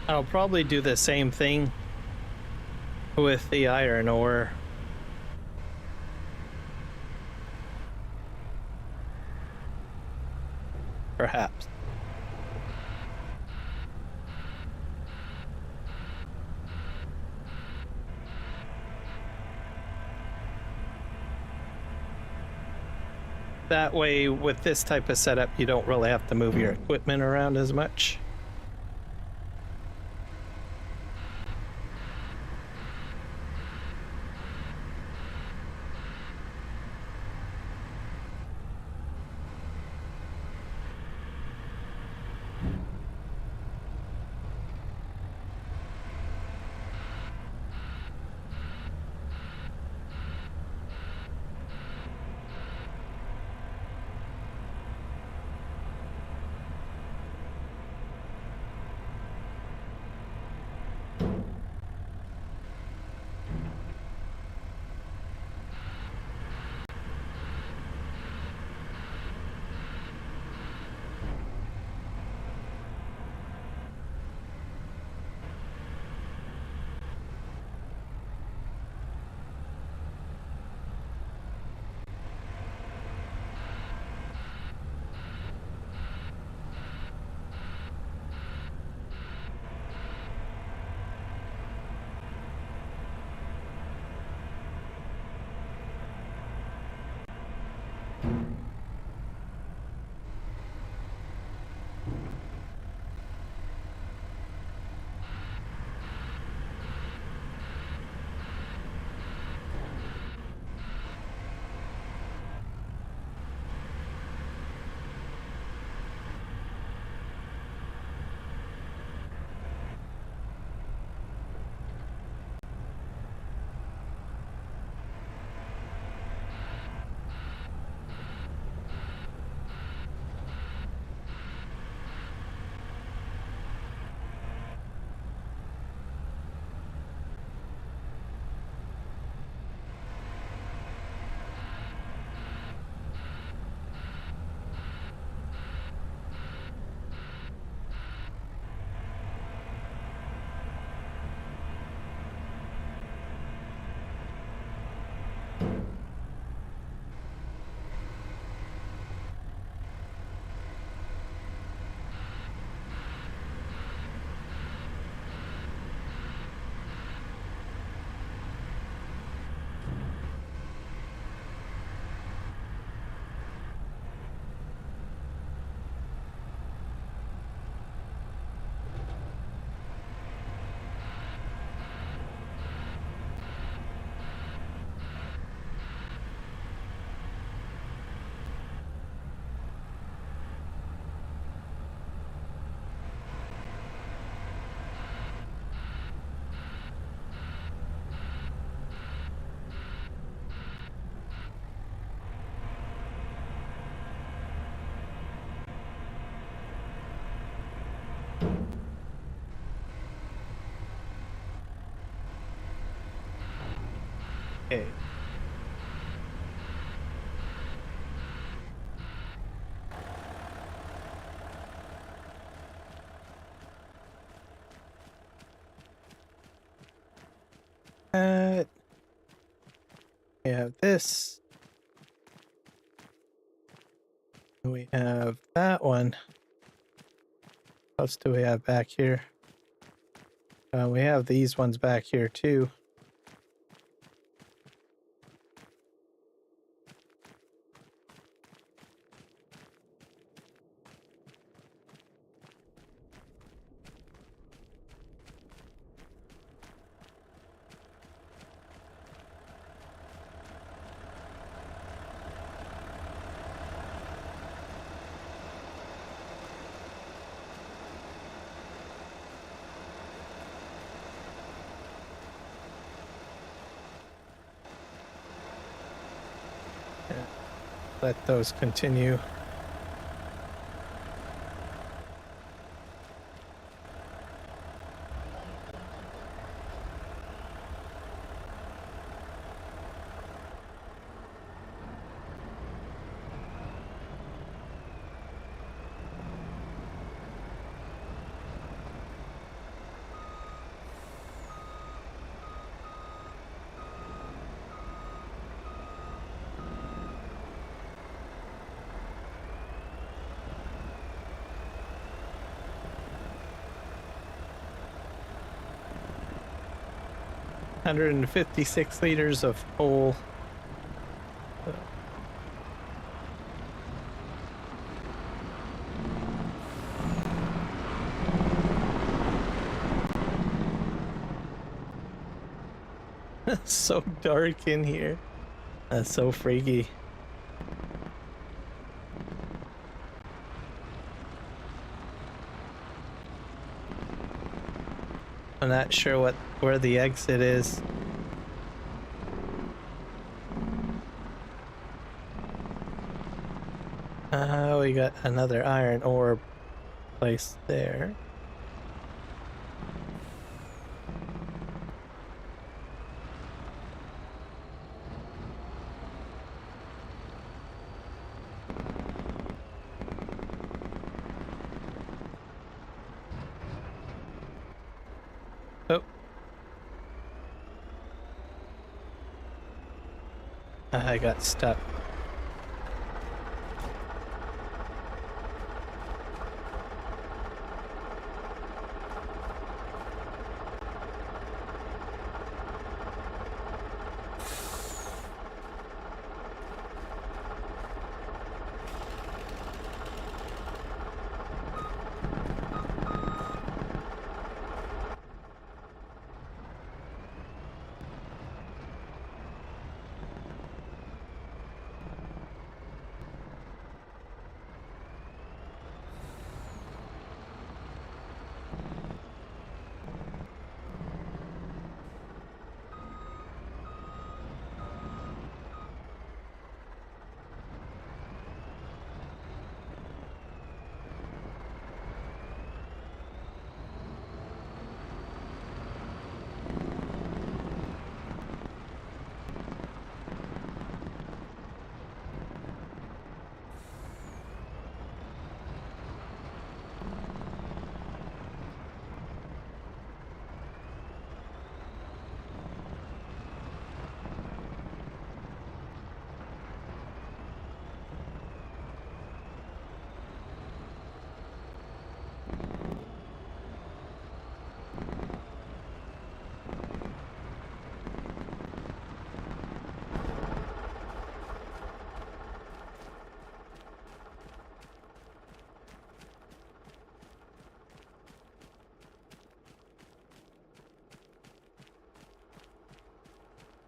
I'll probably do the same thing with the iron ore. Perhaps. That way, with this type of setup, you don't really have to move your equipment around as much. Okay. We have this. We have that one. What else do we have back here? We have these ones back here too. Let those continue. $156 of coal. So dark in here. That's so freaky. I'm not sure where the exit is. We got another iron ore place there. Oh. I got stuck.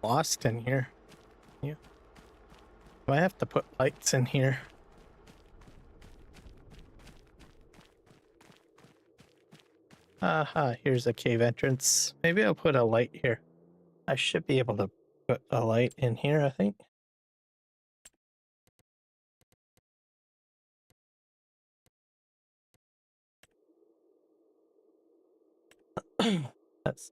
Lost in here. Yeah. Do I have to put lights in here? Aha, here's a cave entrance. Maybe I'll put a light here. I should be able to put a light in here, I think. That's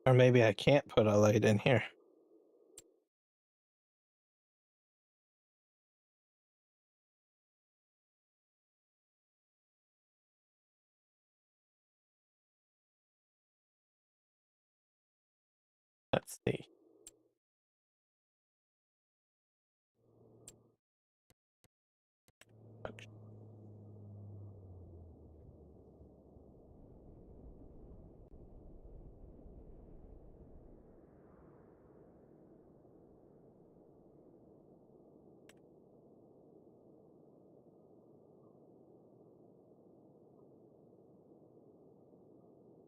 Or maybe I can't put a light in here. Let's see.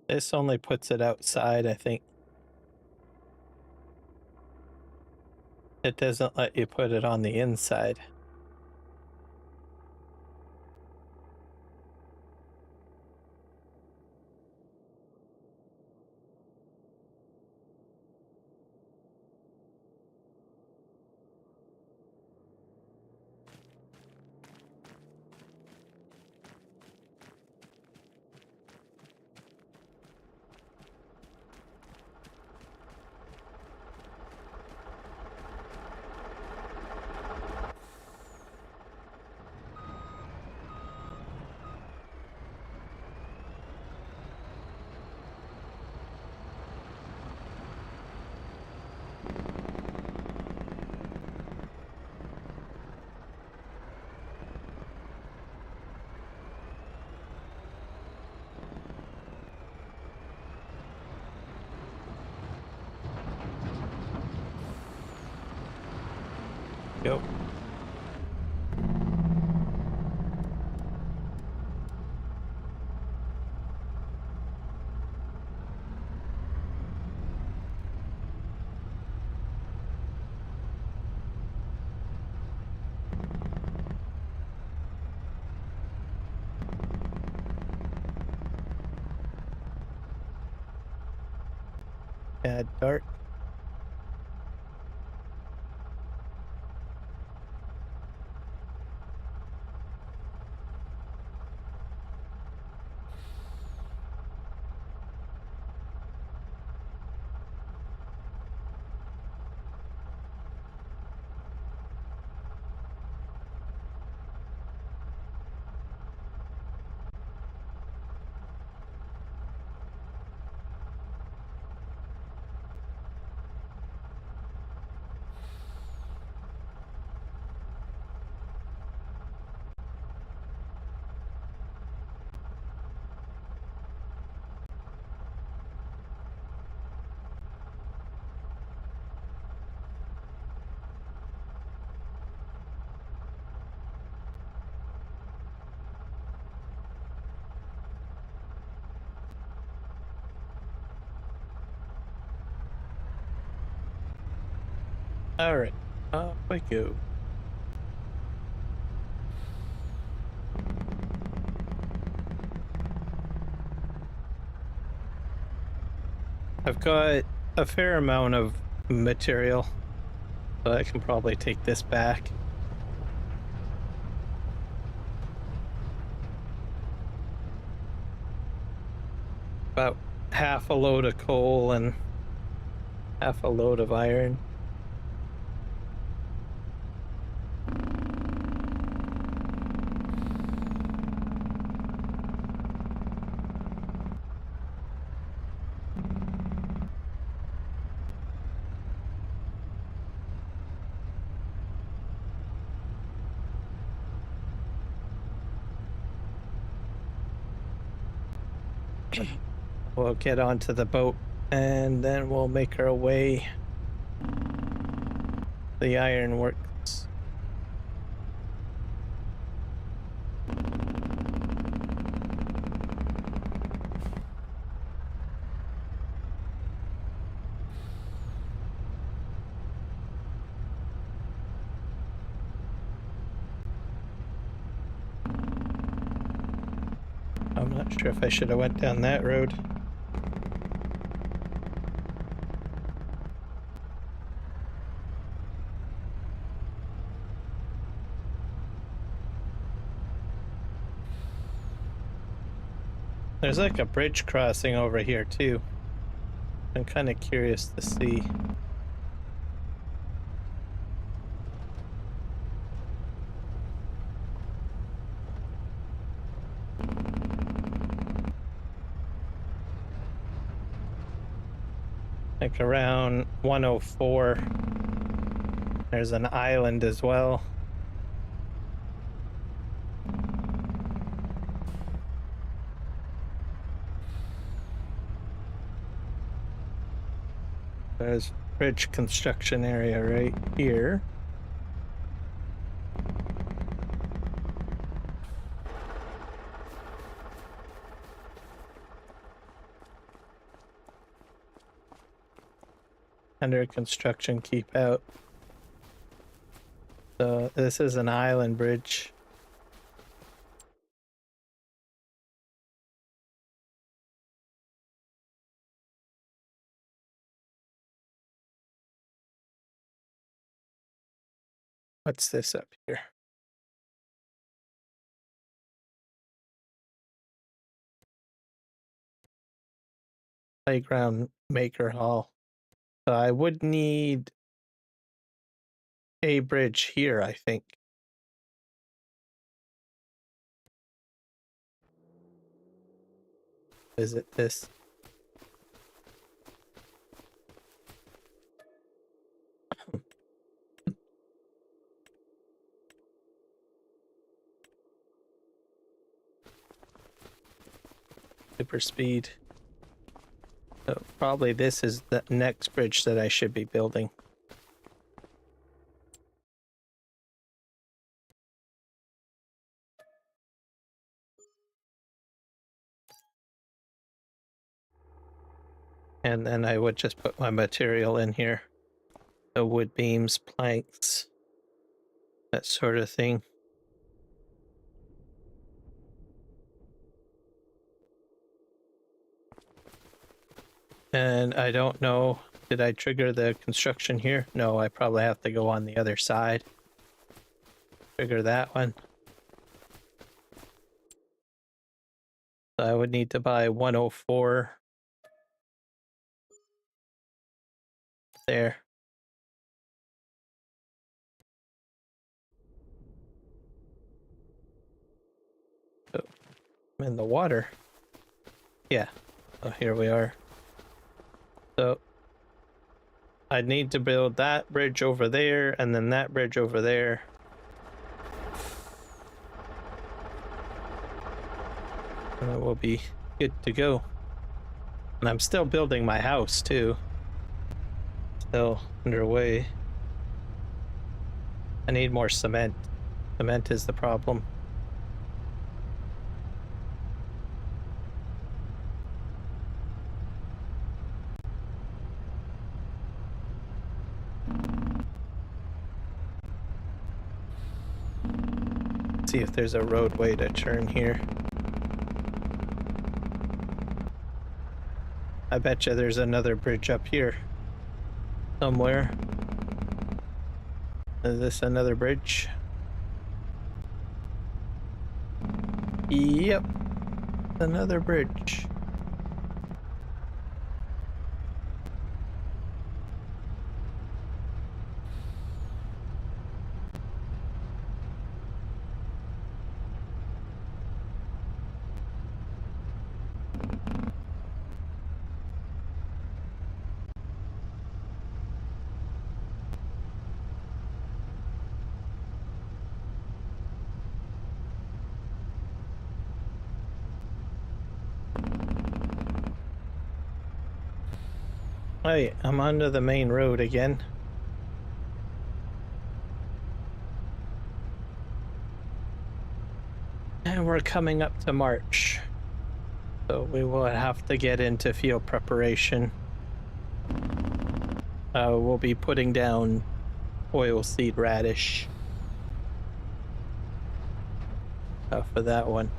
This only puts it outside, I think. It doesn't let you put it on the inside. Yep. Add dark. All right, up we go. I've got a fair amount of material, so I can probably take this back. About half a load of coal and half a load of iron. We'll get onto the boat and then we'll make our way to the ironworks. I'm not sure if I should have went down that road. There's like a bridge crossing over here too. I'm kind of curious to see. Like around 104. There's an island as well. There's bridge construction area right here. Under construction, keep out. So this is an island bridge. What's this up here? Playground maker hall. So I would need a bridge here, I think. Is it this? Super speed. So probably this is the next bridge that I should be building. And then I would just put my material in here. The wood beams, planks, that sort of thing. And I don't know, did I trigger the construction here? No, I probably have to go on the other side. Trigger that one. So I would need to buy 104. There. Oh, I'm in the water. Yeah. Oh, here we are. So I'd need to build that bridge over there and then that bridge over there. And it will be good to go. And I'm still building my house too. Still underway. I need more cement. Cement is the problem. See if there's a roadway to turn here. I bet you there's another bridge up here somewhere. Is this another bridge? Yep, another bridge. Hey, I'm onto the main road again. And we're coming up to March. So we will have to get into field preparation. We'll be putting down oilseed radish. For that one.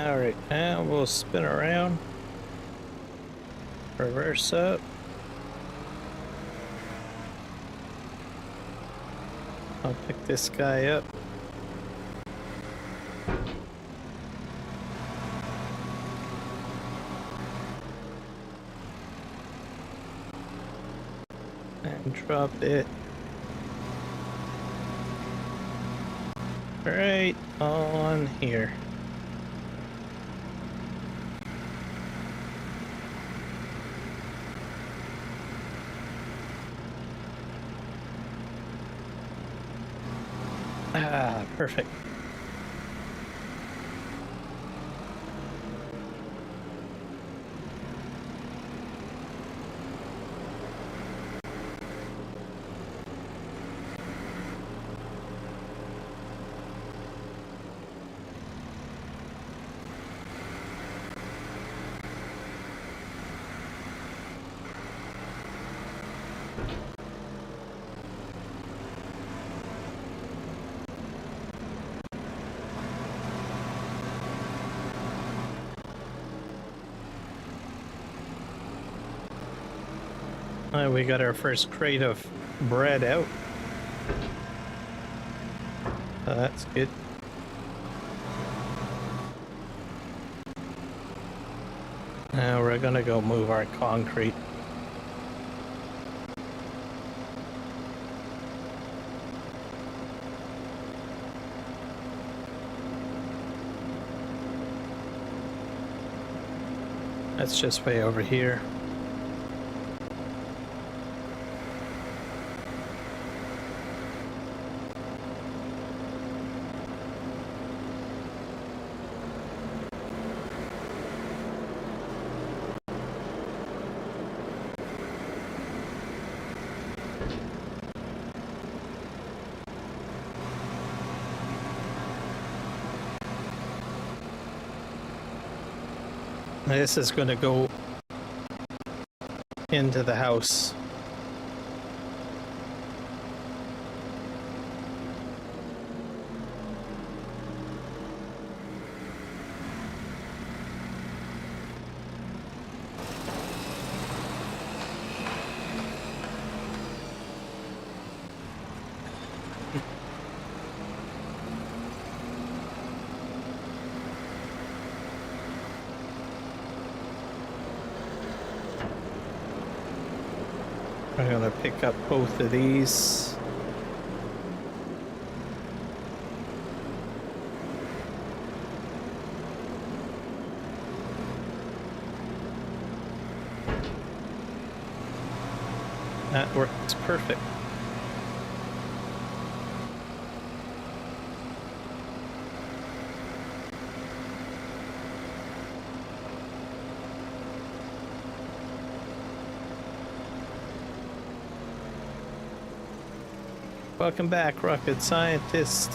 Alright, now we'll spin around. Reverse up. I'll pick this guy up. And drop it right on here. Ah, perfect. We got our first crate of bread out. That's good. Now we're gonna go move our concrete. That's just way over here. This is going to go into the house. I'm gonna pick up both of these. That works perfect. Welcome back, rocket scientist.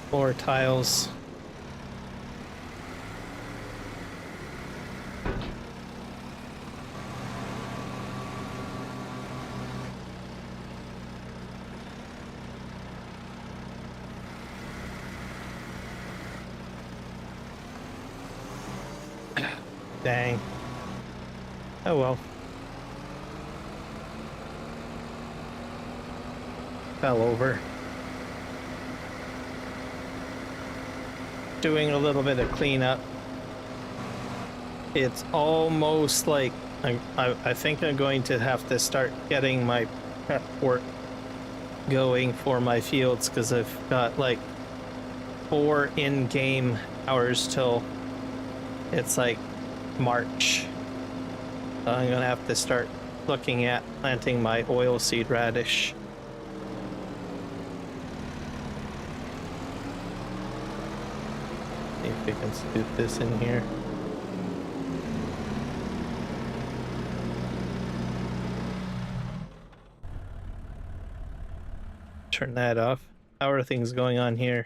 Floor tiles. Dang. Oh well. Fell over. Doing a little bit of cleanup. It's almost like I think I'm going to have to start getting my prep work going for my fields because I've got like 4 in-game hours till it's like March. So I'm gonna have to start looking at planting my oilseed radish. See if we can scoop this in here. Turn that off. How are things going on here?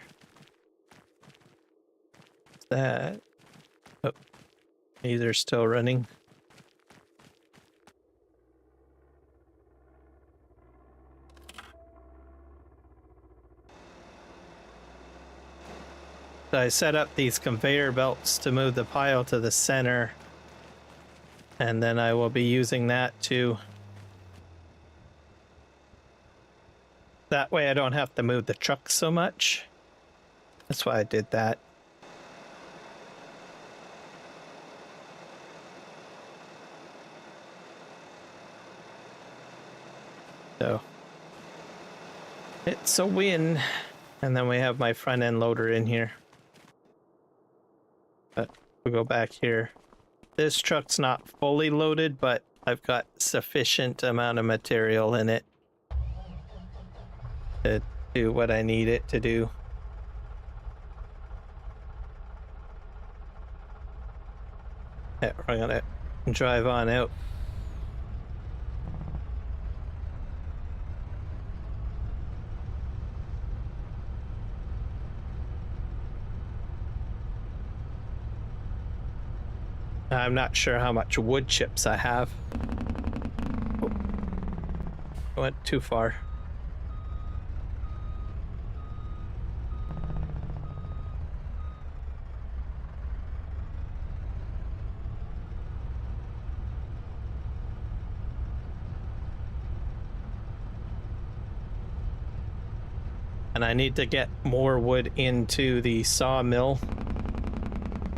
What's that? Oh, these are still running. So I set up these conveyor belts to move the pile to the center, and then I will be using that to... That way I don't have to move the truck so much. That's why I did that. So it's a win. And then we have my front end loader in here. But we'll go back here. This truck's not fully loaded, but I've got sufficient amount of material in it to do what I need it to do. Yeah, we're gonna drive on out. I'm not sure how much wood chips I have. Oh, I went too far. And I need to get more wood into the sawmill.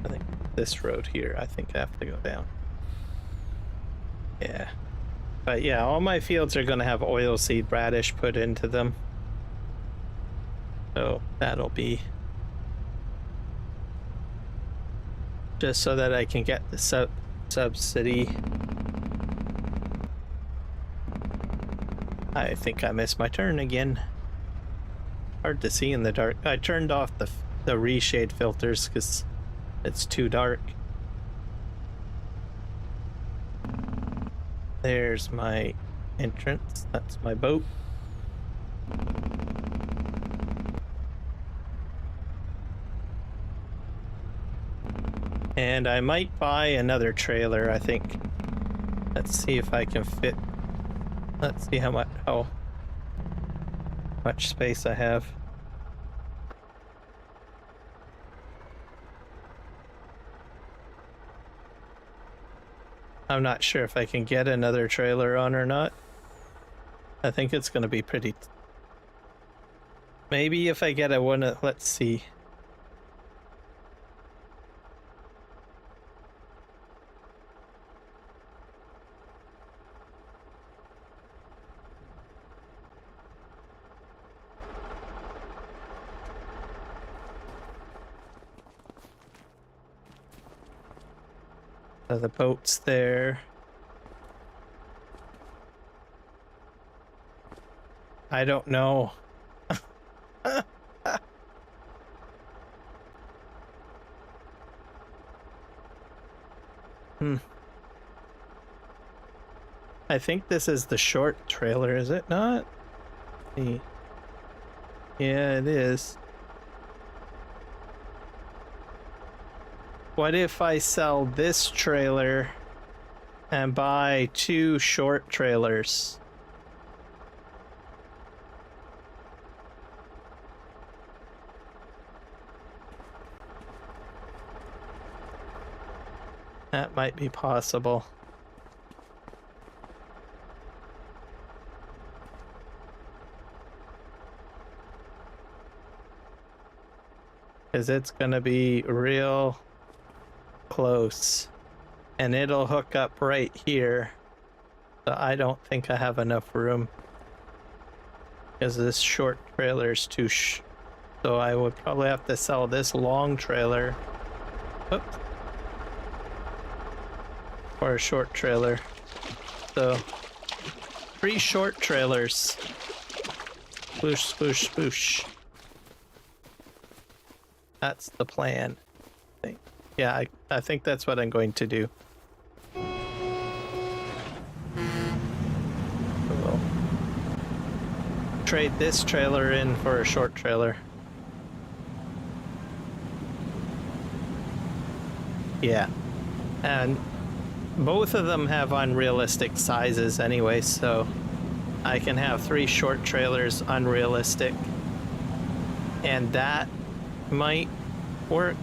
I think this road here, I think I have to go down. Yeah. But yeah, all my fields are going to have oilseed radish put into them. So that'll be just so that I can get the subsidy. I think I missed my turn again. Hard to see in the dark. I turned off the reshade filters because it's too dark. There's my entrance. That's my boat. And I might buy another trailer, I think. Let's see if I can fit. Let's see how much space I have. I'm not sure if I can get another trailer on or not. I think it's going to be pretty... Maybe if I get a one... Let's see. The boat's there. I don't know. I think this is the short trailer, is it not? Yeah, it is. What if I sell this trailer and buy 2 short trailers? That might be possible. Because it's gonna be real close. And it'll hook up right here. So I don't think I have enough room. Because this short trailer is too so I would probably have to sell this long trailer. Oops. For a short trailer. So 3 short trailers. Spoosh, spoosh, spoosh. That's the plan. I think. Yeah, I think that's what I'm going to do. We'll trade this trailer in for a short trailer. Yeah. And both of them have unrealistic sizes anyway, so I can have 3 short trailers unrealistic. And that might work.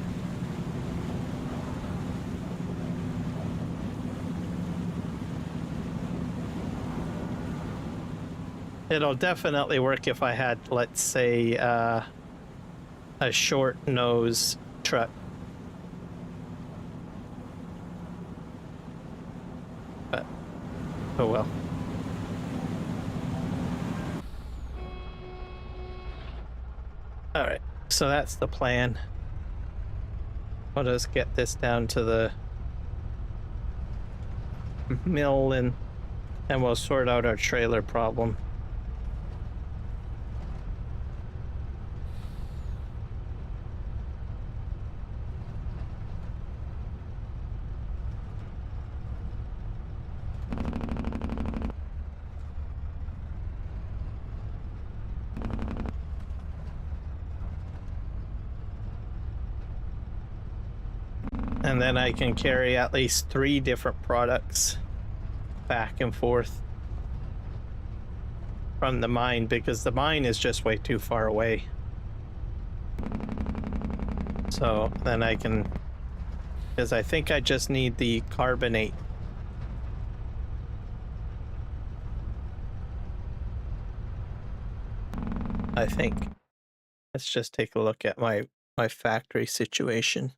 It'll definitely work if I had, let's say, a short nose truck. But, oh well. All right, so that's the plan. I'll just get this down to the mill and we'll sort out our trailer problem. And then I can carry at least 3 different products back and forth from the mine, because the mine is just way too far away. So then I can, because I think I just need the carbonate. I think. Let's just take a look at my factory situation.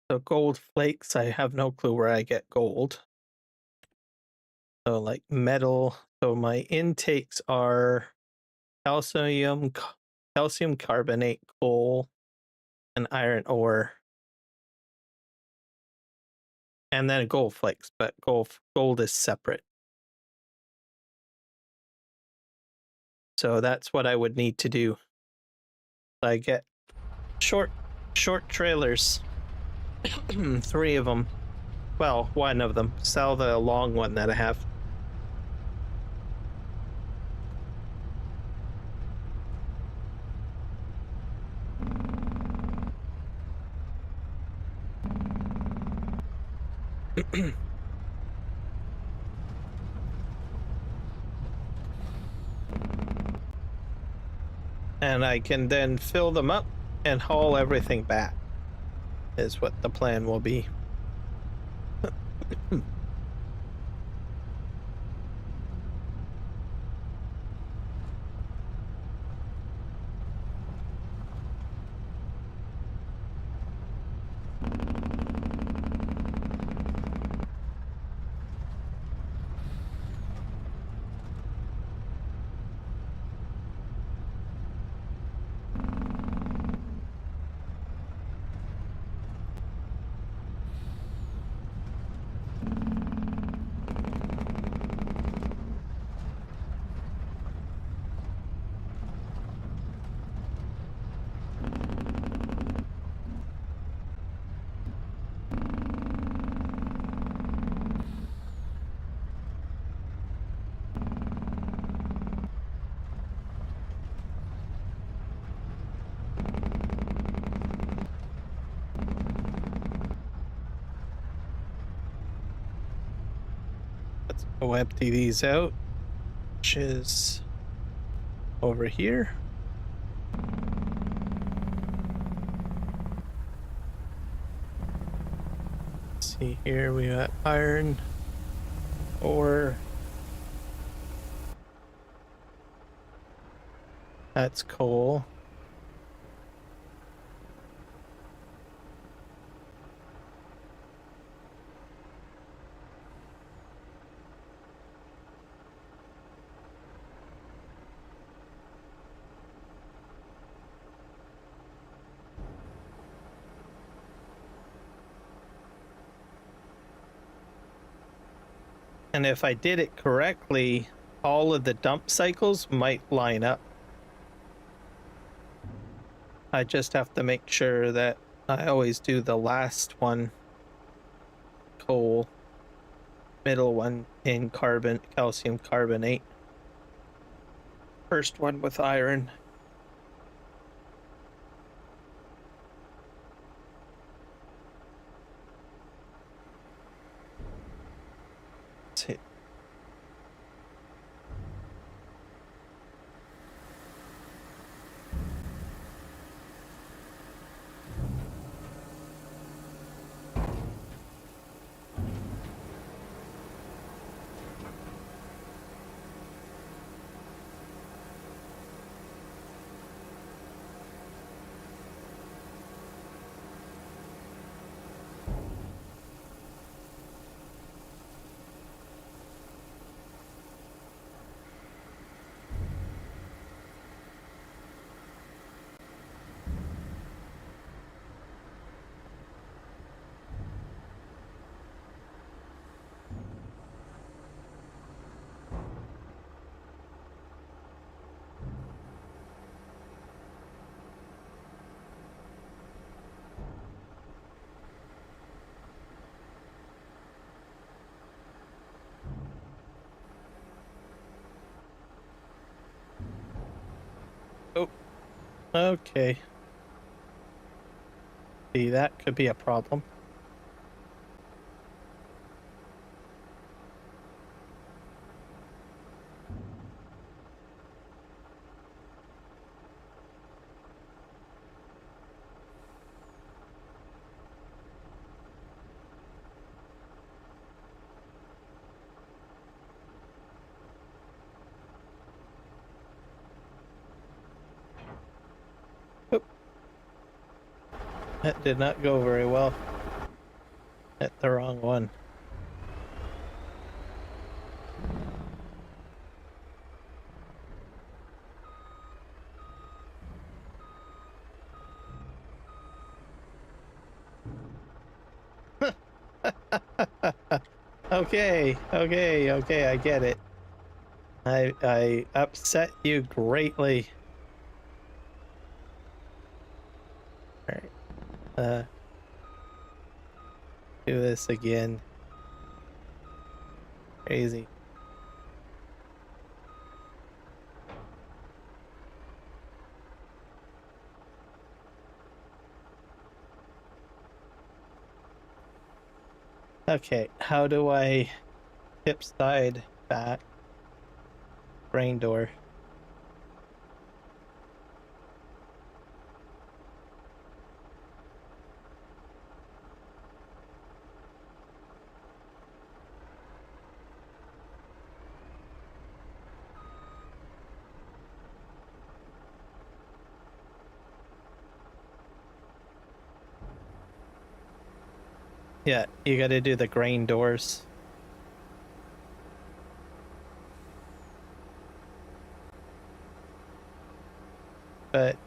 So gold flakes, I have no clue where I get gold. So like metal, so my intakes are calcium carbonate, coal, and iron ore. And then gold flakes, but gold is separate. So that's what I would need to do. I get short trailers, 3 of them. Well, 1 of them. Sell the long one that I have. And I can then fill them up and haul everything back, is what the plan will be. Let's go empty these out, which is over here. Let's see here, we got iron ore. That's coal. And if I did it correctly, all of the dump cycles might line up. I just have to make sure that I always do the last one coal, middle one in calcium carbonate, first one with iron. Let's hit. Oh, okay. See, that could be a problem. Oh, that did not go very well. Hit the wrong one. Okay, I get it. I upset you greatly. Alright. Do this again. Crazy. Okay, how do I tip side back? Brain door. Yeah, you gotta do the grain doors. But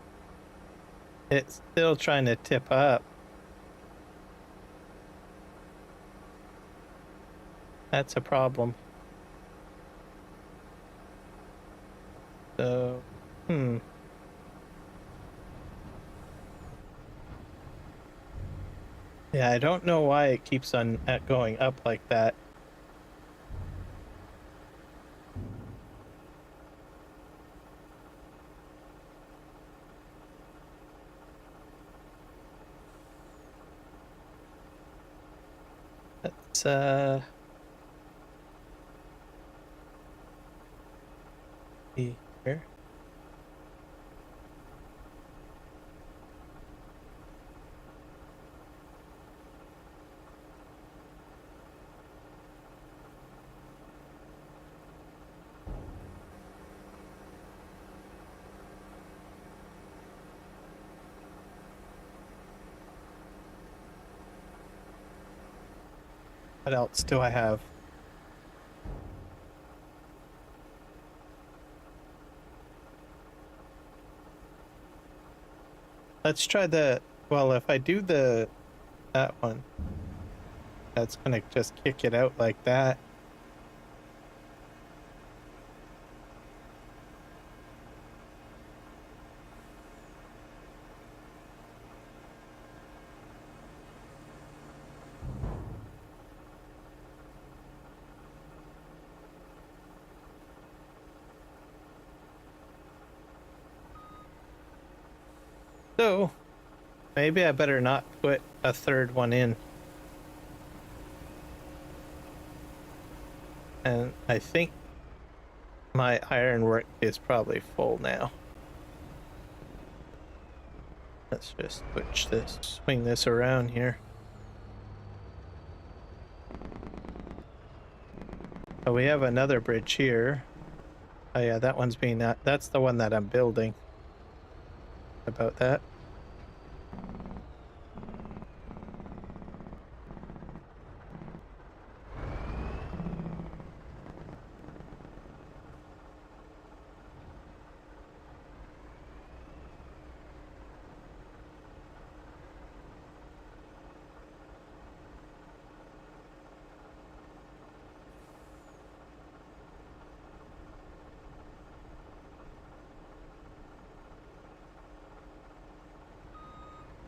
it's still trying to tip up. That's a problem. So, Yeah, I don't know why it keeps on going up like that. Let's see here. What else do I have? Let's try well, if I do that one, that's gonna just kick it out like that. So, maybe I better not put a third one in. And I think my ironwork is probably full now. Let's just swing this around here. Oh, we have another bridge here. Oh yeah, that one's being that's the one that I'm building. About that.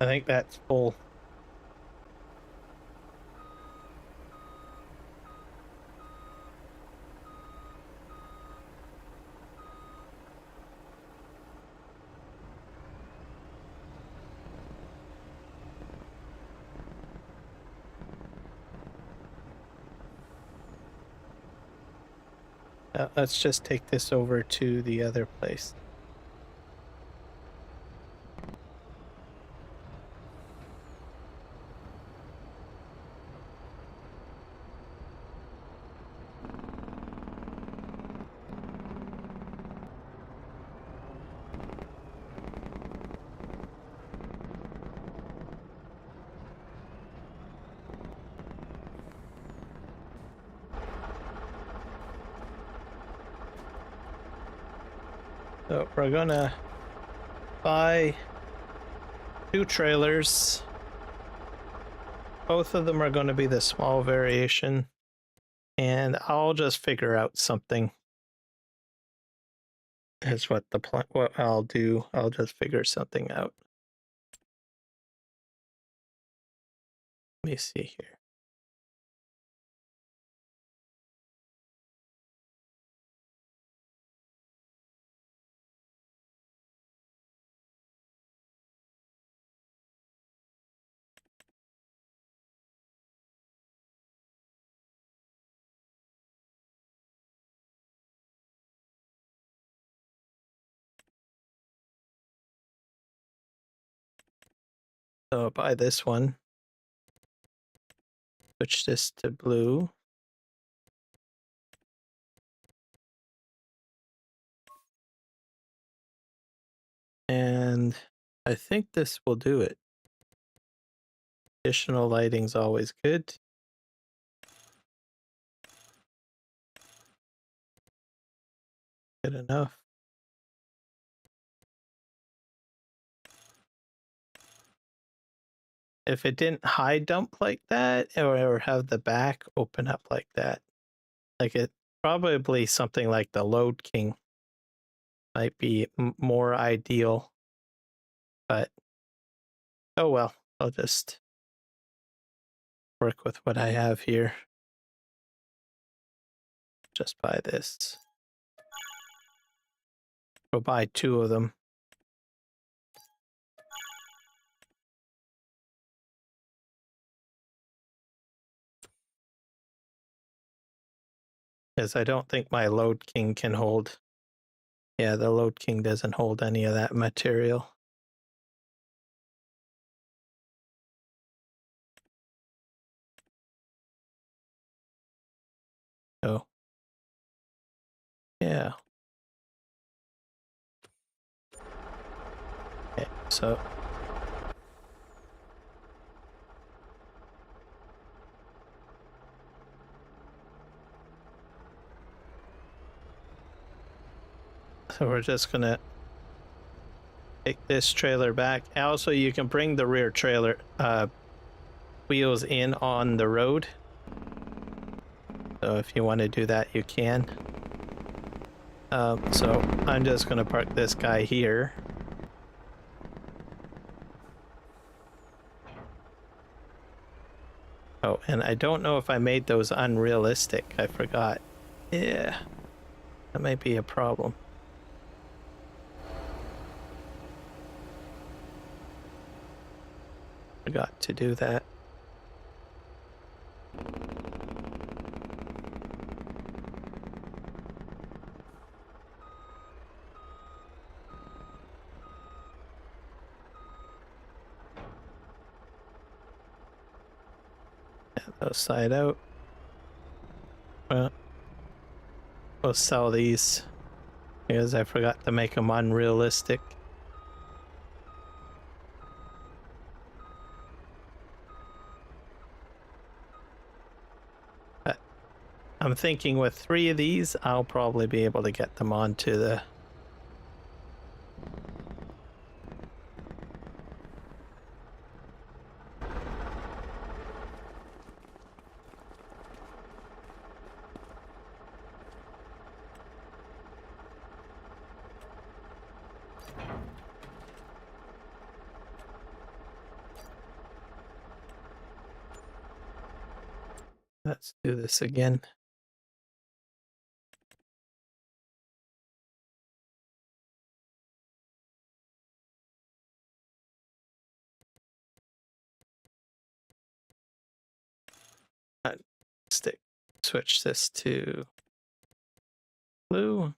I think that's full. Let's just take this over to the other place. So we're gonna buy 2 trailers. Both of them are going to be the small variation, and I'll just figure out something. That's what what I'll do. I'll just figure something out. Let me see here. So I'll buy this one. Switch this to blue. And I think this will do it. Additional lighting's always good. Good enough. If it didn't high dump like that, or have the back open up like that, like it probably something like the Load King might be more ideal. But oh well, I'll just work with what I have here. Just buy this. We'll buy 2 of them. Because I don't think my Load King can hold. Yeah, the Load King doesn't hold any of that material. Oh. Yeah. Okay, so we're just gonna take this trailer back. Also, you can bring the rear trailer wheels in on the road. So if you want to do that, you can. So I'm just gonna park this guy here. Oh, and I don't know if I made those unrealistic. I forgot. Yeah, that might be a problem. Forgot to do that. Those side out. Well, we'll sell these because I forgot to make them unrealistic. But I'm thinking with 3 of these, I'll probably be able to get them onto the Let's do this again. Switch this to blue.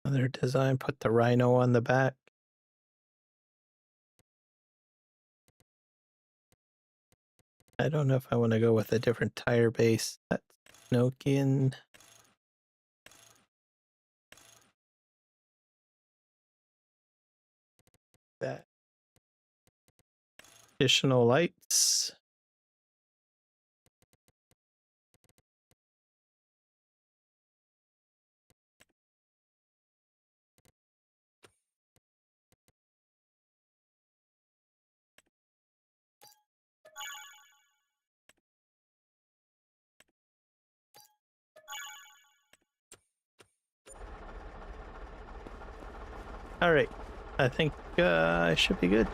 Other design, put the rhino on the back. I don't know if I want to go with a different tire base. That's Nokian. That. Additional lights. All right, I think I should be good.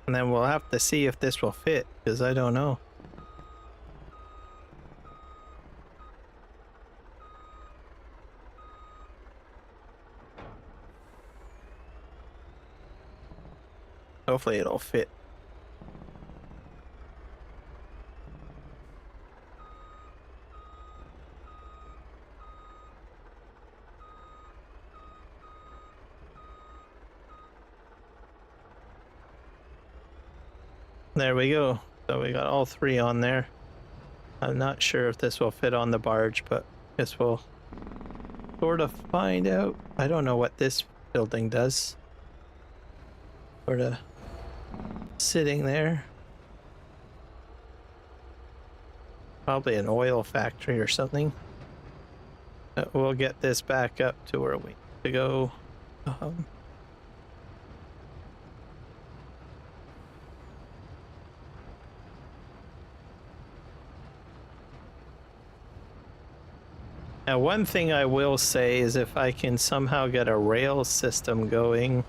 And then we'll have to see if this will fit, because I don't know. Hopefully it'll fit. There we go. So we got all 3 on there. I'm not sure if this will fit on the barge, but I guess we'll sort of find out. I don't know what this building does. Sort of sitting there. Probably an oil factory or something. But we'll get this back up to where we need to go. Now, one thing I will say is if I can somehow get a rail system going,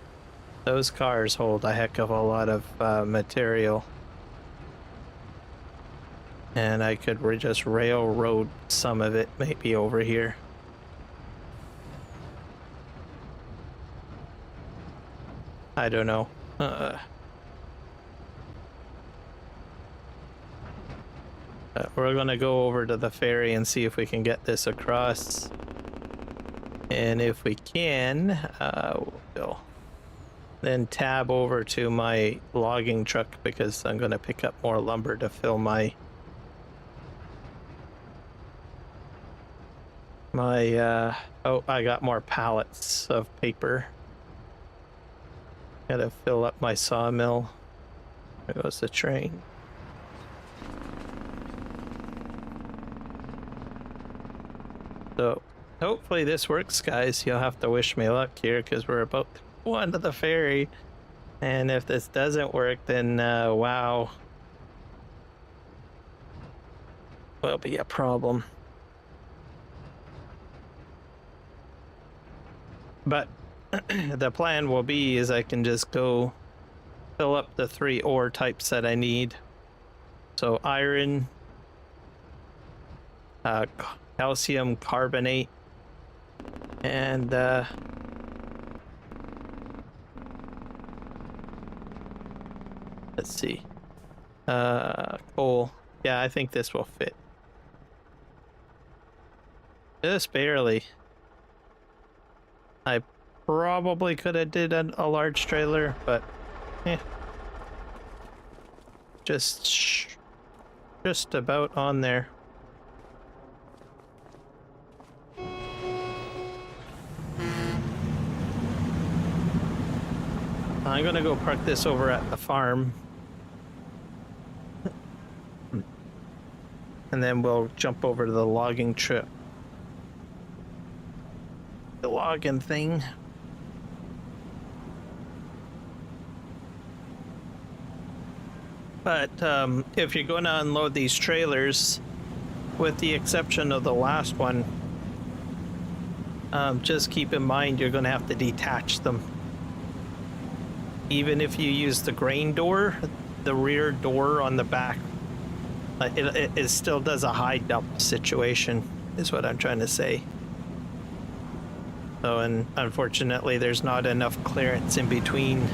those cars hold a heck of a lot of material. And I could just railroad some of it maybe over here. I don't know. We're gonna go over to the ferry and see if we can get this across. And if we can, we'll then tab over to my logging truck because I'm going to pick up more lumber to fill my oh, I got more pallets of paper. Gotta fill up my sawmill. There goes the train. So hopefully this works, guys. You'll have to wish me luck here because we're about to go onto the ferry. And if this doesn't work, then wow, will be a problem. But the plan will be is I can just go fill up the 3 ore types that I need. So iron, calcium carbonate, and let's see, coal. Yeah, I think this will fit. Just barely. I probably could have did a large trailer, but just about on there. I'm gonna go park this over at the farm. And then we'll jump over to the logging trip. The logging thing. But if you're going to unload these trailers, with the exception of the last one, just keep in mind you're going to have to detach them. Even if you use the grain door, the rear door on the back, it still does a high dump situation, is what I'm trying to say. So, and unfortunately, there's not enough clearance in between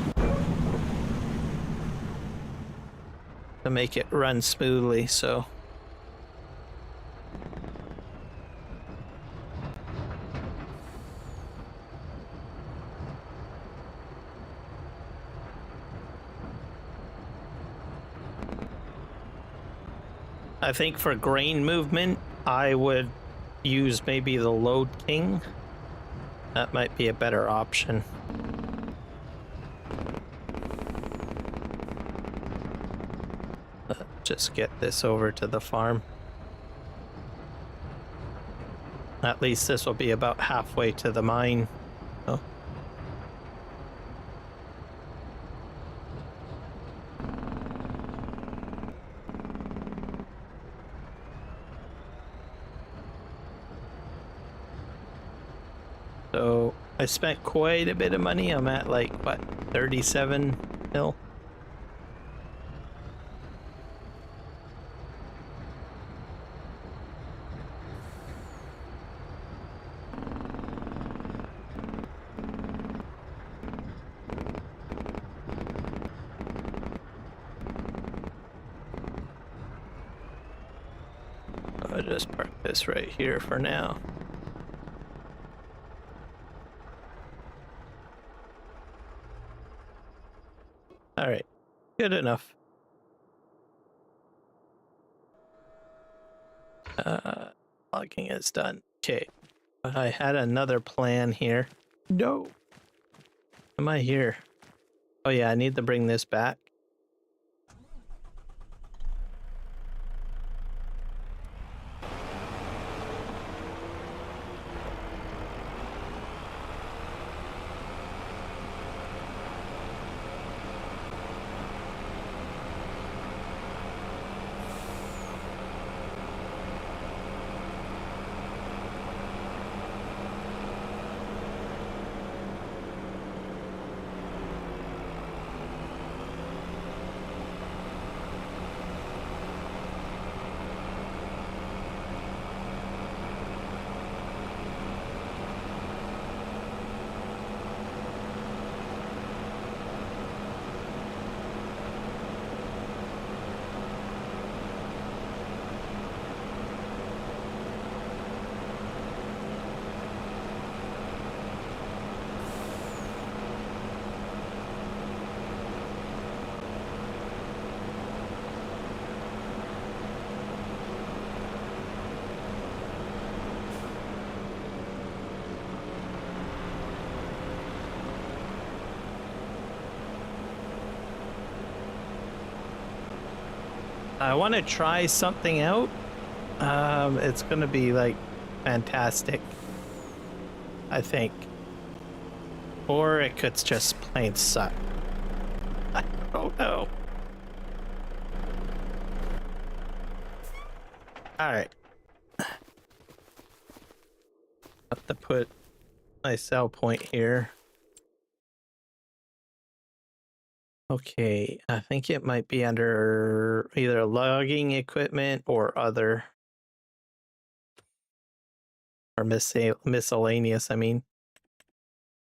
to make it run smoothly, so. I think for grain movement, I would use maybe the Load King. That might be a better option. Just get this over to the farm. At least this will be about halfway to the mine. Oh. So I spent quite a bit of money. I'm at like, what, 37 mil? I'll just park this right here for now. All right, good enough. Logging is done. Okay, but I had another plan here. No. Am I here? Oh yeah, I need to bring this back. I want to try something out. It's gonna be like fantastic, I think. Or it could just plain suck. I don't know. Alright. Have to put my sell point here. Okay, I think it might be under either logging equipment or other. Or miscellaneous, I mean.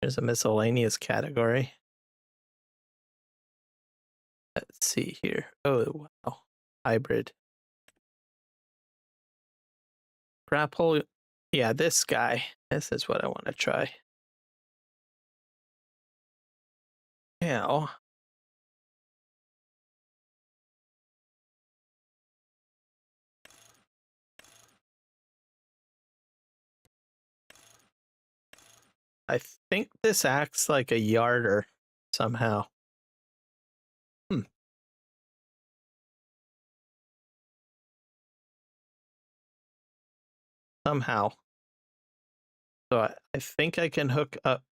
There's a miscellaneous category. Let's see here. Oh, wow. Hybrid. Grapple. Yeah, this guy. This is what I want to try. Now, I think this acts like a yarder somehow. Somehow. So I think I can hook up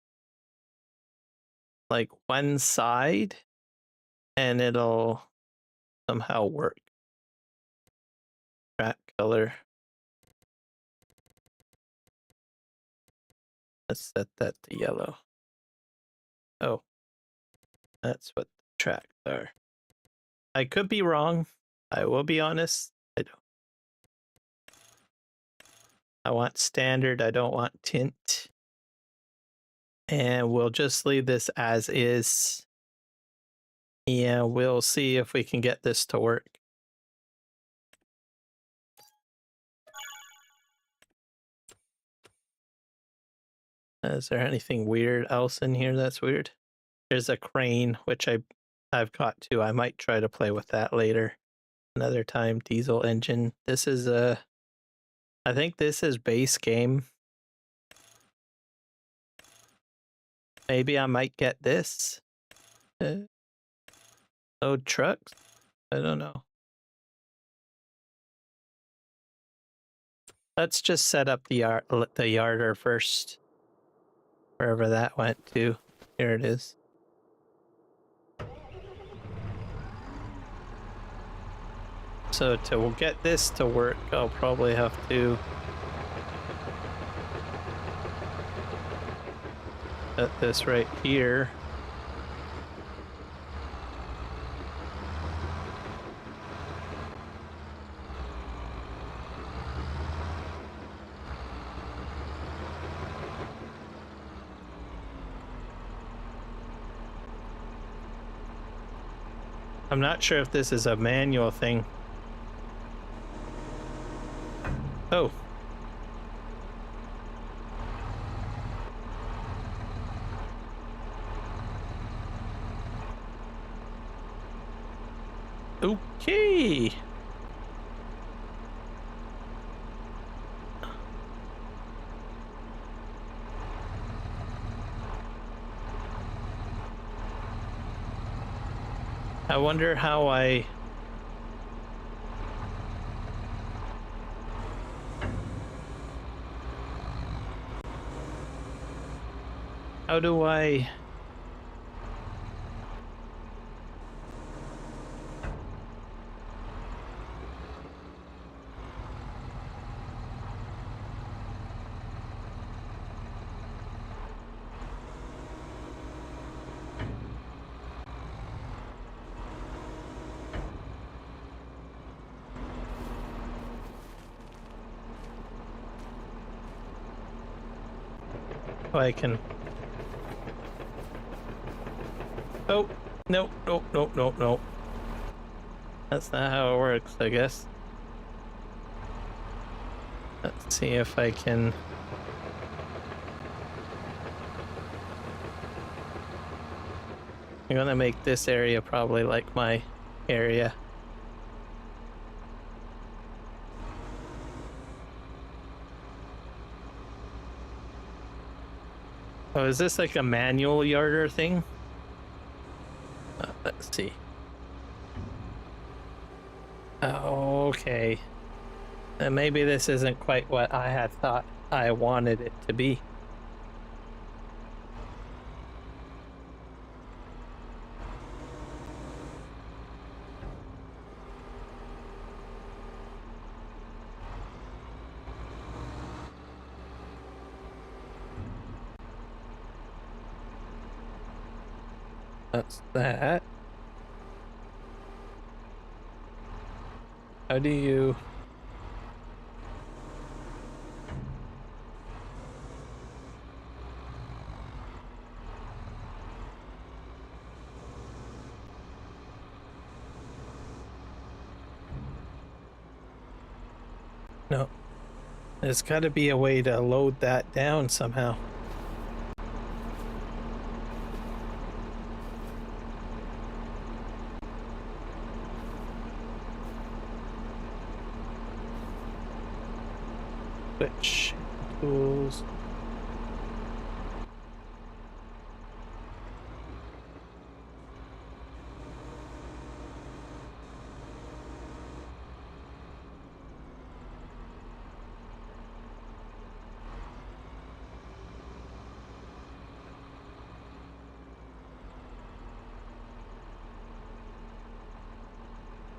like one side and it'll somehow work. Track color. Let's set that to yellow. Oh, that's what the tracks are. I could be wrong. I will be honest. I don't. I want standard. I don't want tint. And we'll just leave this as is. Yeah, we'll see if we can get this to work. Is there anything weird else in here that's weird? There's a crane, which I've got too. I might try to play with that later. Another time. Diesel engine. This is a... I think this is base game. Maybe I might get this. Oh, trucks? I don't know. Let's just set up the yarder first. Wherever that went to. Here it is. So to get this to work, I'll probably have to set this right here. I'm not sure if this is a manual thing. Oh. Okay. I wonder how I... How do I... I can... Oh, no, no, no, no, no. That's not how it works, I guess. Let's see if I can... I'm gonna make this area probably like my area. Oh, is this like a manual yarder thing? Let's see. Oh, okay. And maybe this isn't quite what I had thought I wanted it to be. That's that. How do you... No. There's got to be a way to load that down somehow. Switch tools.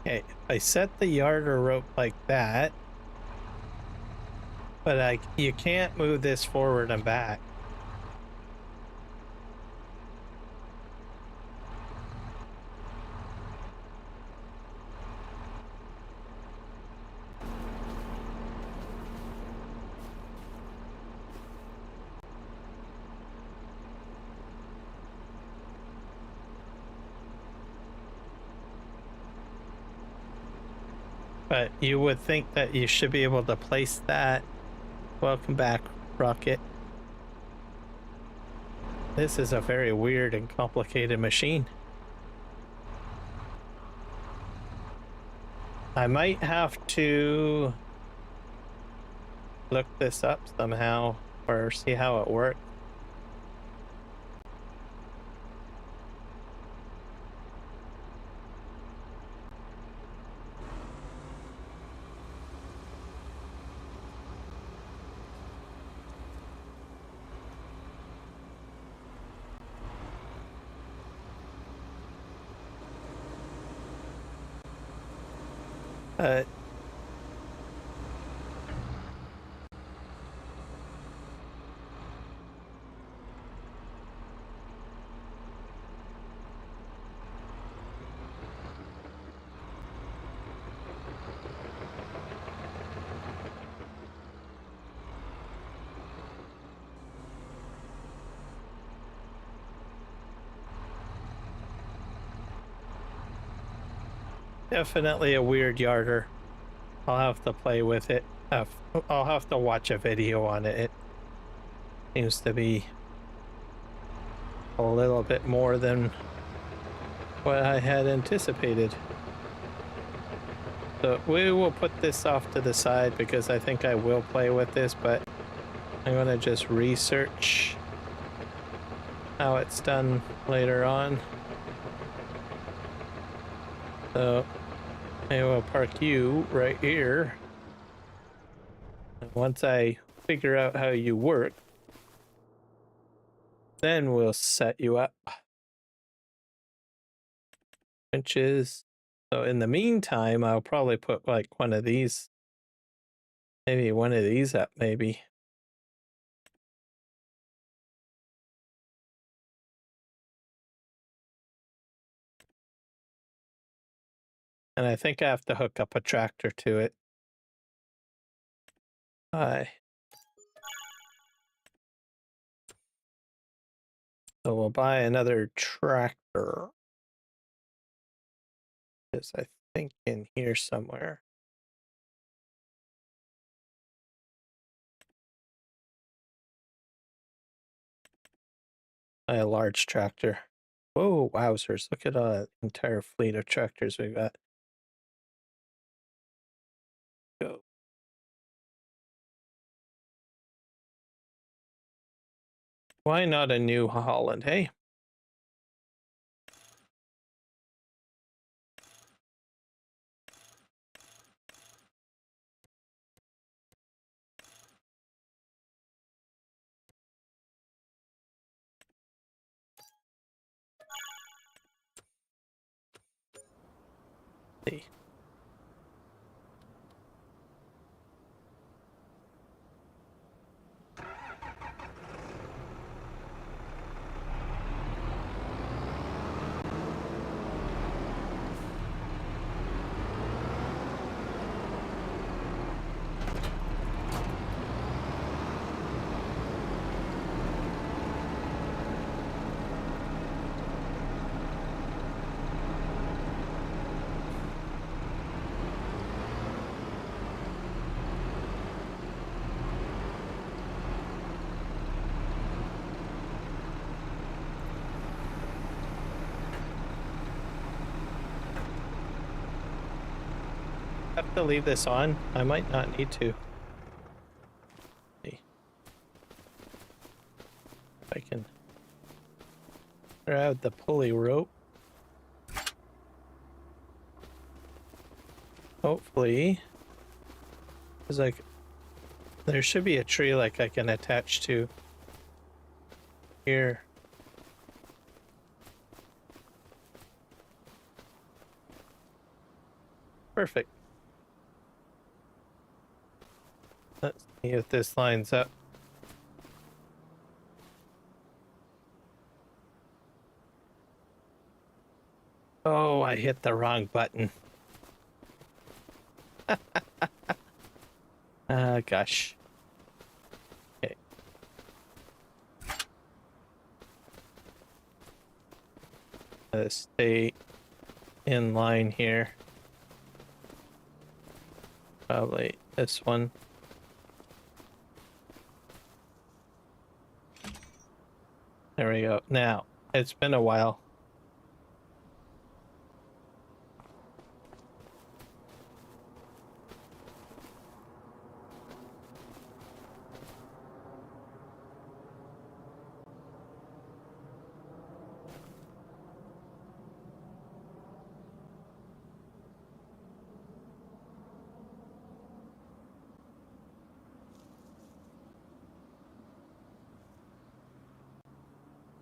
Okay, I set the yarder rope like that, but you can't move this forward and back. But you would think that you should be able to place that. Welcome back, Rocket. This is a very weird and complicated machine. I might have to look this up somehow or see how it works. Definitely a weird yarder. I'll have to play with it. I'll have to watch a video on it. It seems to be a little bit more than what I had anticipated. So we will put this off to the side because I think I will play with this, but I'm going to just research how it's done later on. So I will park you right here. And once I figure out how you work, then we'll set you up. Inches. So in the meantime, I'll probably put like one of these, maybe one of these up, maybe. And I think I have to hook up a tractor to it. Hi. So we'll buy another tractor. Is I think in here somewhere. Buy a large tractor. Whoa, wowzers. Look at an entire fleet of tractors we got. Go. Why not a New Holland, hey? See. Have to leave this on. I might not need to. See. If I can grab the pulley rope. Hopefully, there's like, there should be a tree like I can attach to here. Perfect. Let's see if this lines up. Oh, I hit the wrong button. Gosh. Okay. Stay in line here. Probably this one. There we go. Now, it's been a while.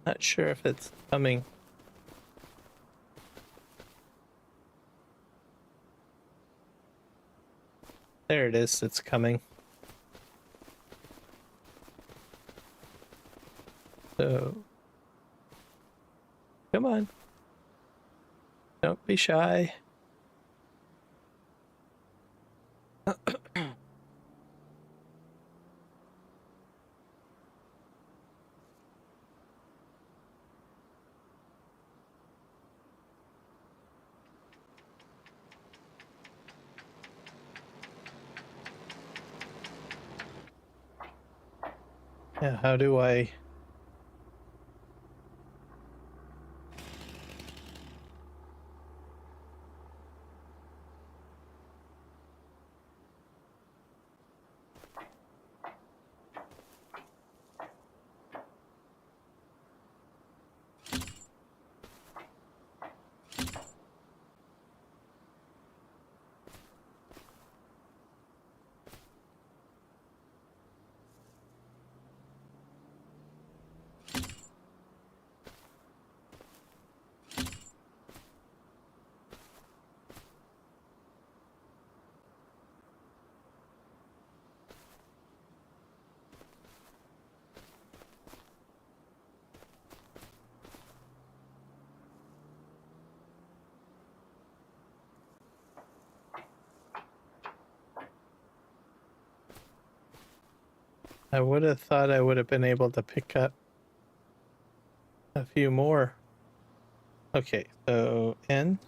Not sure if it's coming. There it is. It's coming. So, come on. Don't be shy. Yeah, how do I... I would have thought I would have been able to pick up a few more. Okay, so N.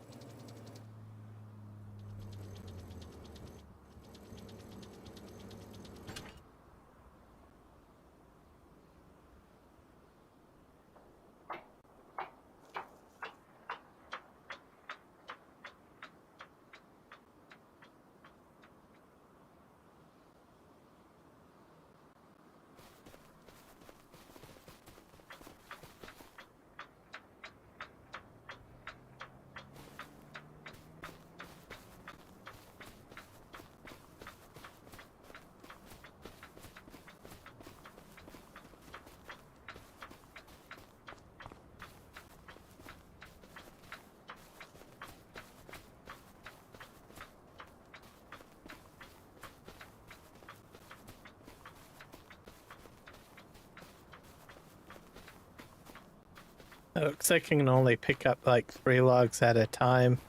Looks like I can only pick up like 3 logs at a time.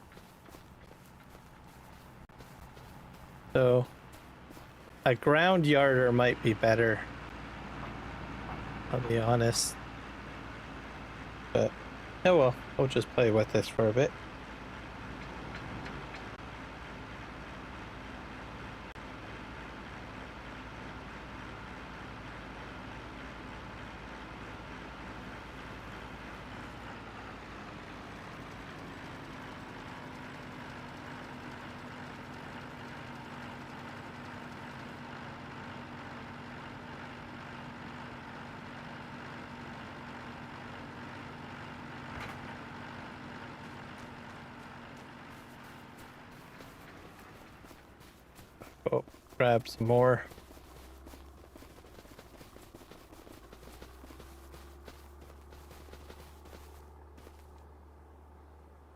So a ground yarder might be better, I'll be honest. But oh well, I'll just play with this for a bit. Oh, grab some more.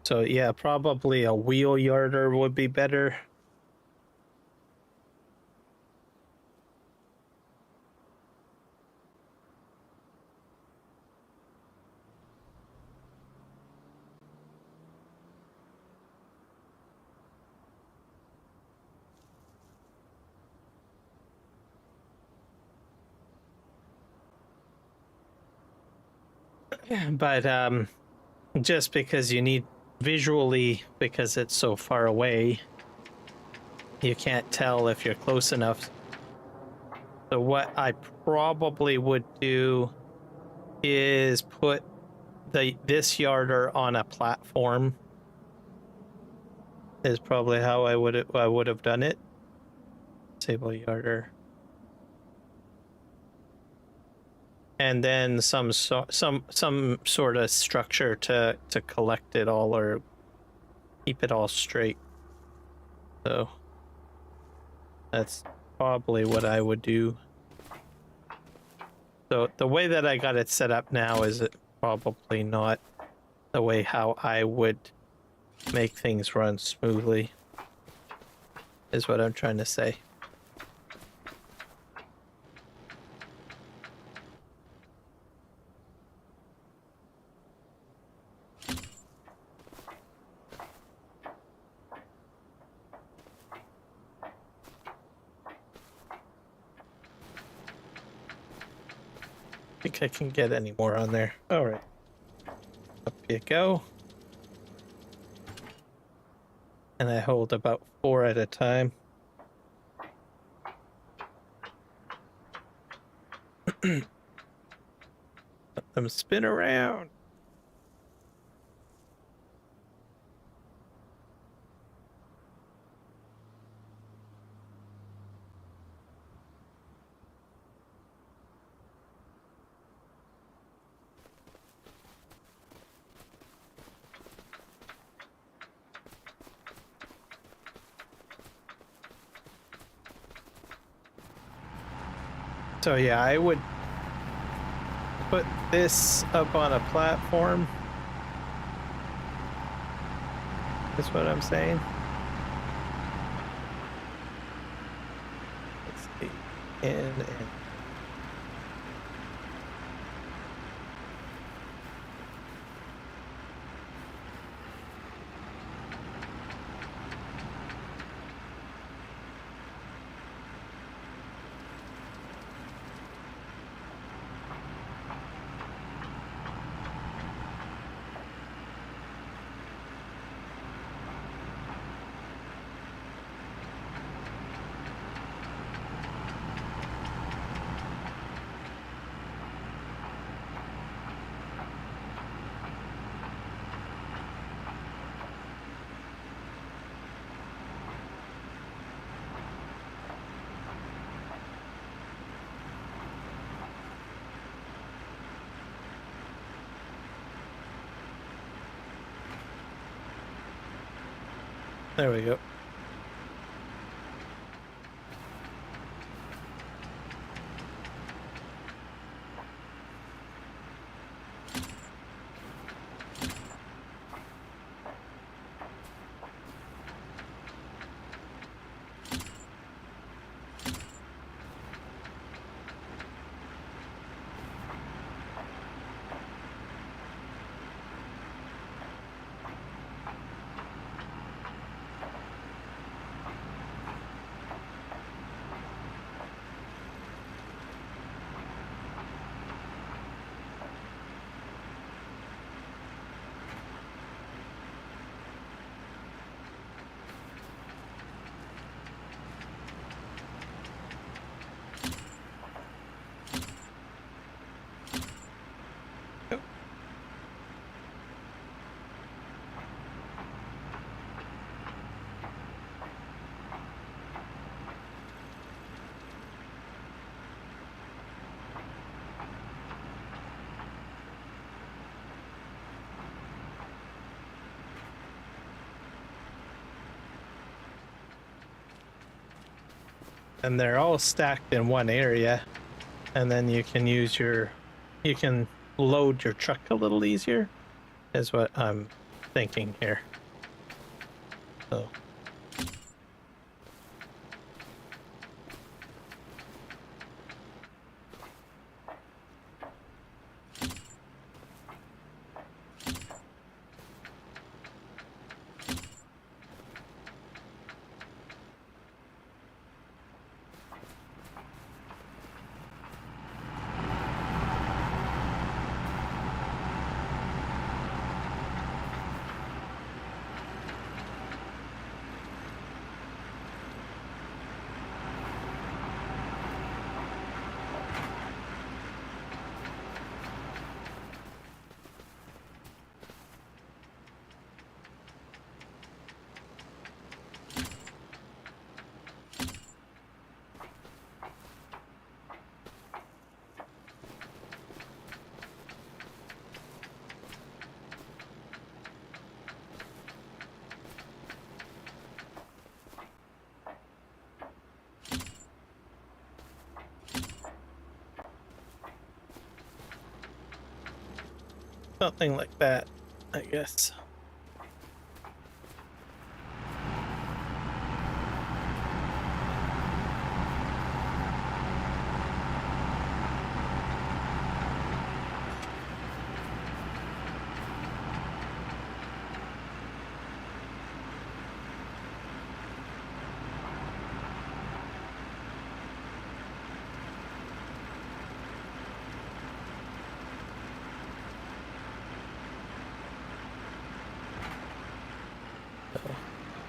So yeah, probably a wheel yarder would be better. But just because you need visually, because it's so far away, you can't tell if you're close enough. So what I probably would do is put this yarder on a platform. Is probably how I would have done it. Disable yarder. And then some sort of structure to collect it all or keep it all straight. So that's probably what I would do. So the way that I got it set up now is probably not the way how I would make things run smoothly, is what I'm trying to say. I think I can get any more on there. All right, up you go. And I hold about 4 at a time. Let them spin around. So yeah, I would put this up on a platform. That's what I'm saying. Let's see. And there we go. and they're all stacked in one area, and then you can use you can load your truck a little easier, is what I'm thinking here. So. Something like that, I guess.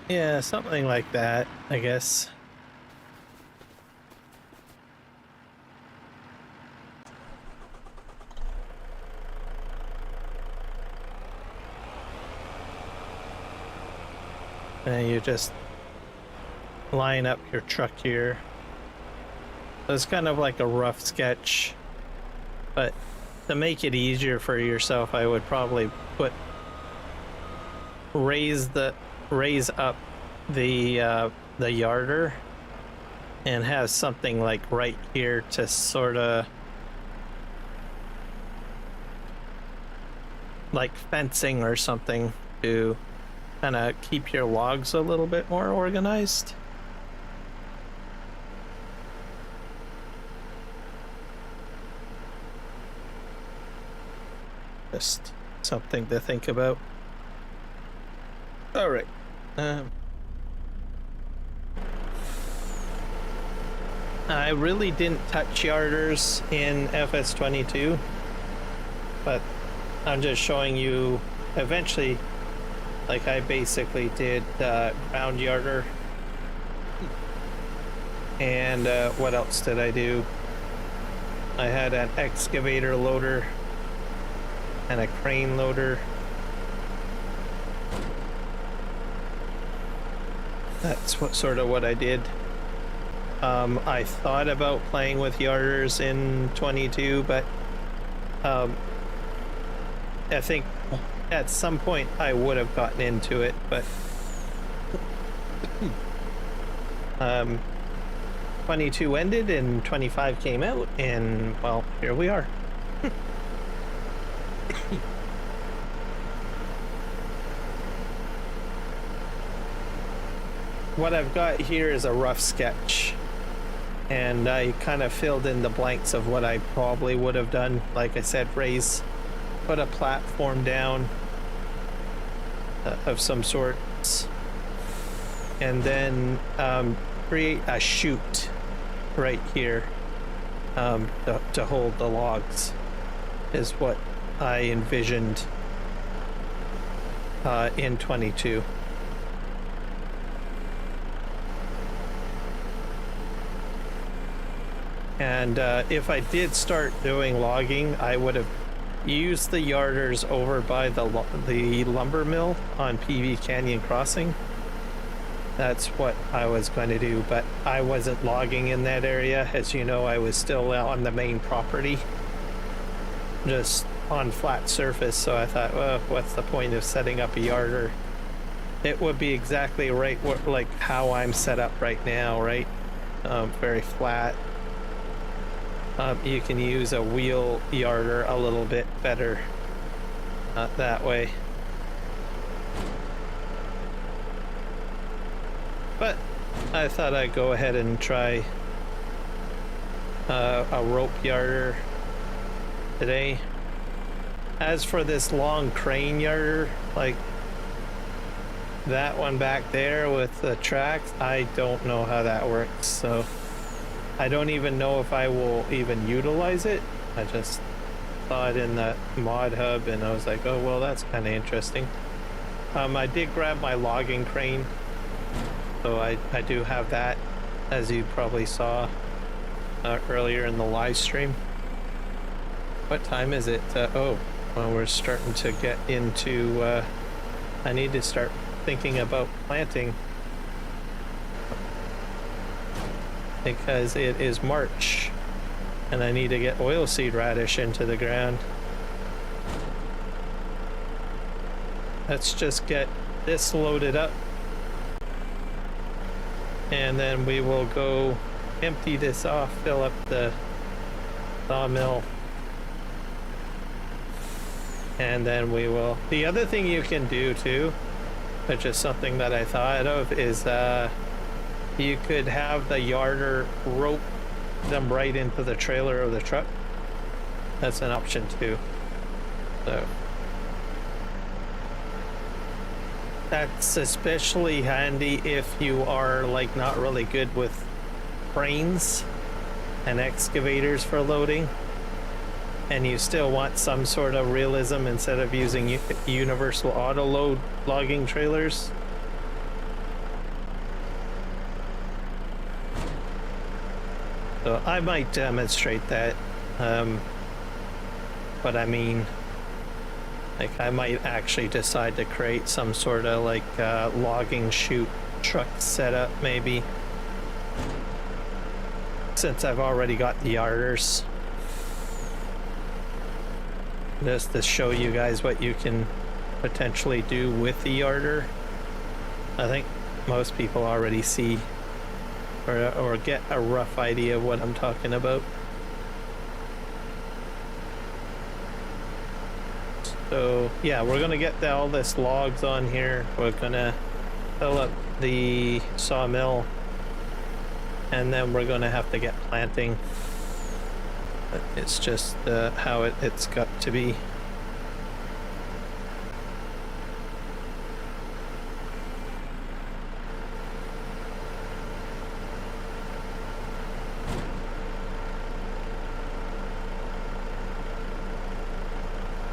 Yeah, something like that, I guess. And you just line up your truck here. It's kind of like a rough sketch, but to make it easier for yourself, I would probably raise up the yarder and have something like right here to sort of like fencing or something to kind of keep your logs a little bit more organized. Just something to think about. All right. I really didn't touch yarders in FS22, but I'm just showing you eventually, like I basically did ground yarder. And what else did I do? I had an excavator loader and a crane loader. That's what I did. I thought about playing with yarders in 22, but I think at some point I would have gotten into it, but 22 ended and 25 came out, and well, here we are. What I've got here is a rough sketch, and I kind of filled in the blanks of what I probably would have done. Like I said, put a platform down of some sorts, and then create a chute right here to hold the logs, is what I envisioned in 22. And if I did start doing logging, I would have used the yarders over by the lumber mill on PV Canyon Crossing. That's what I was going to do, but I wasn't logging in that area. As you know, I was still on the main property, just on flat surface, so I thought, well, what's the point of setting up a yarder? It would be exactly right, like how I'm set up right now, right? very flat. You can use a wheel yarder a little bit better that way. But I thought I'd go ahead and try a rope yarder today. As for this long crane yarder, like that one back there with the tracks, I don't know how that works, so I don't even know if I will even utilize it. I just saw it in the mod hub and I was like, oh well, that's kind of interesting. I did grab my logging crane, so I do have that, as you probably saw earlier in the live stream. What time is it? Oh, well, we're starting to get into I need to start thinking about planting, because it is March and I need to get oilseed radish into the ground. Let's just get this loaded up and then we will go empty this off, fill up the sawmill, and then we will. The other thing you can do too, which is something that I thought of, is you could have the yarder rope them right into the trailer of the truck. That's an option too. So that's especially handy if you are like not really good with cranes and excavators for loading, and you still want some sort of realism instead of using universal auto load logging trailers. So I might demonstrate that, but I mean, like I might actually decide to create some sort of like logging chute truck setup maybe, since I've already got the yarders, just to show you guys what you can potentially do with the yarder. I think most people already see or get a rough idea of what I'm talking about. So yeah, we're gonna get all this logs on here. We're gonna fill up the sawmill, and then we're gonna have to get planting. It's just how it's got to be.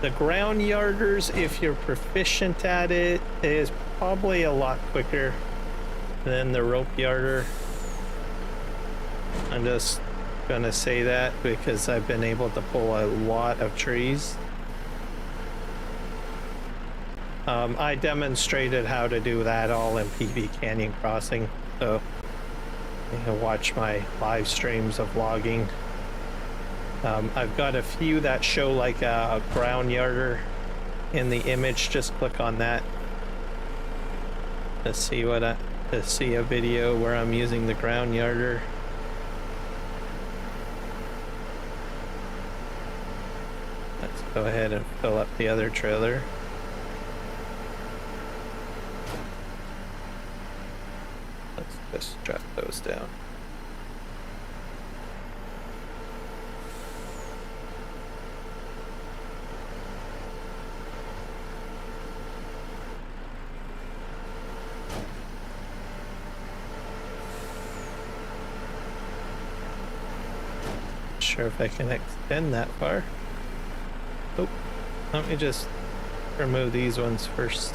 The ground yarders, if you're proficient at it, is probably a lot quicker than the rope yarder. I'm just gonna say that because I've been able to pull a lot of trees. I demonstrated how to do that all in PV Canyon Crossing, so you can watch my live streams of logging. I've got a few that show like a ground yarder in the image. Just click on that to see to see a video where I'm using the ground yarder. Let's go ahead and fill up the other trailer. Let's just drop those down. Sure if I can extend that far. Oh, let me just remove these ones first.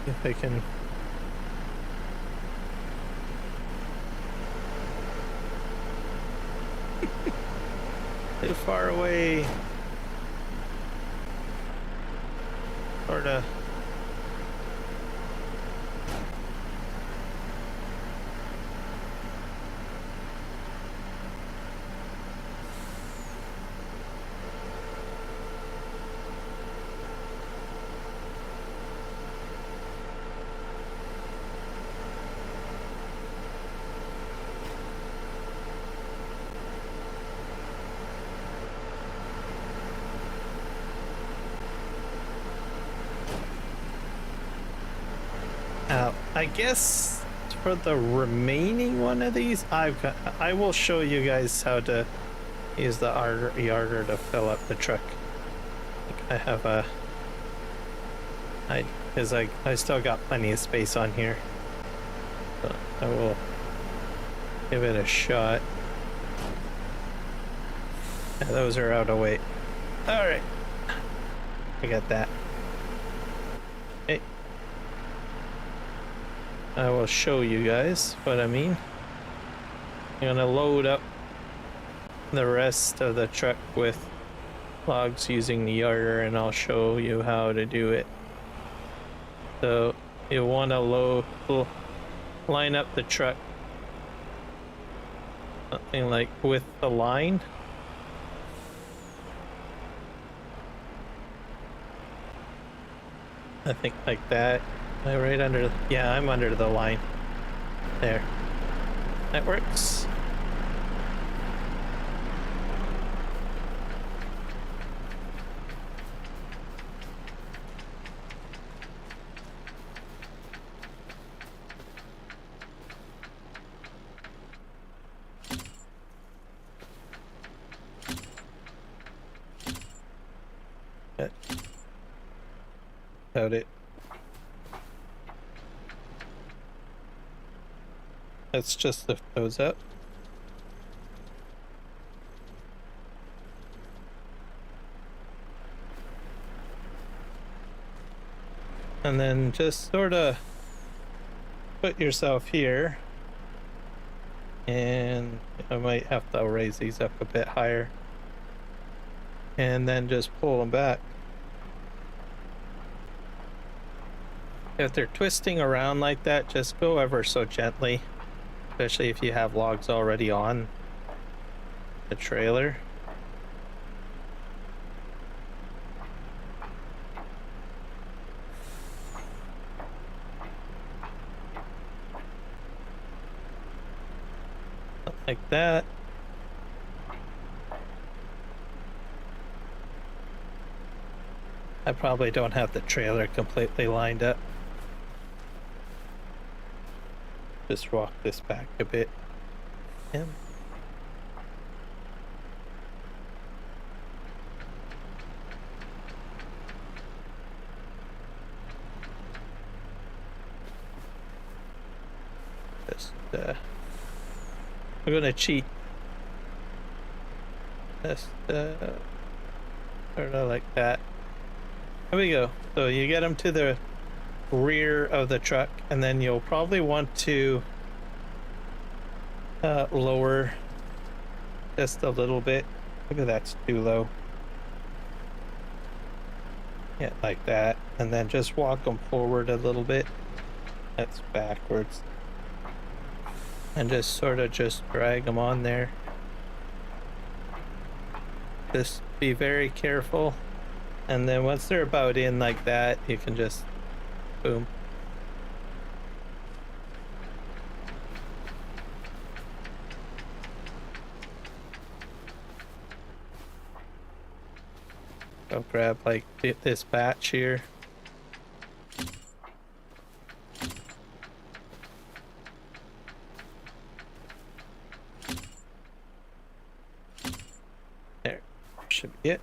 If I can. Too far away. Sorta. I guess for the remaining one of these, I will show you guys how to use the yarder to fill up the truck. I have a, because I still got plenty of space on here, so I will give it a shot. Yeah, those are out of weight. All right, I got that. Hey. I will show you guys what I mean. I'm gonna load up the rest of the truck with logs using the yarder, and I'll show you how to do it. So you want to line up the truck something like with the line. I think like that. Am I right under? Yeah, I'm under the line. There. That works. About it. Let's just lift those up. And then just sort of put yourself here. And I might have to raise these up a bit higher. And then just pull them back. If they're twisting around like that, just go ever so gently, especially if you have logs already on the trailer. Like that. I probably don't have the trailer completely lined up. Just walk this back a bit. Yeah. Just we're gonna cheat. Just sort of like that. There we go. So you get them to the rear of the truck, and then you'll probably want to lower just a little bit. Maybe that's too low. Yeah, like that. And then just walk them forward a little bit. That's backwards. And just sort of just drag them on there. Just be very careful. And then once they're about in like that, you can just boom. I'll grab like this batch here. There, should be it.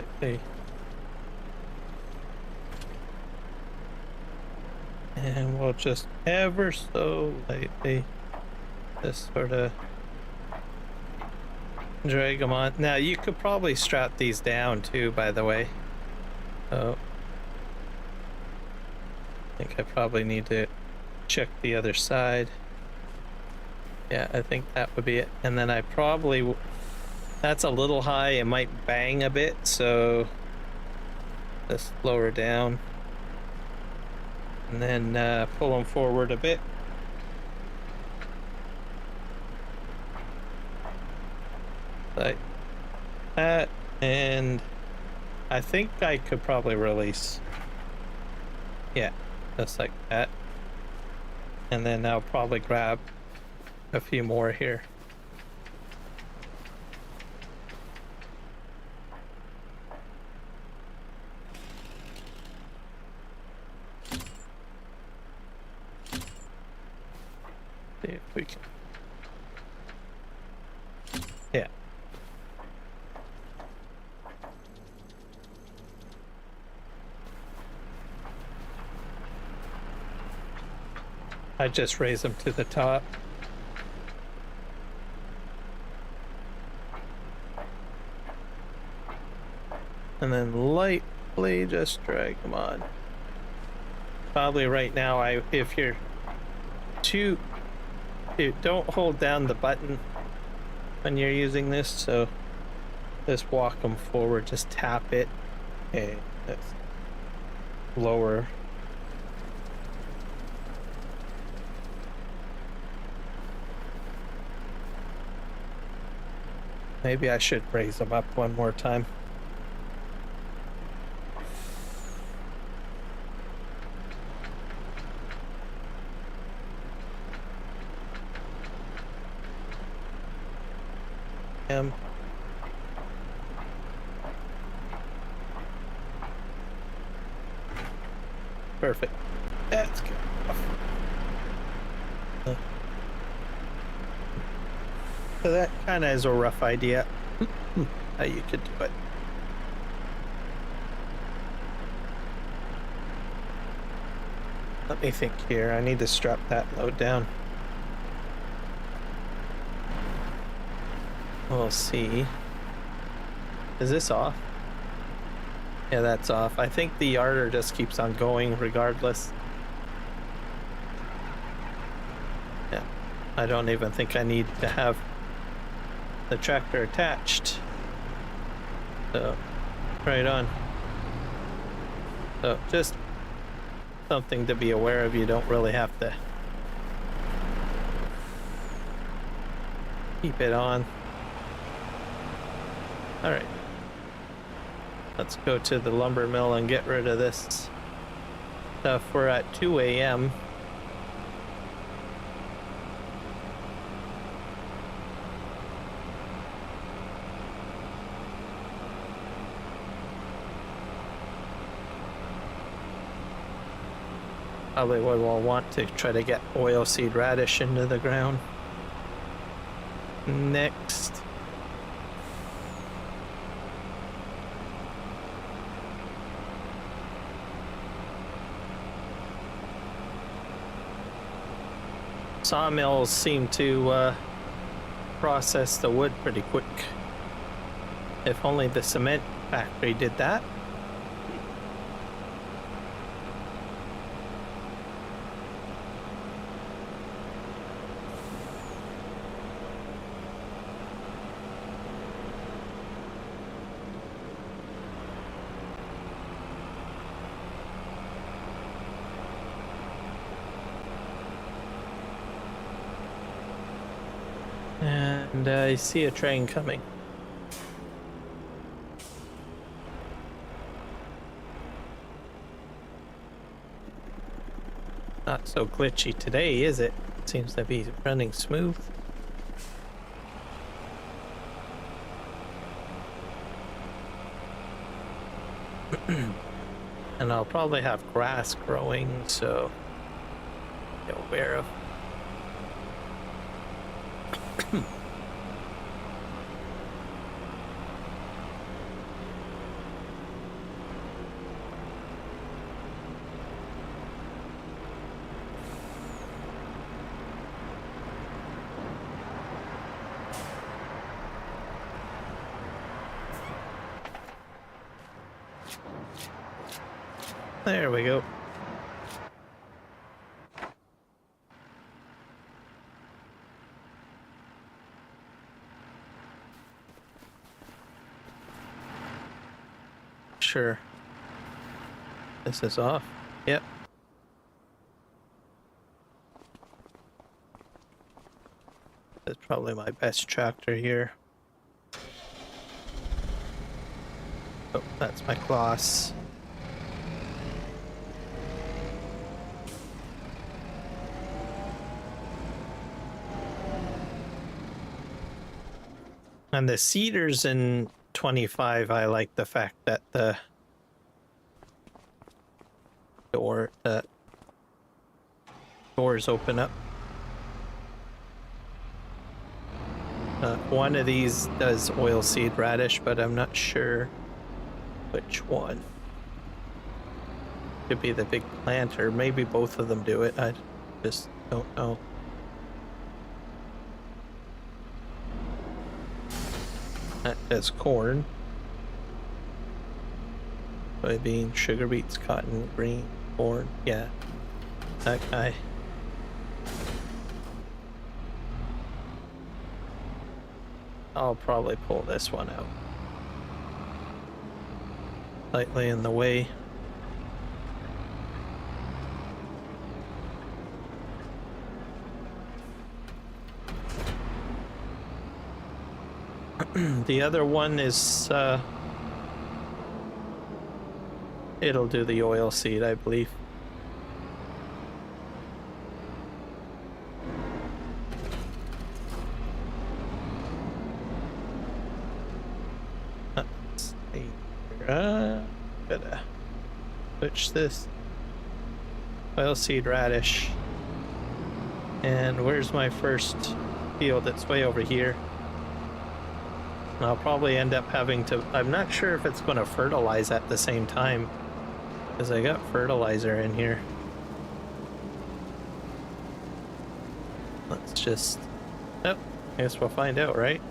lightly. And we'll just ever so lightly just sort of drag them on. Now you could probably strap these down too, by the way. So I think I probably need to check the other side. Yeah, I think that would be it. And then I probably, that's a little high, it might bang a bit, so just lower down. And then pull them forward a bit. Like that, and I think I could probably release. Yeah, just like that. And then I'll probably grab a few more here. See if we can. Yeah. I just raise them to the top. And then lightly just drag them on. Probably right now, if you're too, don't hold down the button when you're using this, so just walk them forward, just tap it. Okay, that's lower. Maybe I should raise them up one more time. Perfect. That's good. So that kind of is a rough idea how you could do it. Let me think here. I need to strap that load down. We'll see. Is this off? Yeah, that's off. I think the yarder just keeps on going regardless. Yeah, I don't even think I need to have the tractor attached. So, right on. So, just something to be aware of. You don't really have to keep it on. All right. Let's go to the lumber mill and get rid of this stuff. We're at 2 a.m. Probably will want to try to get oilseed radish into the ground next. Sawmills seem to process the wood pretty quick. If only the cement factory did that. And I see a train coming. Not so glitchy today, is it? Seems to be running smooth. And I'll probably have grass growing, so be aware of. There we go. Sure. This is off. Yep. That's probably my best tractor here. Oh, that's my class. And the cedars in 25, I like the fact that the doors open up. One of these does oilseed radish, but I'm not sure which one. Could be the big plant, or maybe both of them do it. I just don't know. That does corn, soybean, sugar beets, cotton, green, corn. Yeah, that guy. I'll probably pull this one out. Slightly in the way. The other one is, it'll do the oil seed, I believe. Let's see. Gotta switch this. Oilseed radish. And where's my first field? It's way over here. I'll probably end up having to, I'm not sure if it's going to fertilize at the same time, because I got fertilizer in here. Let's just, oh, I guess we'll find out, right?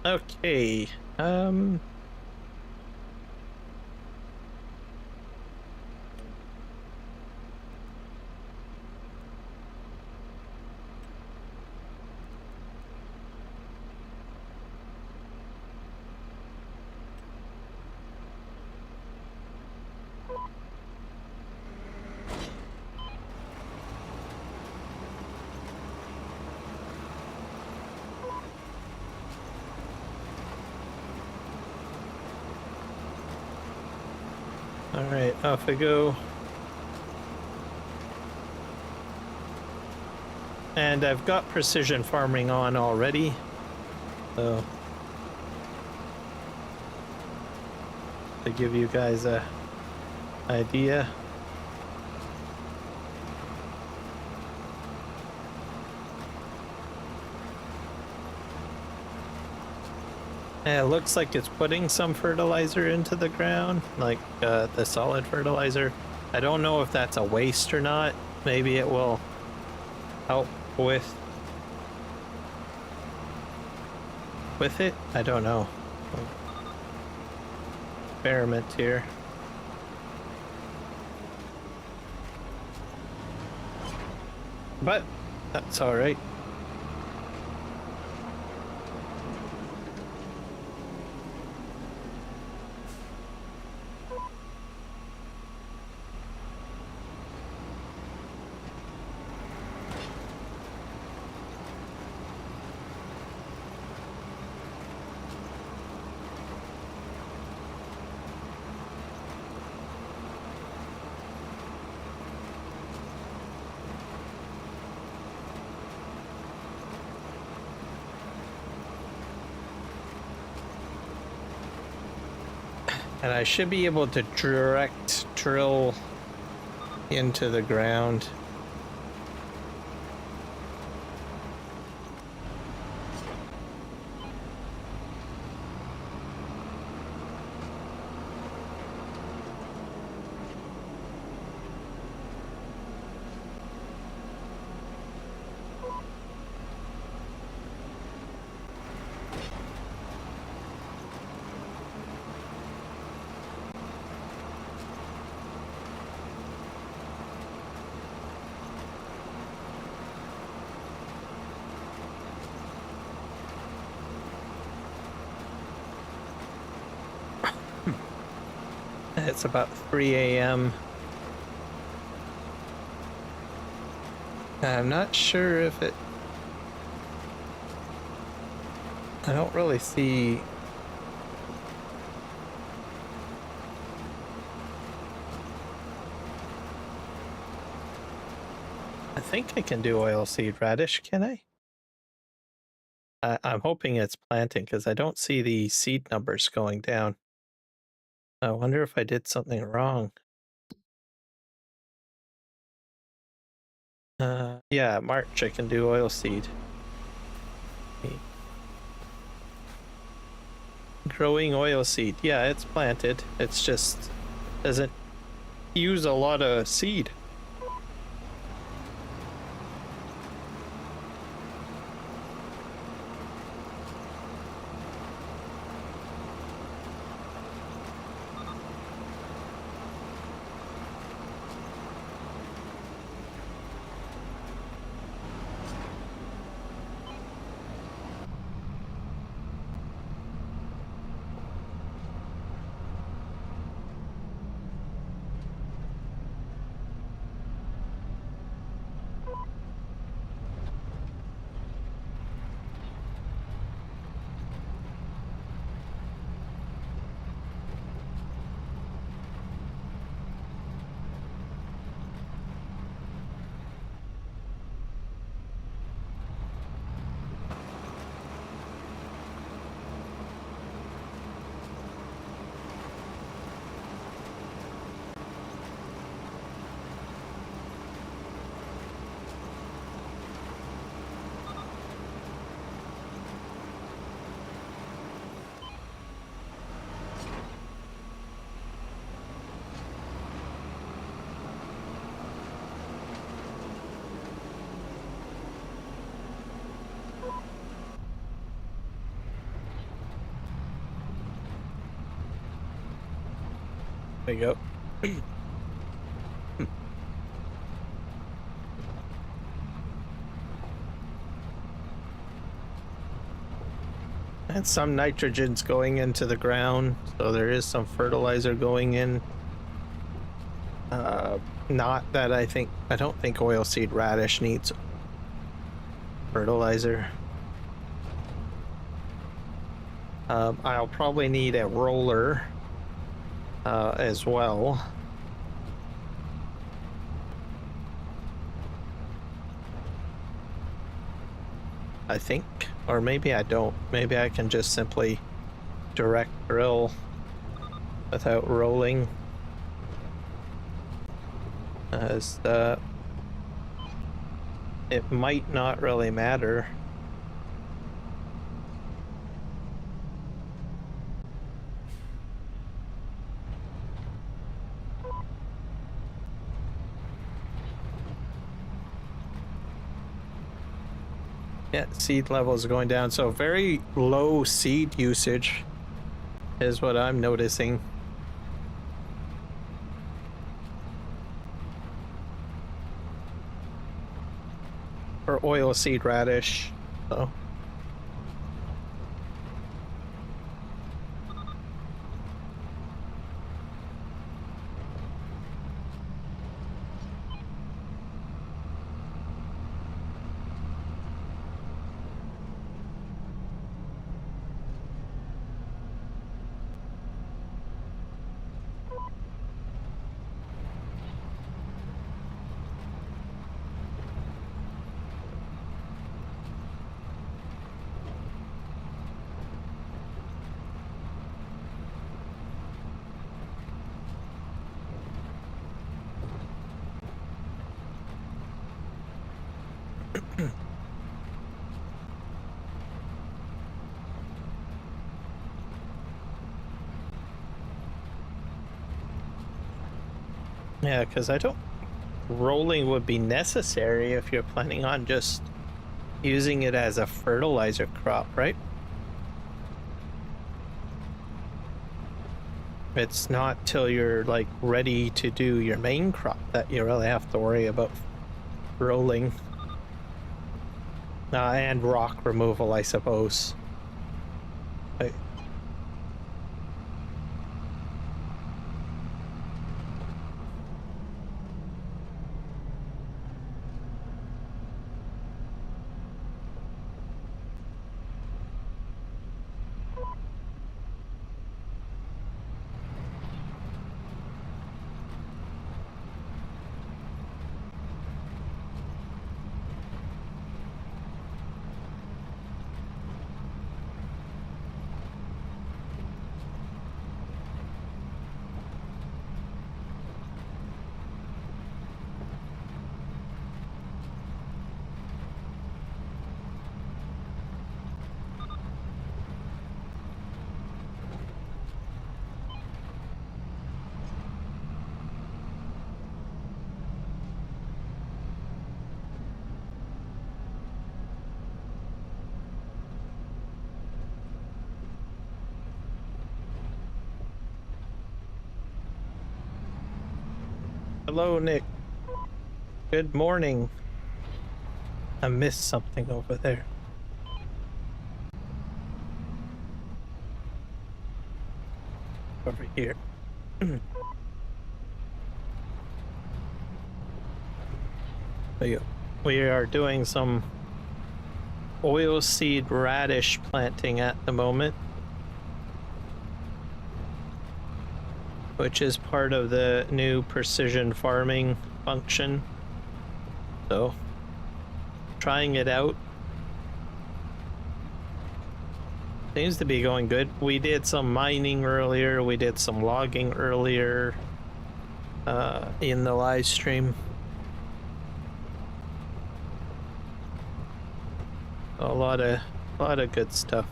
Okay, all right, off we go. And I've got precision farming on already, so to give you guys a idea. Yeah, it looks like it's putting some fertilizer into the ground, like the solid fertilizer. I don't know if that's a waste or not. Maybe it will help with it. I don't know. Experiment here. But that's all right. And I should be able to direct drill into the ground. It's about 3 a.m. I'm not sure if it... I don't really see... I think I can do oilseed radish, can I? I'm hoping it's planting because I don't see the seed numbers going down. I wonder if I did something wrong. Yeah, March I can do oilseed. Growing oilseed. Yeah, it's planted. It's just doesn't use a lot of seed. There you go. And some nitrogen's going into the ground, so there is some fertilizer going in. Not that I don't think oilseed radish needs fertilizer. I'll probably need a roller as well. I think, or maybe I don't. Maybe I can just simply direct drill without rolling, as it might not really matter. Yeah, seed levels going down, so very low seed usage is what I'm noticing. For oilseed radish, so. Yeah, because I don't... rolling would be necessary if you're planning on just using it as a fertilizer crop, right? It's not till you're like ready to do your main crop that you really have to worry about rolling. And rock removal, I suppose. Hello, Nick. Good morning. I missed something over there. Over here. We are doing some oilseed radish planting at the moment, which is part of the new precision farming function. So, trying it out. Seems to be going good. We did some mining earlier, we did some logging earlier in the live stream. A lot of good stuff.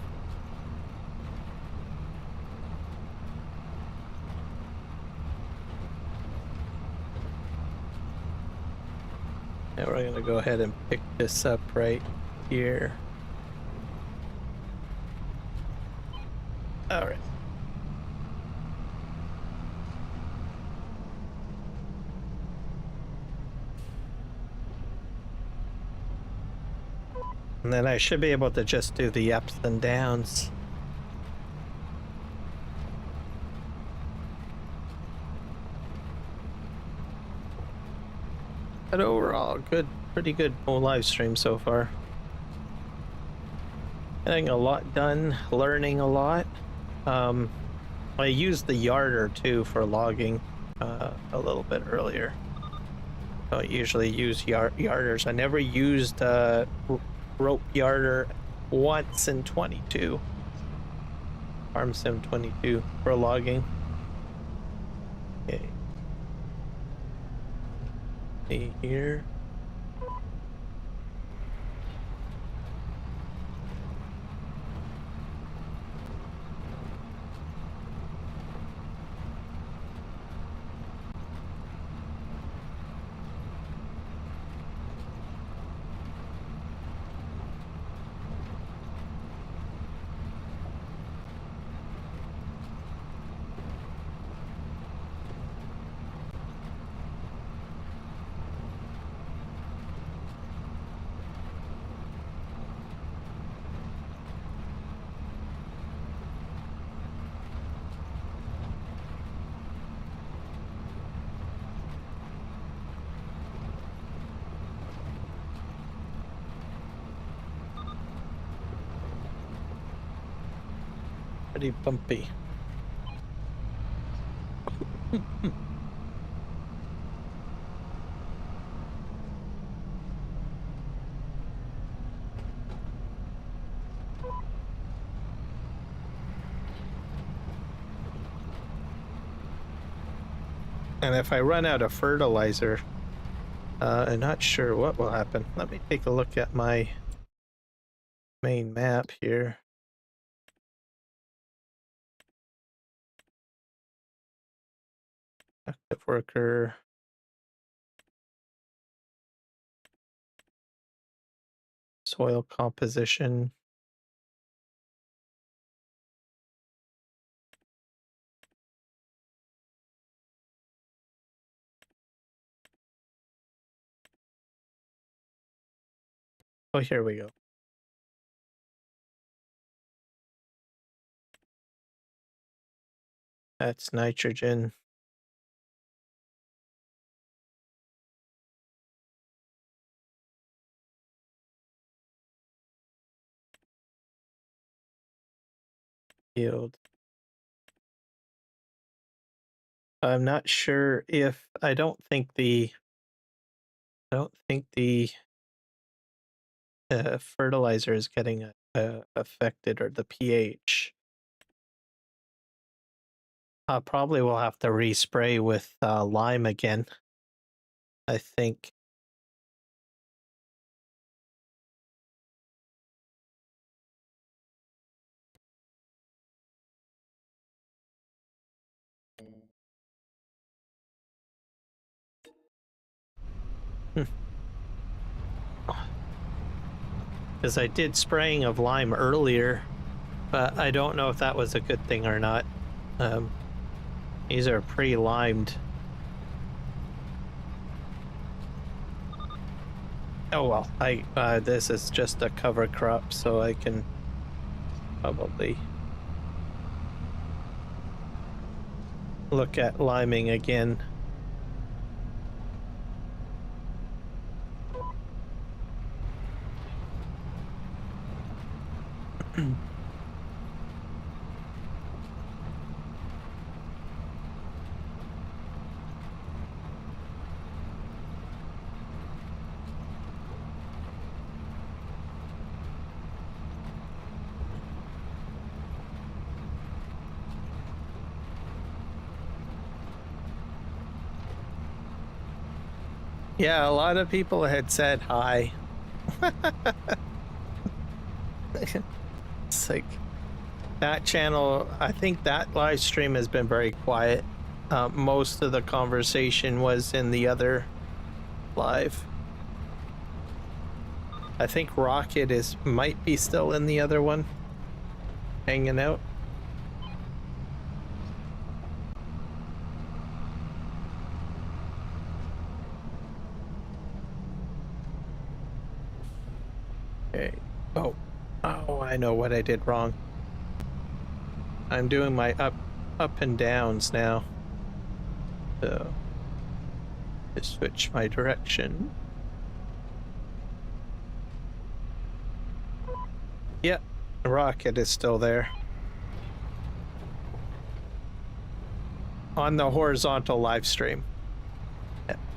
Now we're gonna go ahead and pick this up right here. All right. And then I should be able to just do the ups and downs. But overall, pretty good live stream so far. Getting a lot done, learning a lot. I used the yarder too for logging a little bit earlier. I don't usually use yarders. I never used rope yarder once in 22. Farm Sim 22 for logging. Okay. See here. Pretty bumpy. And if I run out of fertilizer, I'm not sure what will happen. Let me take a look at my main map here. Active worker. Soil composition. Oh, here we go. That's nitrogen. Yield. I'm not sure if I don't think the fertilizer is getting affected, or the pH. Probably will have to respray with lime again, I think. Because I did spraying of lime earlier, but I don't know if that was a good thing or not. These are pre-limed. Oh well, this is just a cover crop, so I can probably look at liming again. Yeah, a lot of people had said hi. It's like that channel, I think that live stream has been very quiet. Most of the conversation was in the other live. I think Rocket might be still in the other one, hanging out. Okay. Oh, I know what I did wrong. I'm doing my up and downs now. So, just switch my direction. Yep, the Rocket is still there. On the horizontal live stream,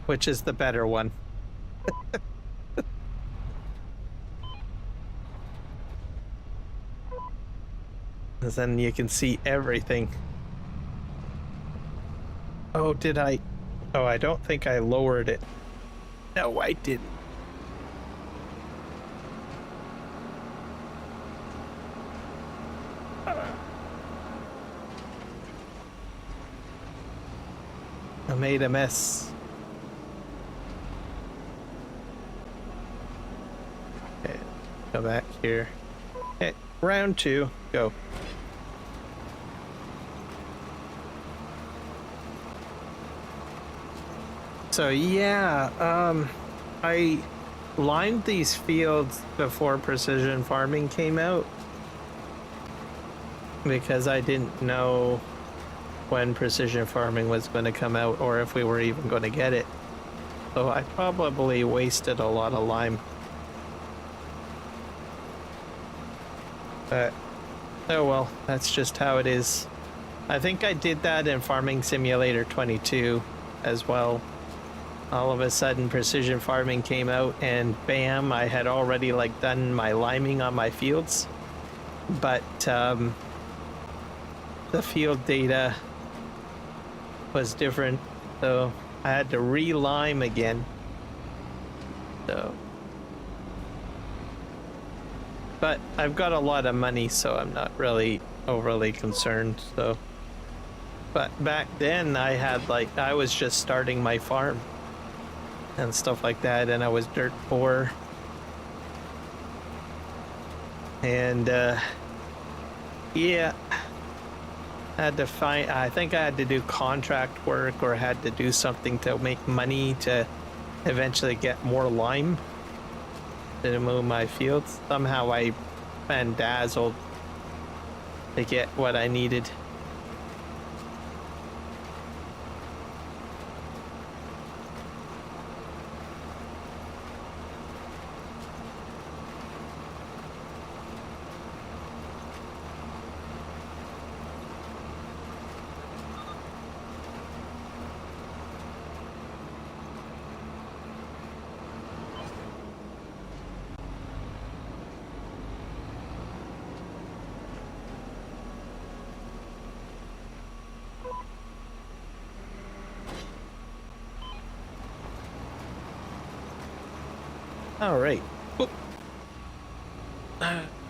which is the better one. Then you can see everything. Oh, did I? Oh, I don't think I lowered it. No, I didn't. I made a mess. Okay, go back here. Okay, round 2, go. So yeah, I limed these fields before precision farming came out because I didn't know when precision farming was going to come out or if we were even going to get it. So I probably wasted a lot of lime. But oh well, that's just how it is. I think I did that in Farming Simulator 22 as well. All of a sudden precision farming came out and bam, I had already like done my liming on my fields, but the field data was different, so I had to re-lime again. So, but I've got a lot of money, so I'm not really overly concerned. So, but back then I was just starting my farm and stuff like that, and I was dirt poor, and yeah, I think I had to do contract work or had to do something to make money to eventually get more lime to move my fields. Somehow I fandazzled to get what I needed. All right.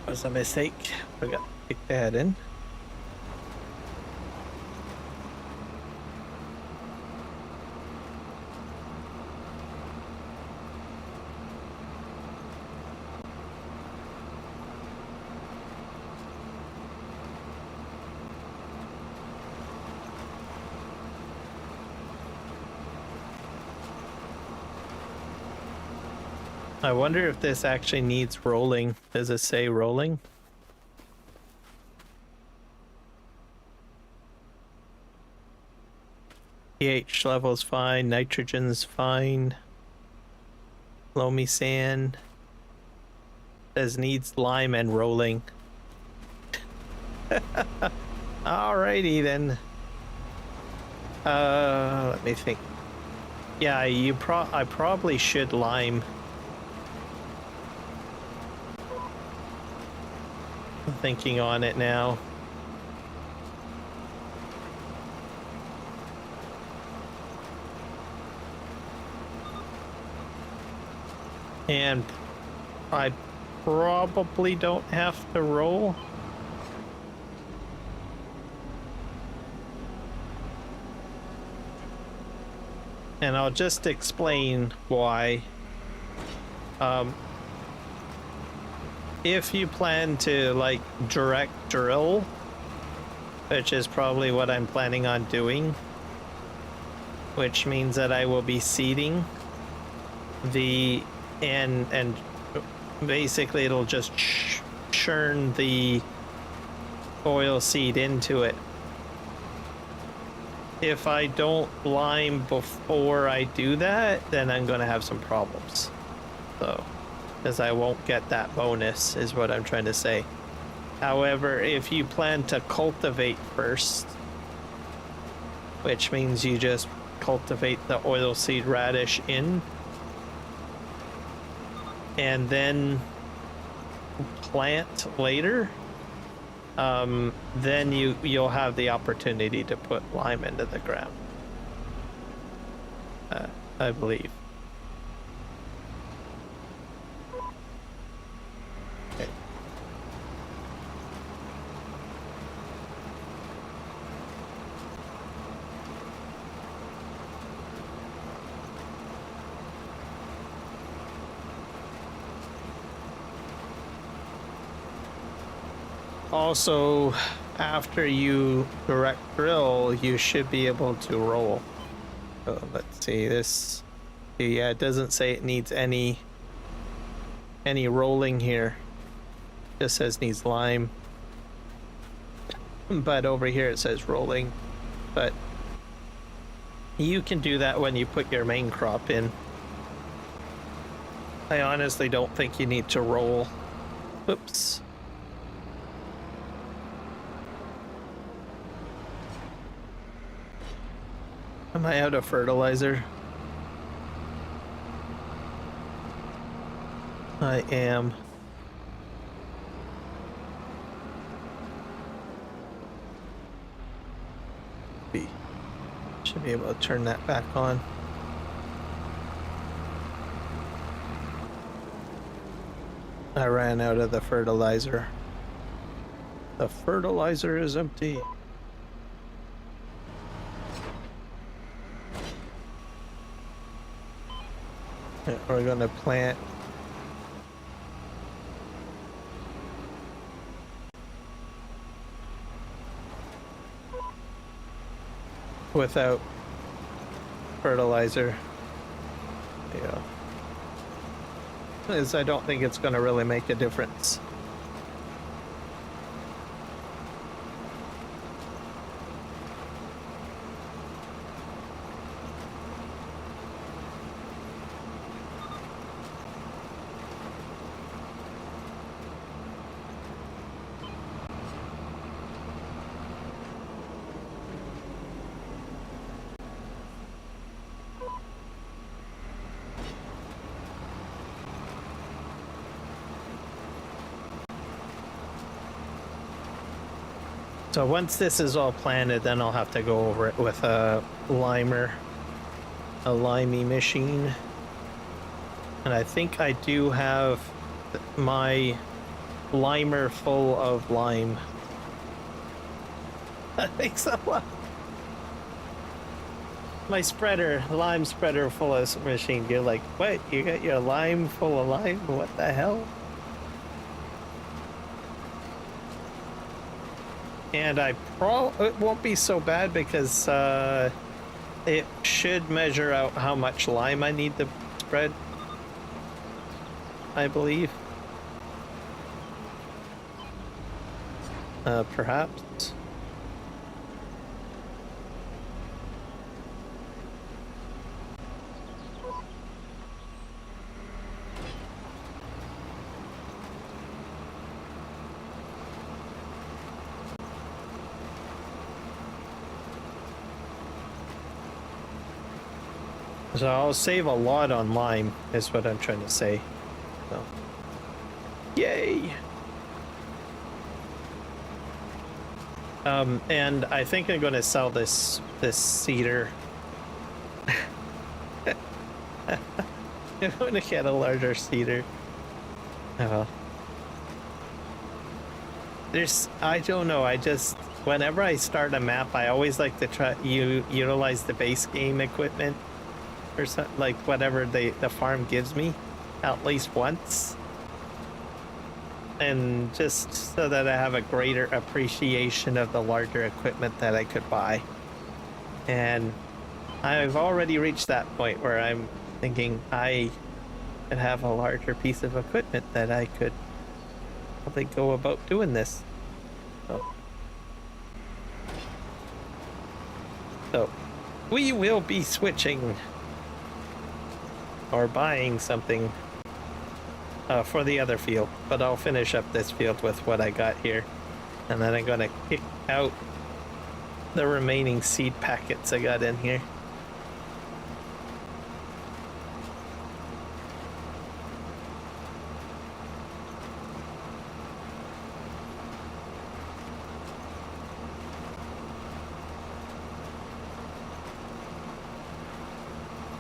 Was a mistake. Forgot to kick that in. I wonder if this actually needs rolling. Does it say rolling? pH level's fine, nitrogen's fine. Loamy sand says needs lime and rolling. Alrighty then. Let me think. Yeah, I probably should lime. I'm thinking on it now. And I probably don't have to roll. And I'll just explain why. If you plan to like direct drill, which is probably what I'm planning on doing, which means that I will be seeding the and basically it'll just churn the oil seed into it. If I don't lime before I do that, then I'm gonna have some problems. So, because I won't get that bonus is what I'm trying to say. However, if you plan to cultivate first, which means you just cultivate the oilseed radish in, and then plant later, then you'll have the opportunity to put lime into the ground. I believe. Okay. Also, after you direct drill, you should be able to roll. Let's see this. Yeah, it doesn't say it needs any rolling here. It just says needs lime. But over here it says rolling. But you can do that when you put your main crop in. I honestly don't think you need to roll. Oops. Am I out of fertilizer? I am. Should be able to turn that back on. I ran out of the fertilizer. The fertilizer is empty. We're gonna plant without fertilizer. Yeah, because I don't think it's gonna really make a difference. So once this is all planted, then I'll have to go over it with a limey machine. And I think I do have my limer full of lime. I think so. My spreader, lime spreader full of machine. You're like, what? You got your lime full of lime? What the hell? And it won't be so bad because it should measure out how much lime I need to spread. I believe. Perhaps. So I'll save a lot on lime, is what I'm trying to say. So, yay! And I think I'm going to sell this cedar. I'm going to get a larger cedar. Oh. I don't know. Whenever I start a map, I always like to try utilize the base game equipment or something, like whatever the farm gives me at least once. And just so that I have a greater appreciation of the larger equipment that I could buy. And I've already reached that point where I'm thinking I could have a larger piece of equipment that I could probably go about doing this. So we will be switching or buying something for the other field, but I'll finish up this field with what I got here, and then I'm gonna kick out the remaining seed packets I got in here.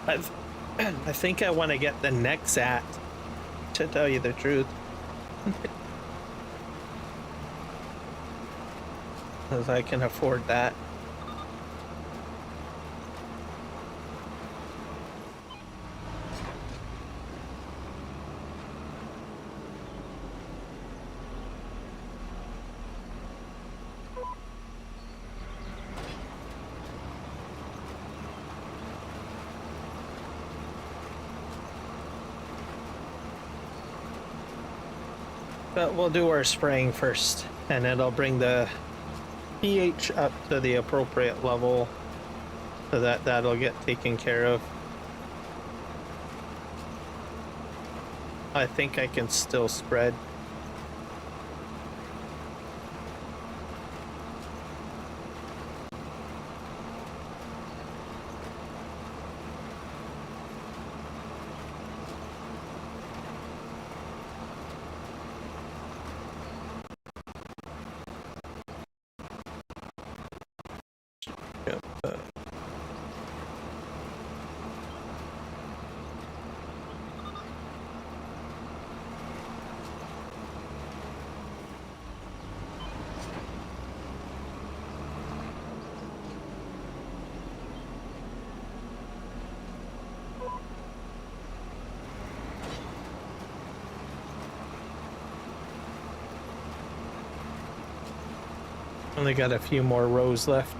I think I want to get the next at, to tell you the truth. Because I can afford that. But we'll do our spraying first, and it'll bring the pH up to the appropriate level so that that'll get taken care of. I think I can still spread. Only got a few more rows left.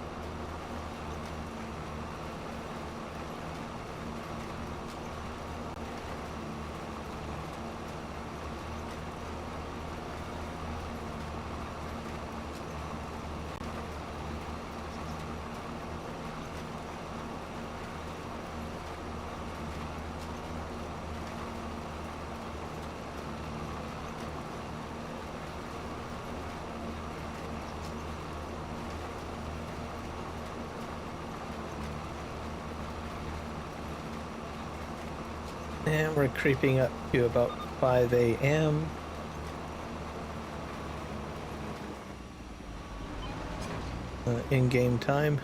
And we're creeping up to about 5 a.m. In-game time.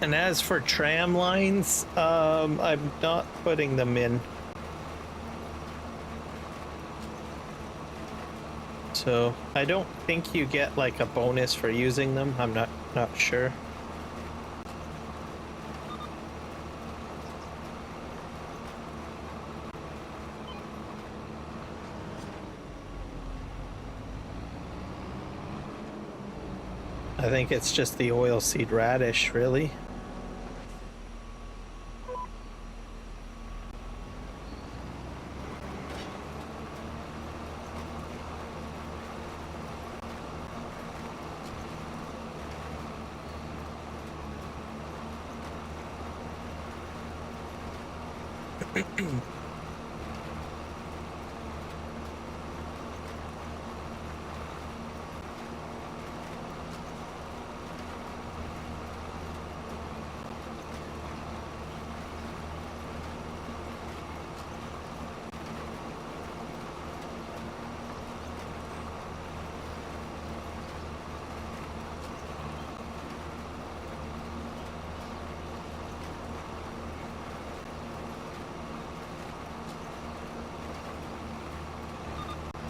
And as for tram lines, I'm not putting them in. So I don't think you get like a bonus for using them. I'm not sure. I think it's just the oilseed radish, really.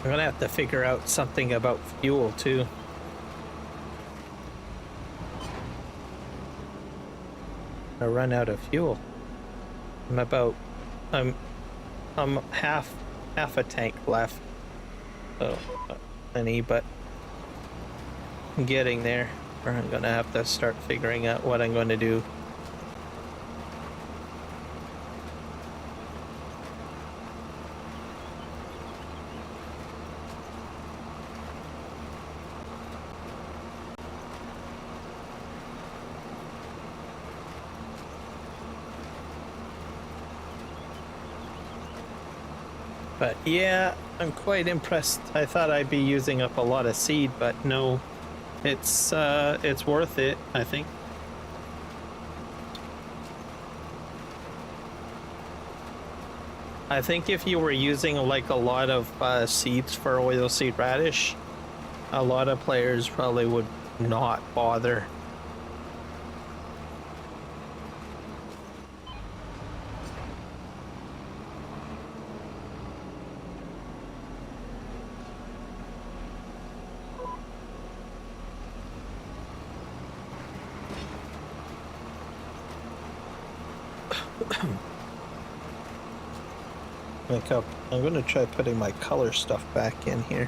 I'm gonna have to figure out something about fuel too. I run out of fuel. I'm half a tank left. So plenty, but I'm getting there. Or I'm gonna have to start figuring out what I'm going to do. But yeah, I'm quite impressed. I thought I'd be using up a lot of seed, but no, it's worth it, I think. I think if you were using like a lot of seeds for oilseed radish, a lot of players probably would not bother. I'm going to try putting my color stuff back in here.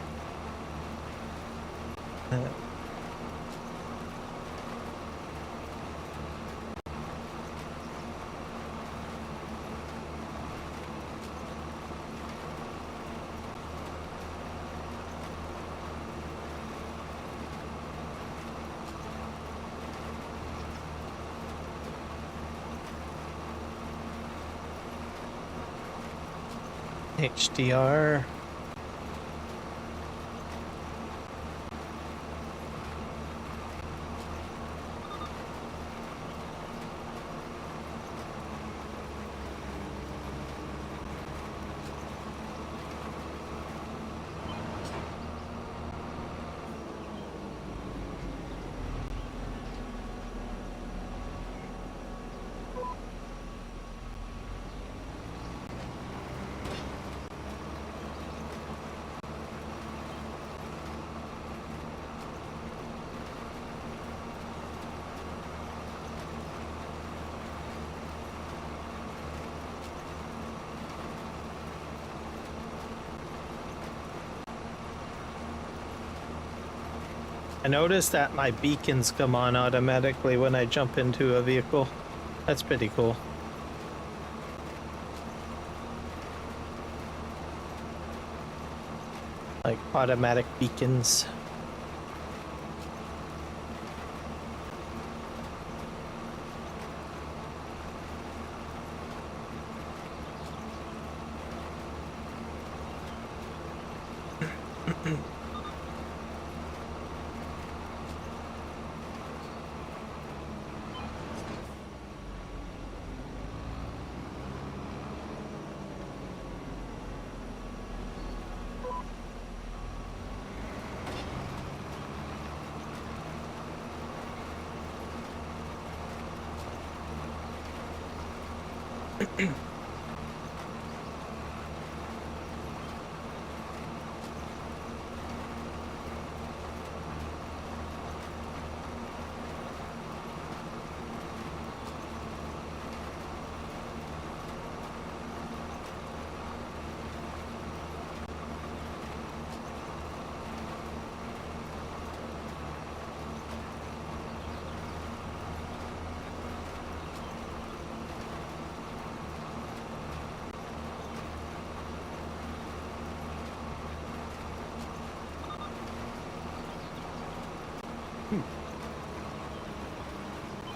HDR. I noticed that my beacons come on automatically when I jump into a vehicle. That's pretty cool. Like automatic beacons.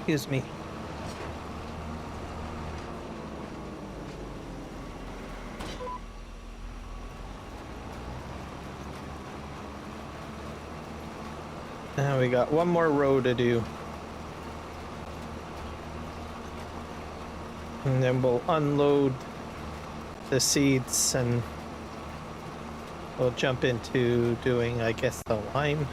Excuse me. Now we got one more row to do. And then we'll unload the seeds and we'll jump into doing, I guess, the lime.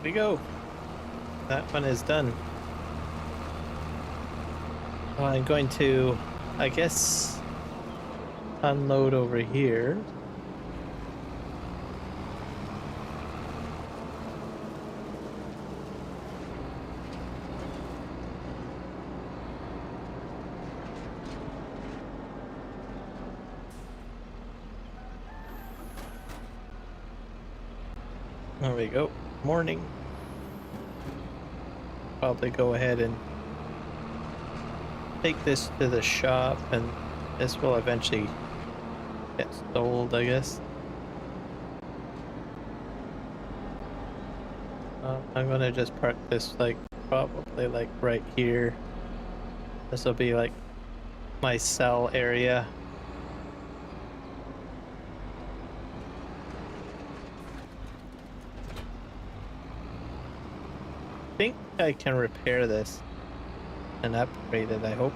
We go. That one is done. Well, I'm going to, I guess, unload over here. There we go. Morning. Probably go ahead and take this to the shop, and this will eventually get sold, I guess. I'm gonna just park this probably right here. This will be like my cell area. I think I can repair this and upgrade it, I hope.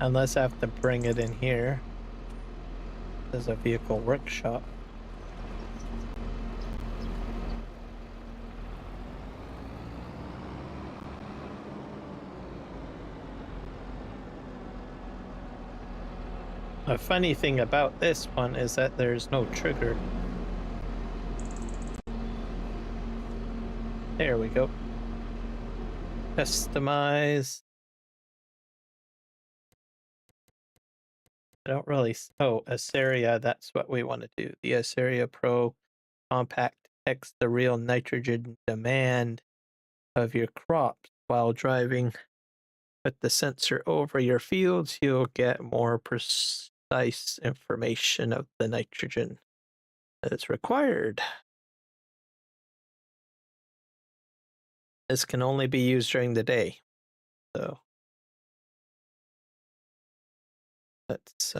Unless I have to bring it in here. There's a vehicle workshop. A funny thing about this one is that there's no trigger. There we go. Customize. I don't really. Oh, Asaria, that's what we want to do. The Asaria Pro Compact detects the real nitrogen demand of your crops while driving. With the sensor over your fields, you'll get more precise information of the nitrogen that is required. This can only be used during the day. so let's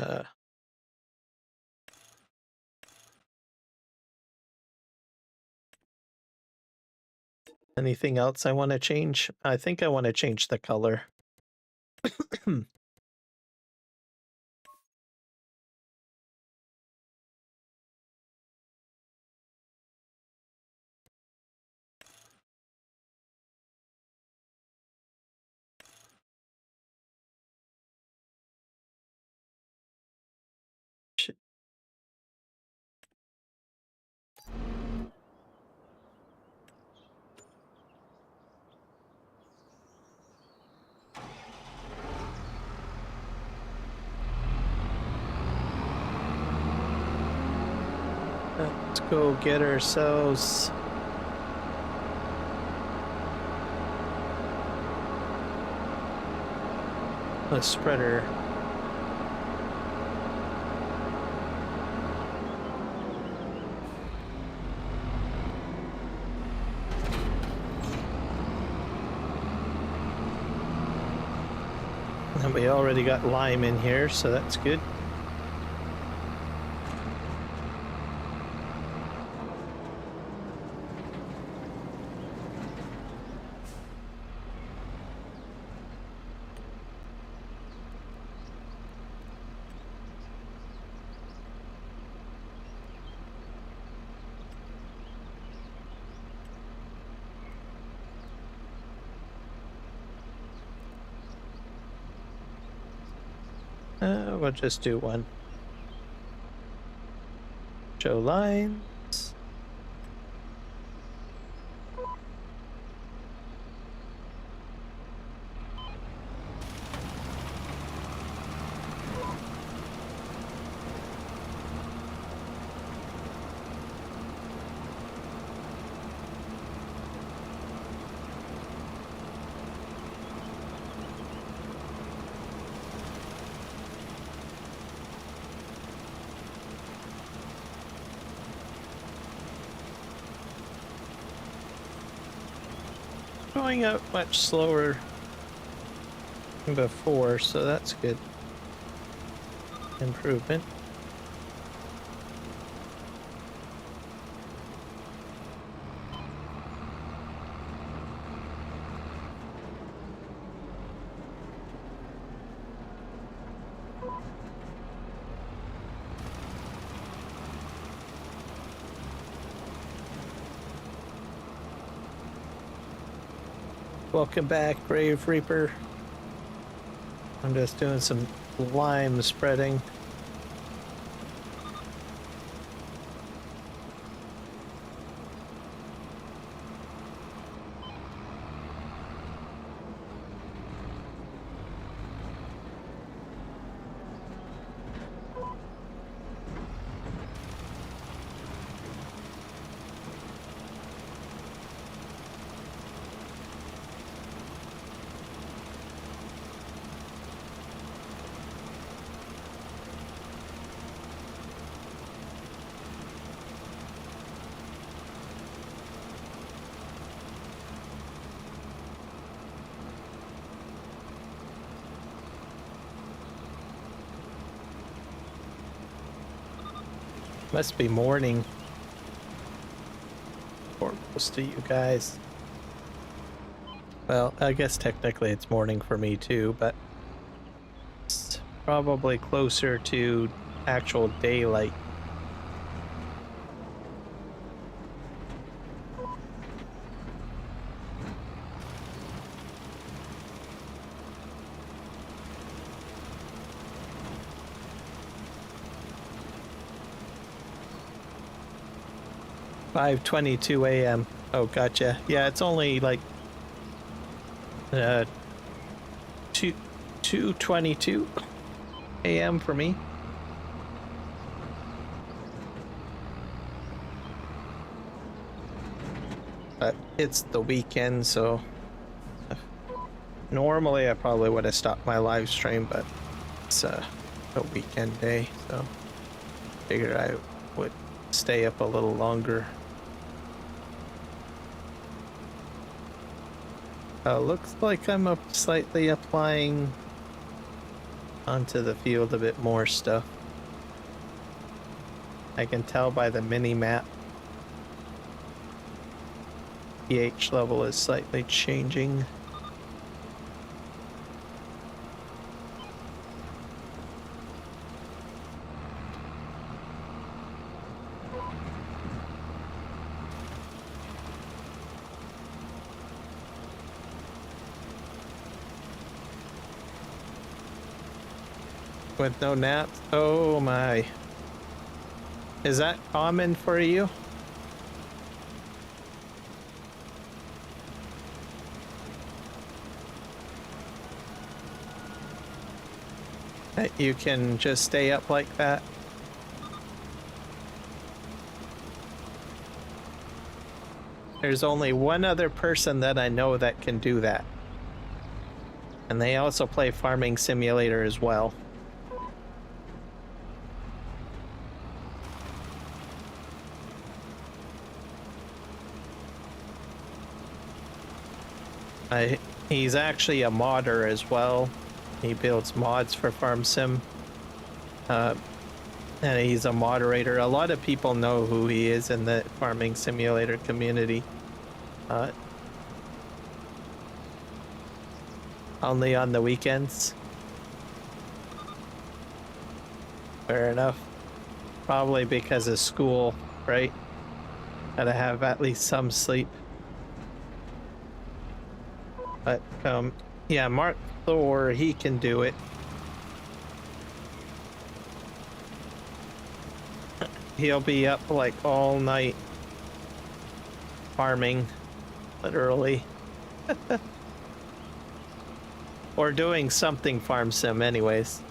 anything else I want to change? I think I want to change the color. Let's go get ourselves a spreader. And we already got lime in here, so that's good. We'll just do one. Show lines. Going up much slower than before, so that's good. Improvement. Welcome back, Brave Reaper. I'm just doing some lime spreading. Must be morning. Or close to you guys. Well, I guess technically it's morning for me too, but it's probably closer to actual daylight. "5:22 a.m. Oh, gotcha. Yeah, it's only like 2:22 a.m. for me. But it's the weekend, so normally I probably would have stopped my live stream, but it's a weekend day, so figured I would stay up a little longer. Looks like I'm slightly applying onto the field a bit more stuff. I can tell by the mini map. pH level is slightly changing. With no naps? Oh my. Is that common for you? That you can just stay up like that? There's only one other person that I know that can do that. And they also play Farming Simulator as well. He's actually a modder as well. He builds mods for Farm Sim. And he's a moderator. A lot of people know who he is in the Farming Simulator community. Only on the weekends. Fair enough. Probably because of school, right? Gotta have at least some sleep. But, yeah, Mark Thor, he can do it. He'll be up like all night farming, literally. Or doing something farm sim anyways.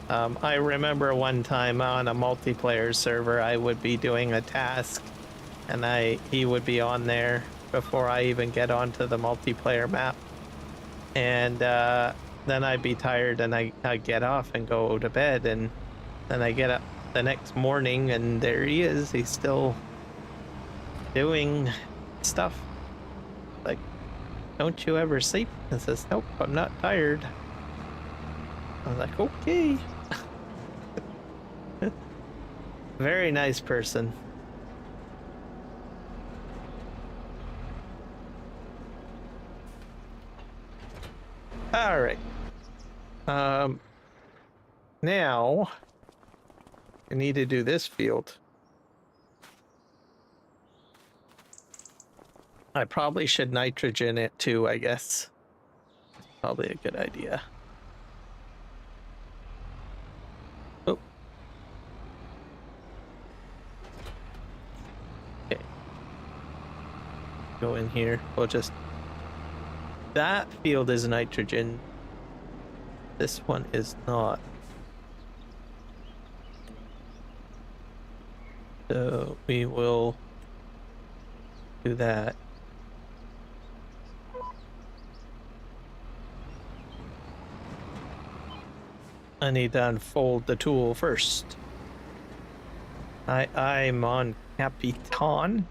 I remember one time on a multiplayer server, I would be doing a task and he would be on there before I even get onto the multiplayer map. And then I'd be tired and I'd get off and go to bed, and then I get up the next morning and there he is. He's still doing stuff. Like, don't you ever sleep? And says, nope, I'm not tired. I was like, okay. Very nice person. All right. Now I need to do this field. I probably should nitrogen it too, I guess. Probably a good idea. Oh. Okay. Go in here. We'll just... That field is nitrogen. This one is not. So we will do that. I need to unfold the tool first. I'm on Capitan.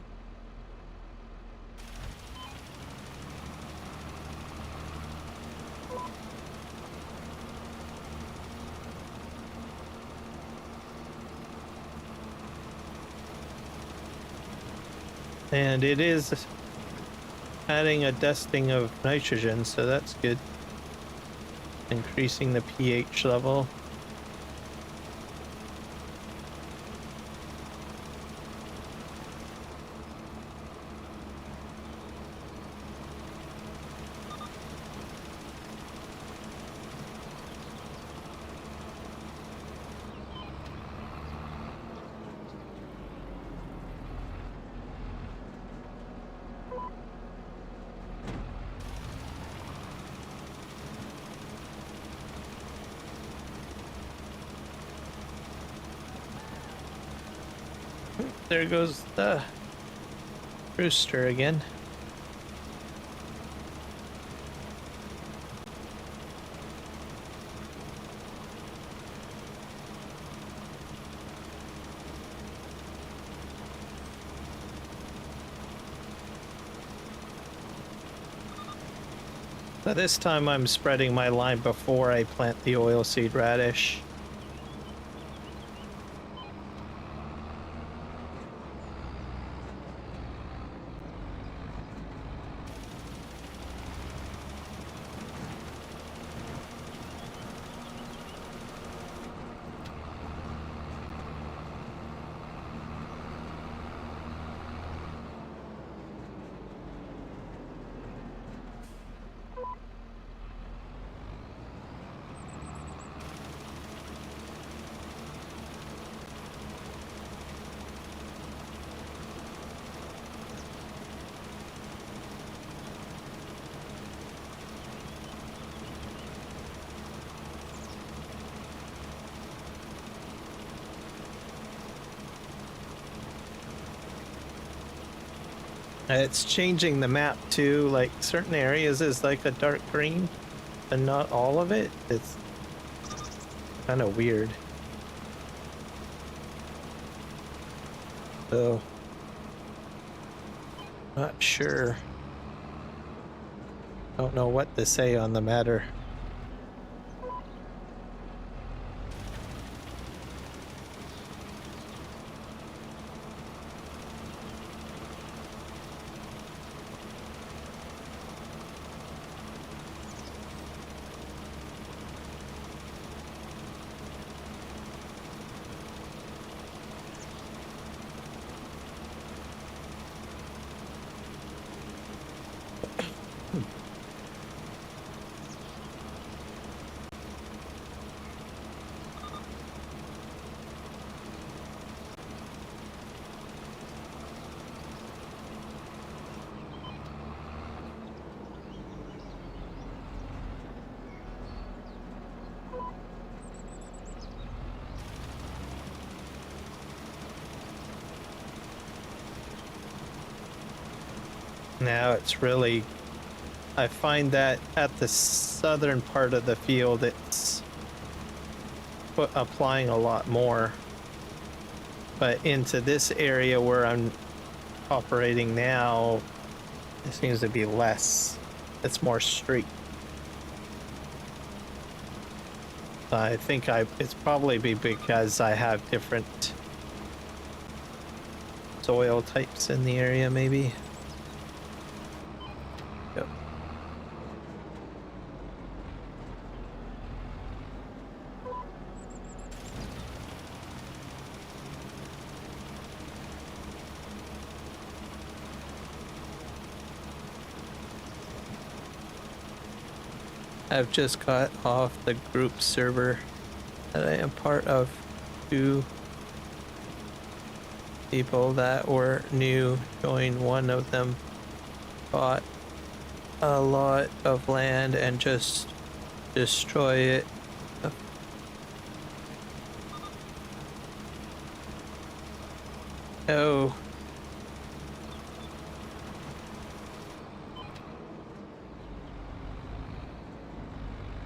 And it is adding a dusting of nitrogen, so that's good. Increasing the pH level. There goes the rooster again. But this time I'm spreading my line before I plant the oilseed radish. It's changing the map too, like certain areas is like a dark green, and not all of it. It's kind of weird. So, not sure. Don't know what to say on the matter. Now it's really, I find that at the southern part of the field, it's applying a lot more. But into this area where I'm operating now, it seems to be less. It's more street. I think it's probably because I have different soil types in the area, maybe. Yep. I've just got off the group server that I am part of. 2 people that were new joined. One of them bought a lot of land and just destroy it. Oh.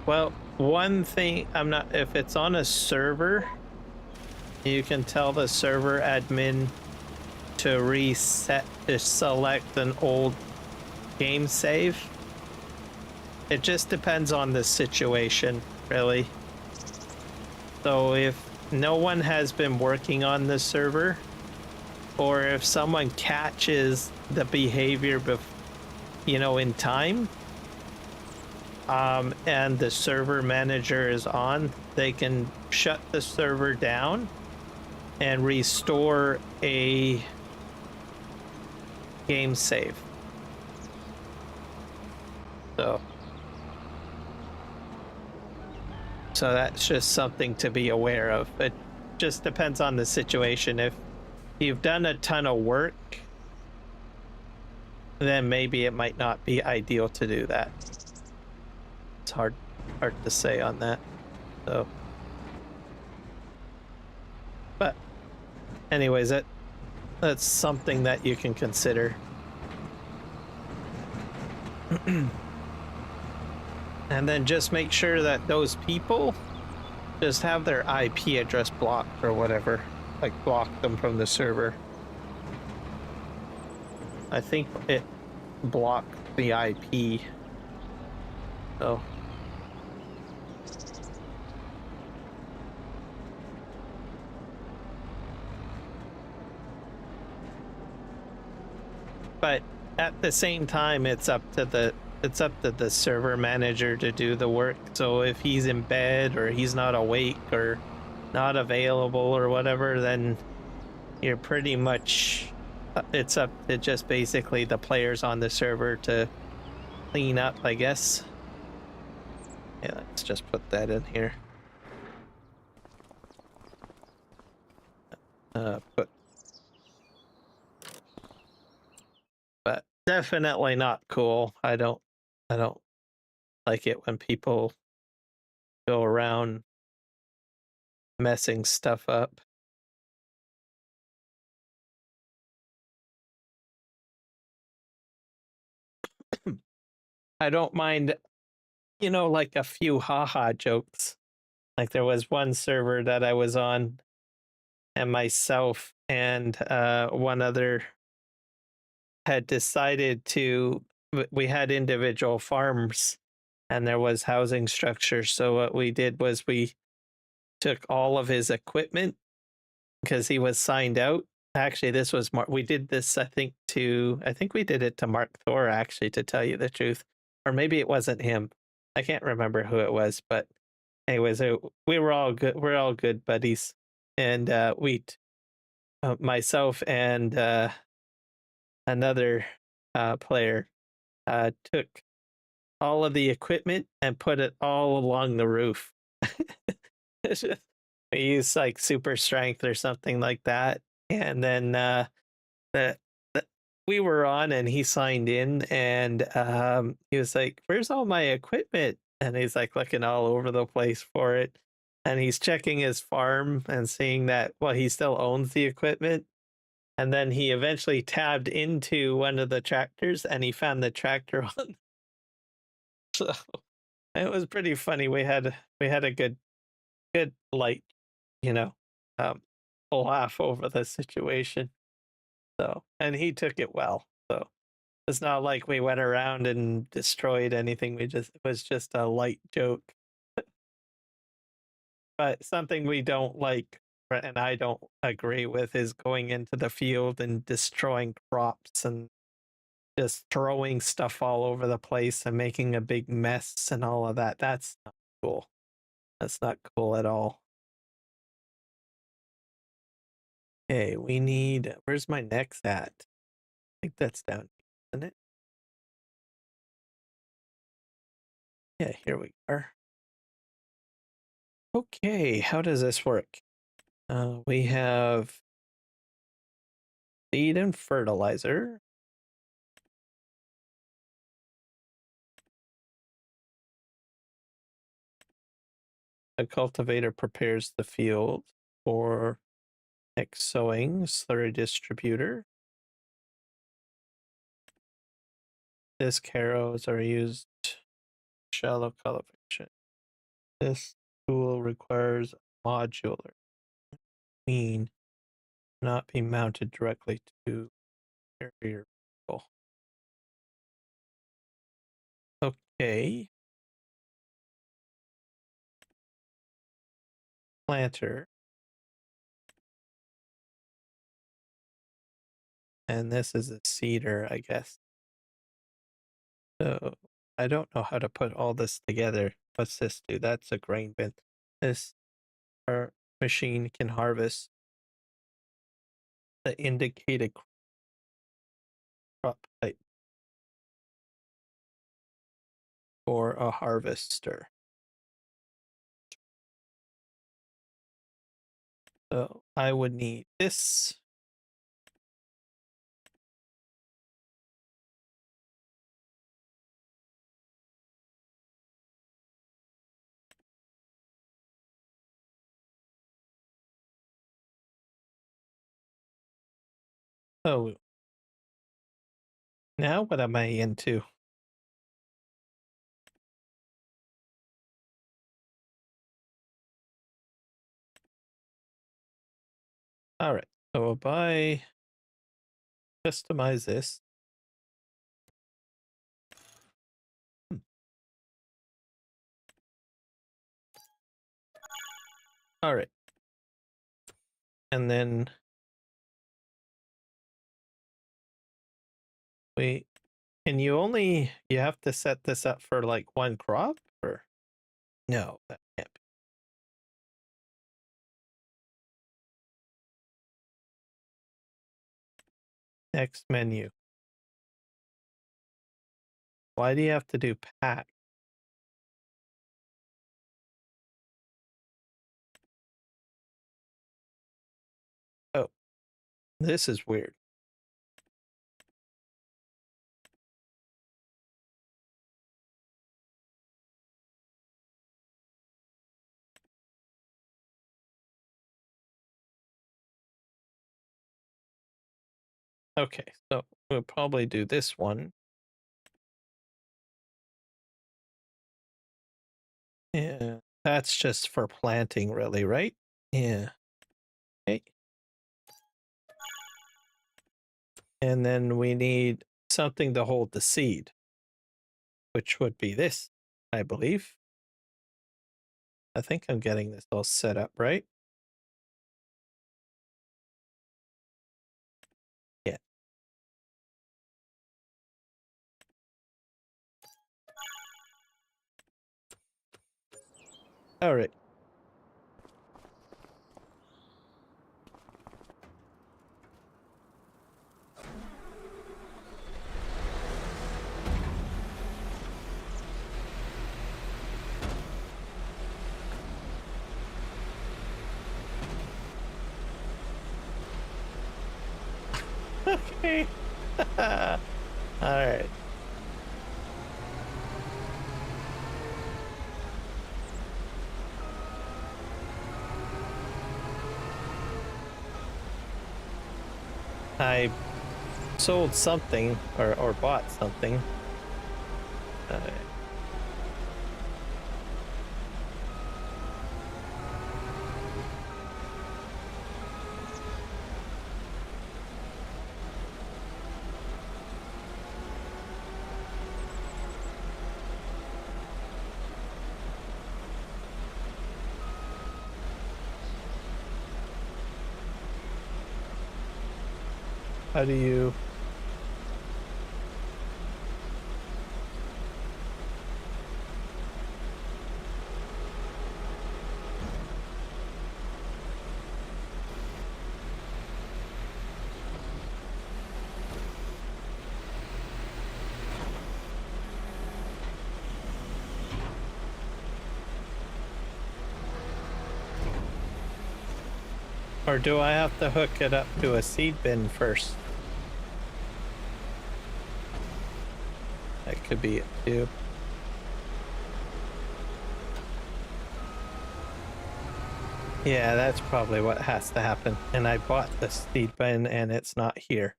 Well, one thing, I'm not, if it's on a server, you can tell the server admin to reset, to select an old game save. It just depends on the situation, really. So if no one has been working on the server, or if someone catches the behavior, in time, and the server manager is on, they can shut the server down and restore a game save. So that's just something to be aware of. It just depends on the situation. If you've done a ton of work, then maybe it might not be ideal to do that. It's hard to say on that. So, but anyways, that's something that you can consider. And then just make sure that those people just have their IP address blocked or whatever, like block them from the server. I think it blocked the IP. So. But at the same time, it's up to the server manager to do the work. So if he's in bed or he's not awake or not available or whatever, then you're pretty much it's up to just basically the players on the server to clean up, I guess. Yeah, let's just put that in here. But definitely not cool. I don't like it when people go around messing stuff up. I don't mind, like a few haha jokes. Like there was one server that I was on, and myself and one other had decided to. We had individual farms, and there was housing structure. So what we did was we took all of his equipment because he was signed out. Actually, this was we did this. I think we did it to Mark Thor. Actually, to tell you the truth, or maybe it wasn't him. I can't remember who it was, but anyways, we were all good. We're all good buddies, and myself and another player took all of the equipment and put it all along the roof. We used like super strength or something like that, and then the, the we were on, and he signed in, and he was like, "Where's all my equipment?" And he's like looking all over the place for it, and he's checking his farm and seeing that he still owns the equipment. And then he eventually tabbed into one of the tractors, and he found the tractor on. So it was pretty funny. We had a good light, you know, um, laugh over the situation. So, and he took it well. So it's not like we went around and destroyed anything. It was just a light joke. But something we don't like, and I don't agree with, is going into the field and destroying crops and just throwing stuff all over the place and making a big mess and all of that. That's not cool. That's not cool at all. Okay, we need. Where's my next at? I think that's down, isn't it? Yeah, here we are. Okay, how does this work? We have seed and fertilizer. The cultivator prepares the field for next sowing. Slurry distributor. Disc harrows are used shallow cultivation. This tool requires a modular queen, not be mounted directly to carrier vehicle. Okay. Planter. And this is a seeder, I guess. So I don't know how to put all this together. What's this do? That's a grain bin. This our machine can harvest the indicated crop type for a harvester. So I would need this. Oh, now what am I into? All right, so if I customize this, All right. And then wait, can you have to set this up for like one crop or no, that can't be. Next menu. Why do you have to do pack? Oh, this is weird. Okay, so we'll probably do this one. Yeah, that's just for planting, really, right? Yeah. Okay. And then we need something to hold the seed, which would be this, I believe. I think I'm getting this all set up, right? Yeah. All right. Okay. All right. I sold something or bought something. How do you... Or do I have to hook it up to a seed bin first? That could be it too. Yeah, that's probably what has to happen. And I bought the seed bin and it's not here.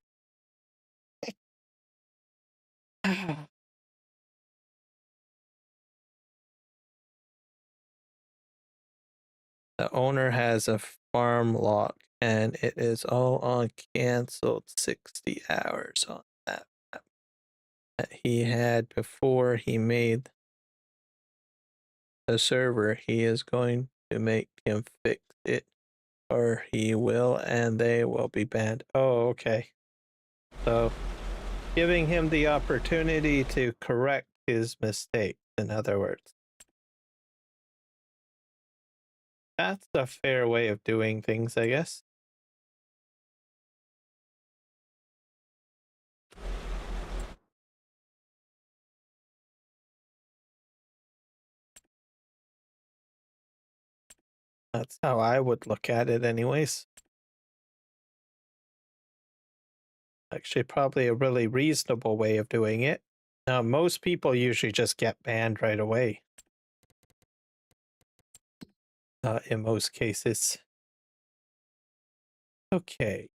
The owner has a farm lock and it is all on canceled 60 hours on that map that he had before he made the server. He is going to make him fix it or he will and they will be banned. Oh, okay. So giving him the opportunity to correct his mistake, in other words. That's a fair way of doing things, I guess. That's how I would look at it anyways. Actually, probably a really reasonable way of doing it. Now, most people usually just get banned right away. In most cases. Okay.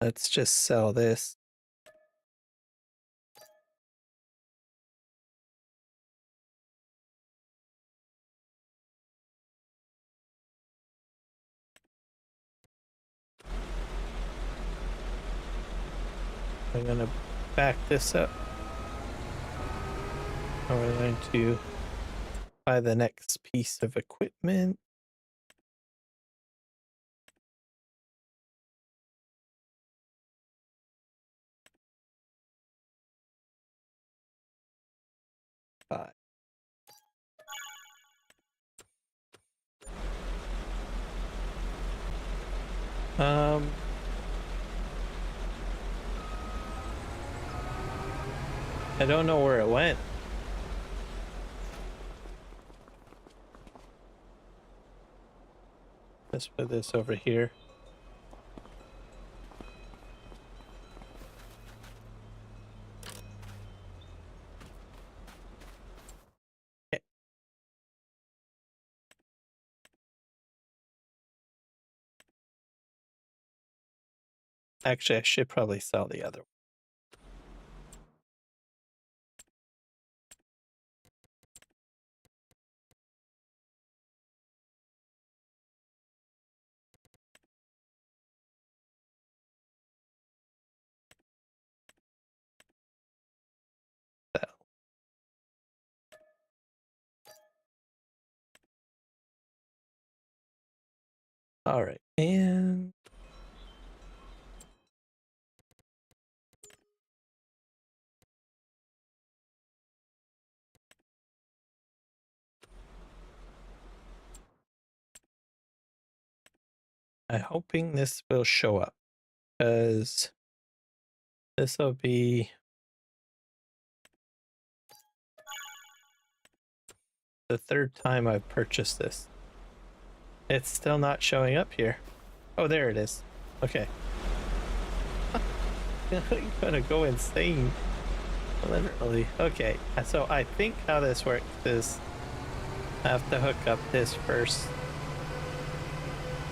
Let's just sell this. I'm gonna back this up. And we're going to buy the next piece of equipment. Buy. I don't know where it went. Let's put this over here. Okay. Actually, I should probably sell the other one. All right, and I'm hoping this will show up, because this will be the third time I've purchased this. It's still not showing up here. Oh, there it is. Okay. You're gonna go insane. Literally. Okay, so I think how this works is I have to hook up this first,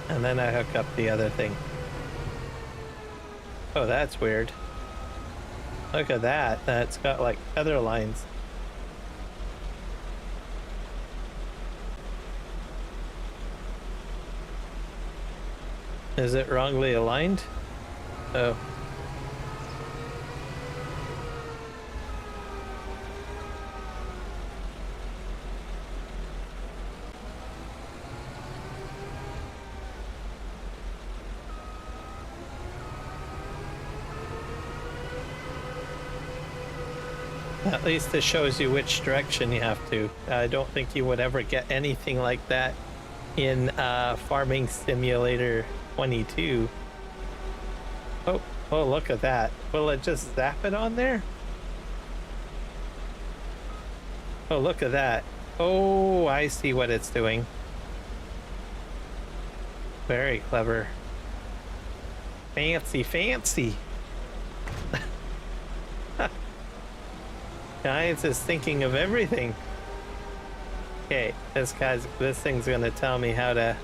and then I hook up the other thing. Oh, that's weird. Look at that. That's got like other lines. Is it wrongly aligned? Oh. At least it shows you which direction you have to. I don't think you would ever get anything like that in Farming Simulator 22. Oh, look at that. Will it just zap it on there? Oh, look at that. Oh, I see what it's doing. Very clever. Fancy, fancy. Giants is thinking of everything. Okay, this thing's gonna tell me how to.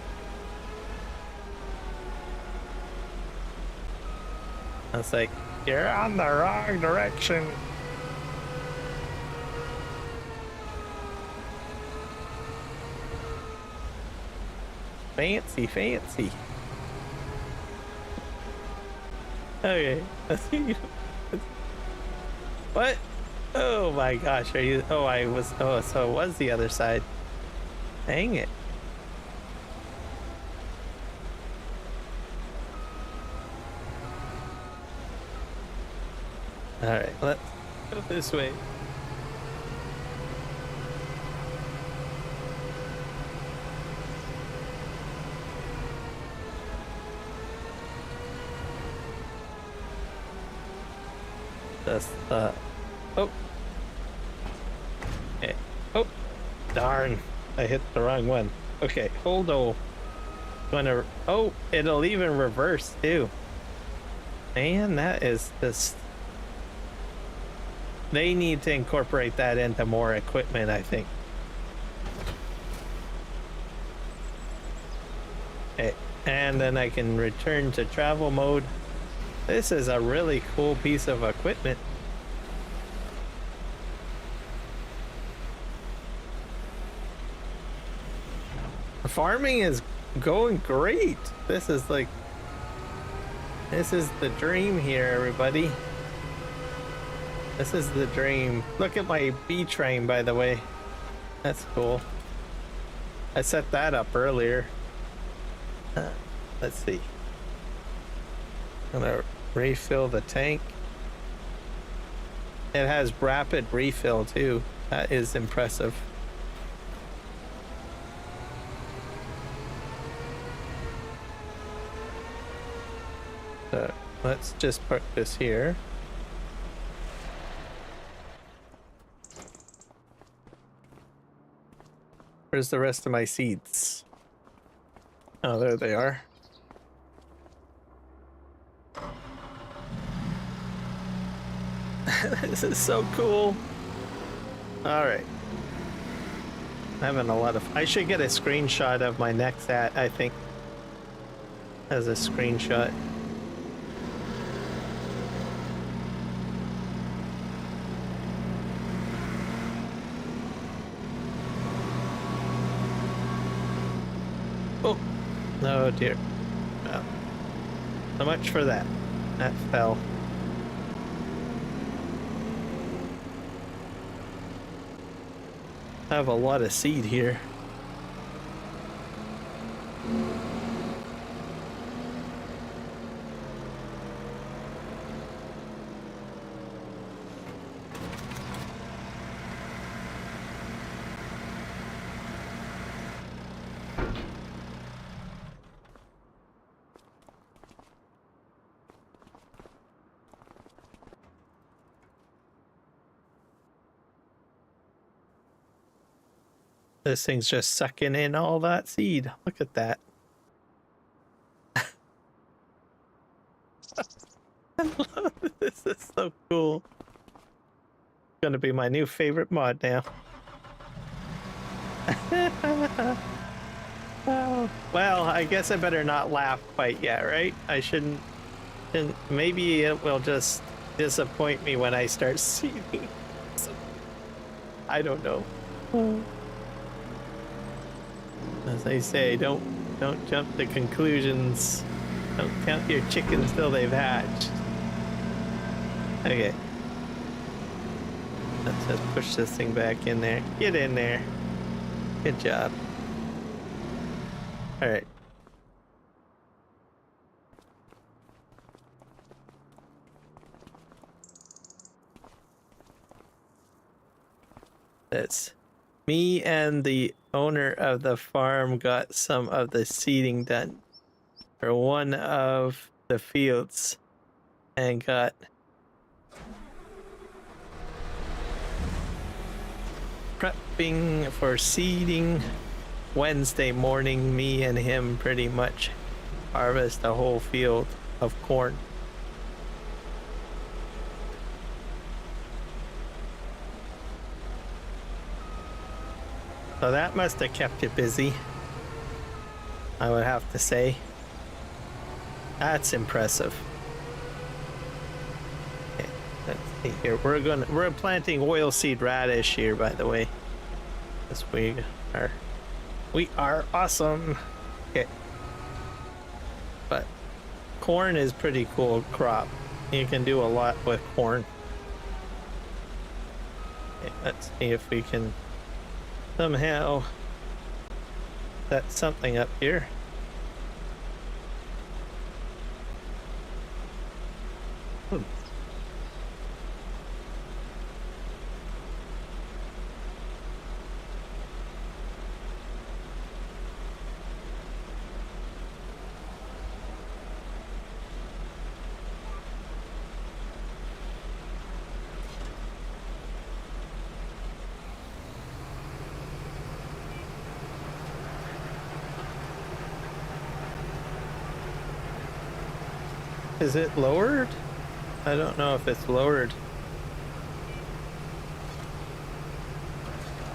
I was like, you're on the wrong direction. Fancy, fancy. Okay. What? Oh my gosh, are you? Oh, I was. Oh, so it was the other side. Dang it. All right, let's go this way. Just oh. Okay. Oh, darn! I hit the wrong one. Okay, hold on. Gonna. Oh, it'll even reverse too. Man, that is just. They need to incorporate that into more equipment, I think. Okay, and then I can return to travel mode. This is a really cool piece of equipment. Farming is going great. This is the dream here, everybody. This is the dream. Look at my B train, by the way. That's cool. I set that up earlier. Let's see. I'm gonna refill the tank. It has rapid refill too. That is impressive. So let's just put this here. Where's the rest of my seeds? Oh, there they are. This is so cool. All right. I'm having a lot of... I should get a screenshot of my next at, I think. As a screenshot. Oh. Oh dear. Well, so much for that. That fell. I have a lot of seed here. This thing's just sucking in all that seed. Look at that. This is so cool. It's gonna be my new favorite mod now. Oh, well, I guess I better not laugh quite yet, right? I shouldn't. Maybe it will just disappoint me when I start seeding. I don't know. As they say, don't jump to conclusions. Don't count your chickens till they've hatched. Okay. Let's just push this thing back in there. Get in there. Good job. All right. That's me and the owner of the farm got some of the seeding done for one of the fields and got prepping for seeding. Wednesday morning, me and him pretty much harvest a whole field of corn. So that must have kept you busy, I would have to say. That's impressive. Okay, let's see here. We're planting oilseed radish here, by the way. Yes, we are awesome. Okay. But corn is pretty cool crop. You can do a lot with corn. Okay, let's see if we can somehow set something up here. Is it lowered? I don't know if it's lowered.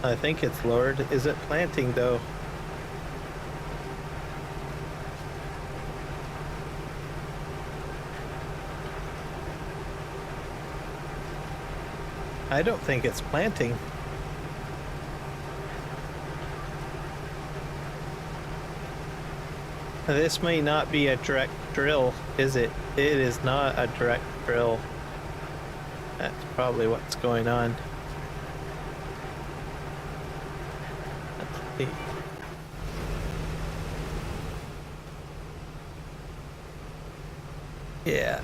I think it's lowered. Is it planting though? I don't think it's planting. This may not be a direct drill, is it? It is not a direct drill. That's probably what's going on. Let's see. Yeah.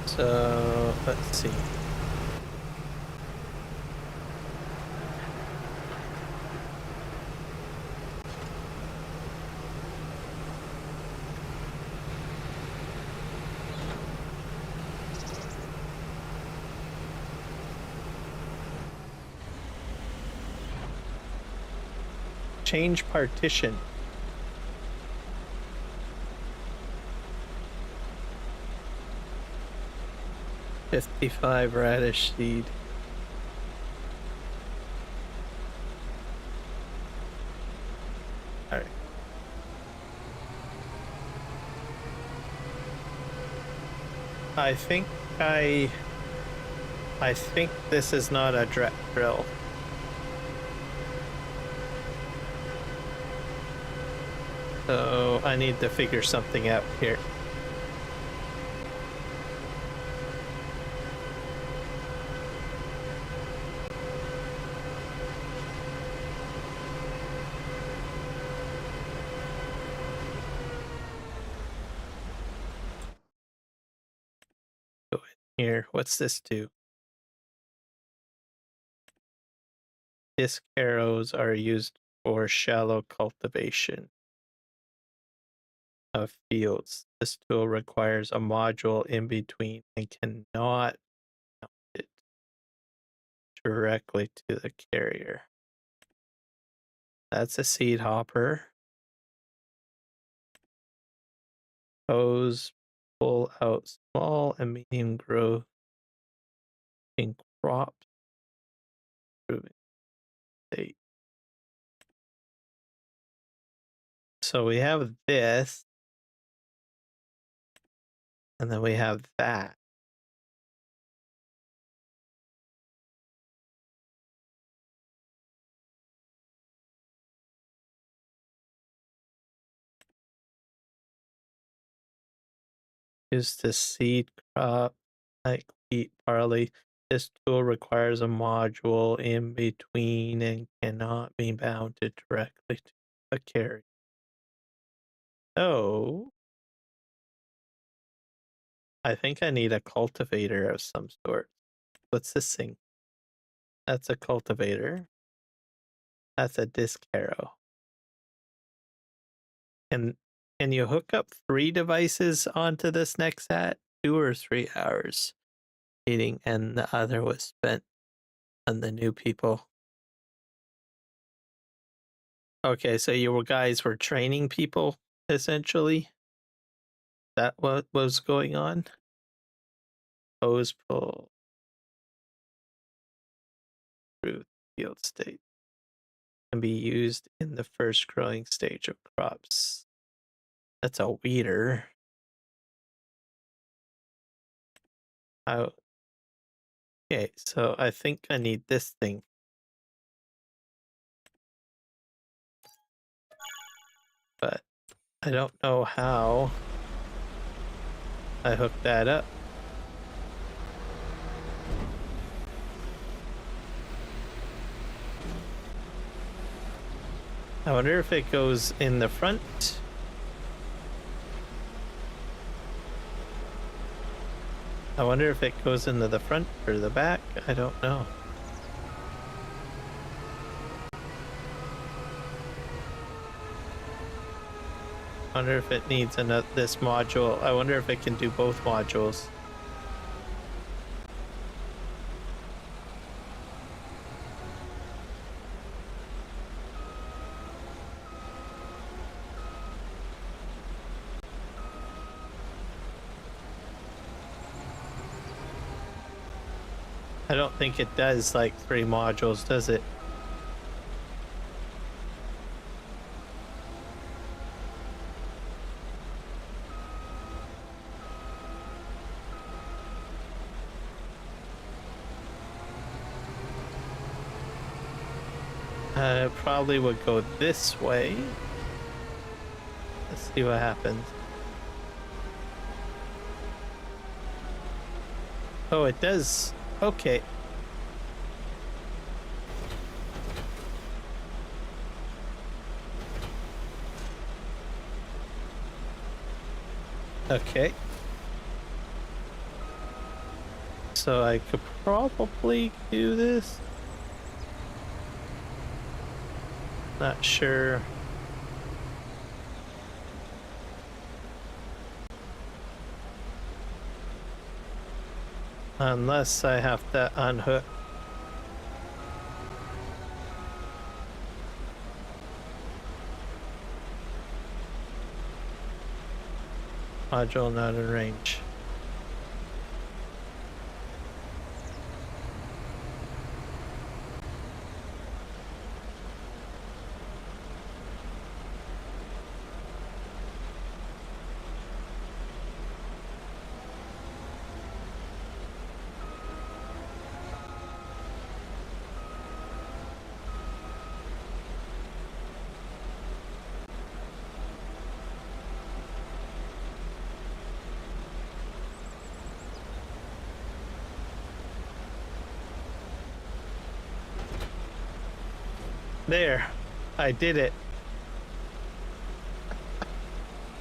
So, let's see. Change partition. $55 radish seed. All right. I think this is not a drill. So I need to figure something out here. Go in here. What's this do? Disc arrows are used for shallow cultivation of fields. This tool requires a module in between and cannot mount it directly to the carrier. That's a seed hopper. Hose pull out small and medium growth in crops. Improving state. So we have this, and then we have that. Use the seed crop like wheat, barley. This tool requires a module in between and cannot be mounted directly to a carrier. So I think I need a cultivator of some sort. What's this thing? That's a cultivator. That's a disc arrow. And can you hook up 3 devices onto this next set? 2 or 3 hours eating, and the other was spent on the new people. Okay, so you guys were training people, essentially? That what was going on? Hose pull through field state can be used in the first growing stage of crops. That's a weeder. Okay, so I think I need this thing. But I don't know how I hook that up. I wonder if it goes in the front. I wonder if it goes into the front or the back. I don't know. I wonder if it needs this module. I wonder if it can do both modules. I don't think it does like 3 modules, does it? It probably would go this way. Let's see what happens. Oh, it does. Okay. Okay. So I could probably do this. Not sure. Unless I have to unhook. Module not in range. There, I did it.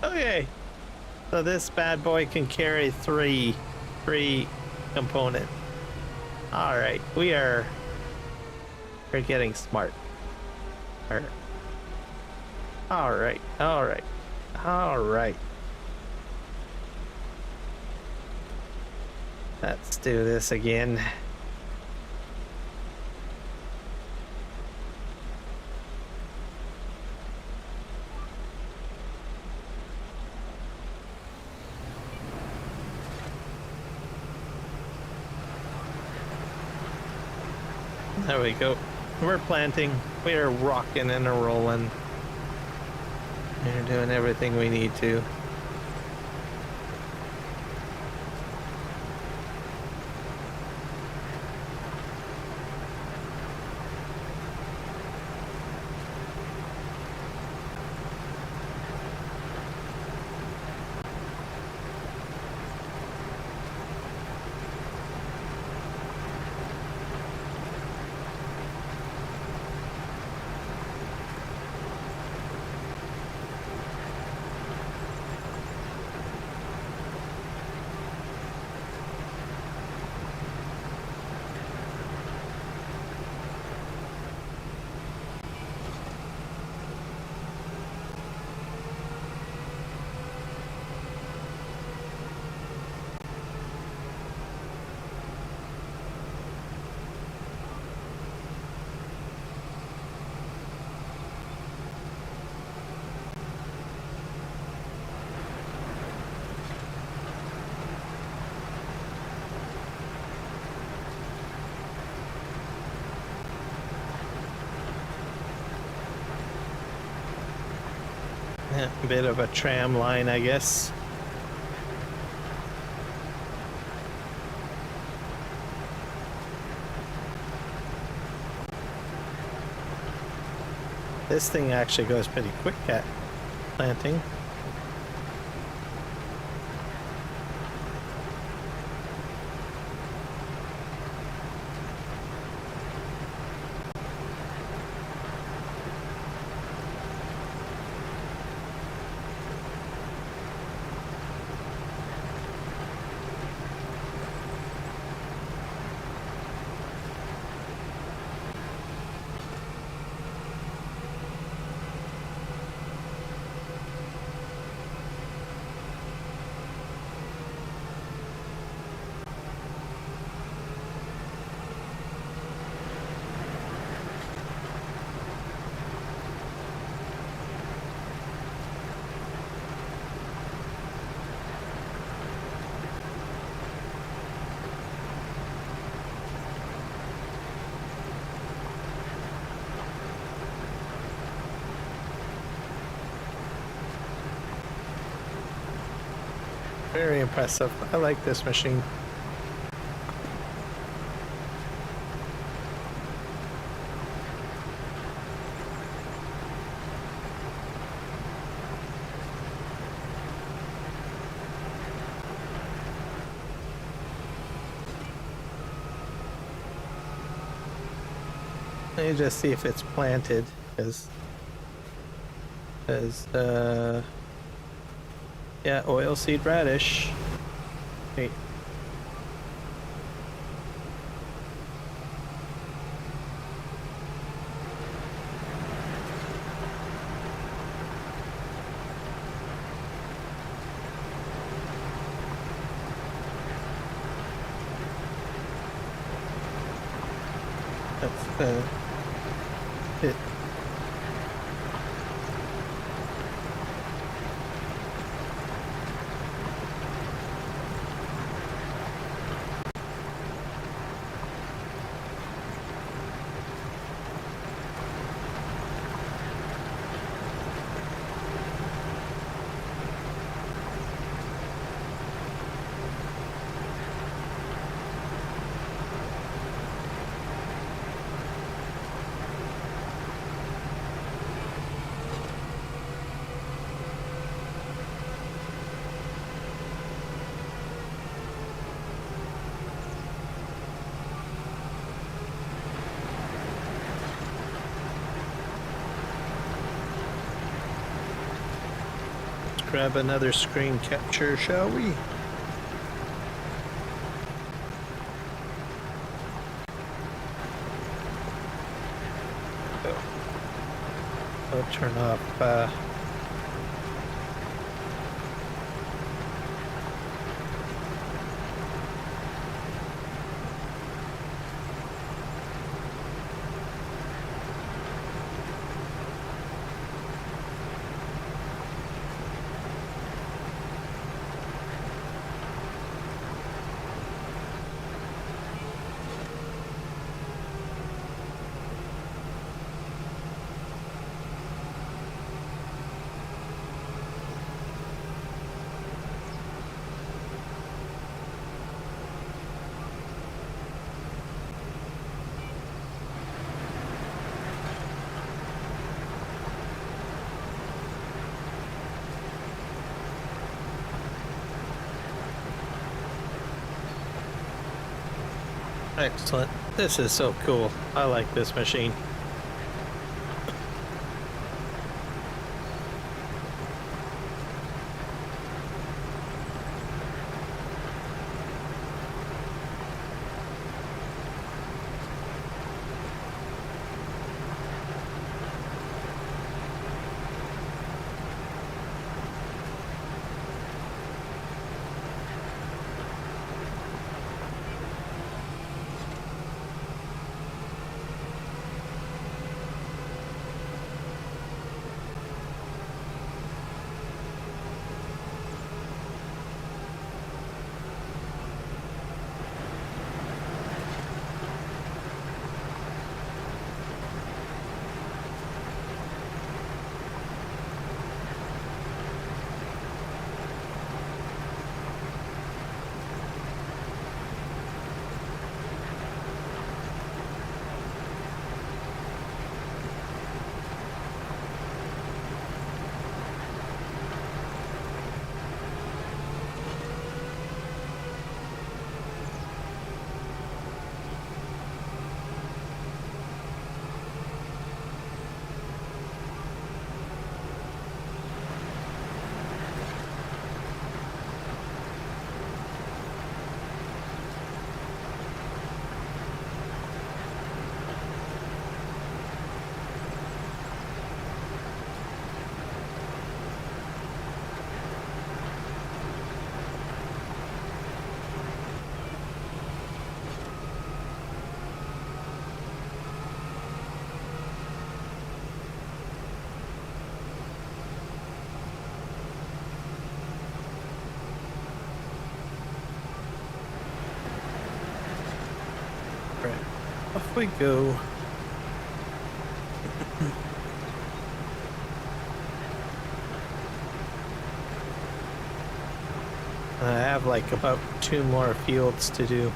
Okay, so this bad boy can carry three component. All right, we're getting smart. All right. Let's do this again. There we go. We're planting. We are rocking and rolling. We're doing everything we need to. Yeah, a bit of a tram line, I guess. This thing actually goes pretty quick at planting. Very impressive. I like this machine. Let me just see if it's planted, because yeah, oilseed radish. Wait. That's it. Grab another screen capture, shall we? I'll turn off Excellent. This is so cool. I like this machine. Off we go. I have like about 2 more fields to do.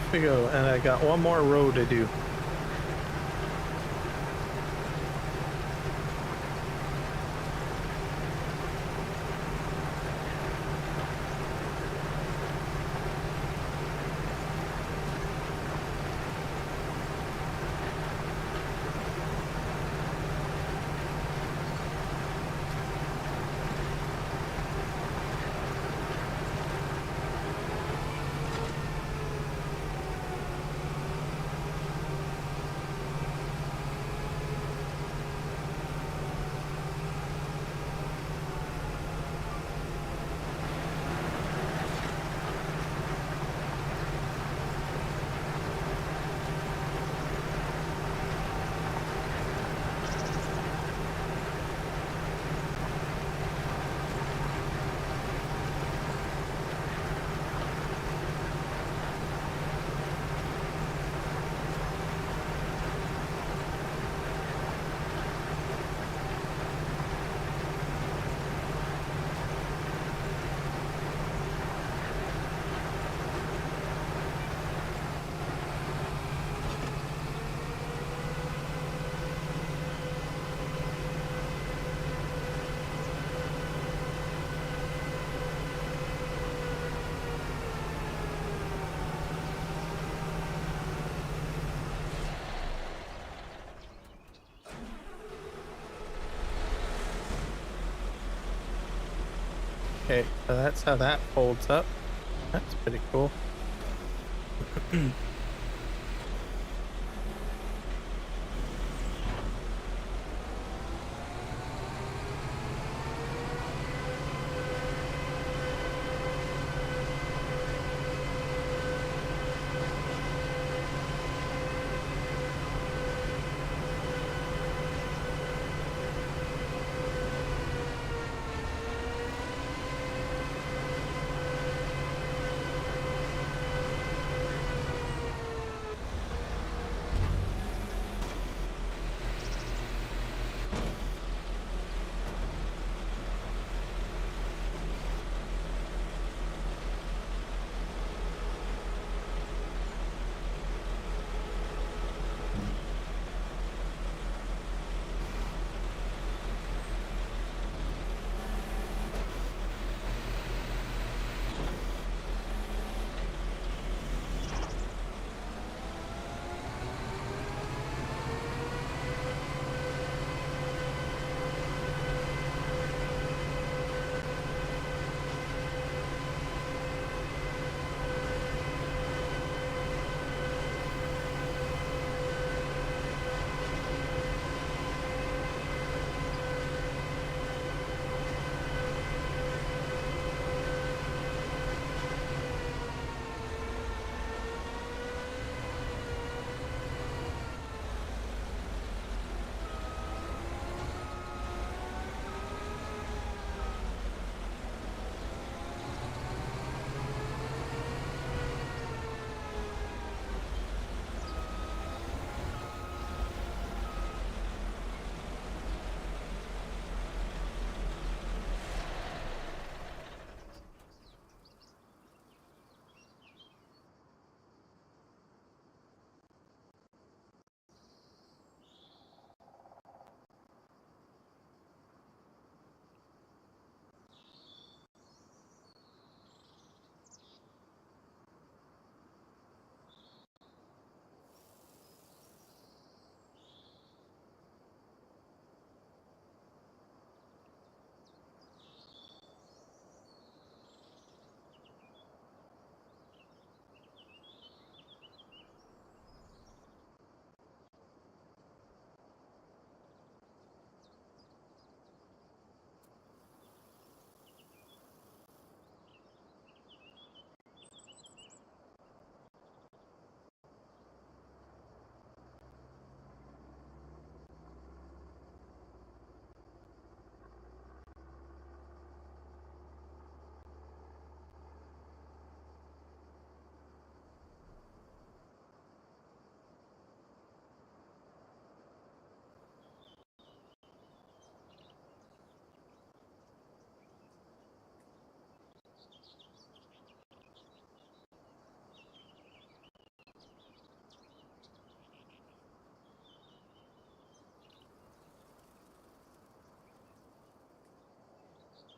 off we go, and I got one more row to do. Okay, so that's how that folds up. That's pretty cool.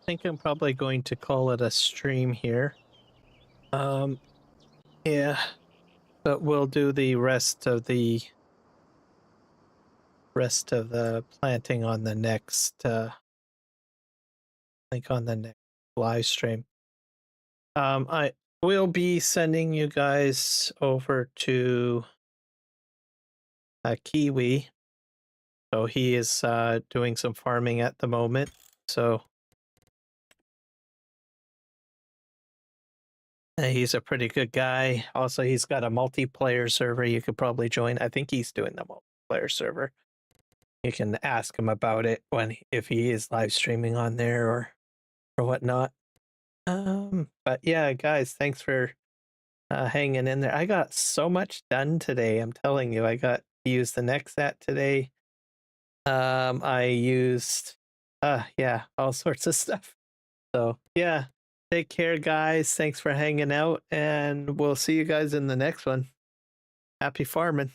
think I'm probably going to call it a stream here. Yeah, but we'll do the rest of the planting on the next I think on the next live stream. I will be sending you guys over to Kiwi. So he is doing some farming at the moment. So he's a pretty good guy. Also, he's got a multiplayer server you could probably join. I think he's doing the multiplayer server. You can ask him about it if he is live streaming on there or whatnot. But yeah, guys, thanks for hanging in there. I got so much done today. I'm telling you, I got to use the Nexat today. I used yeah, all sorts of stuff. So yeah, take care, guys. Thanks for hanging out, and we'll see you guys in the next one. Happy farming.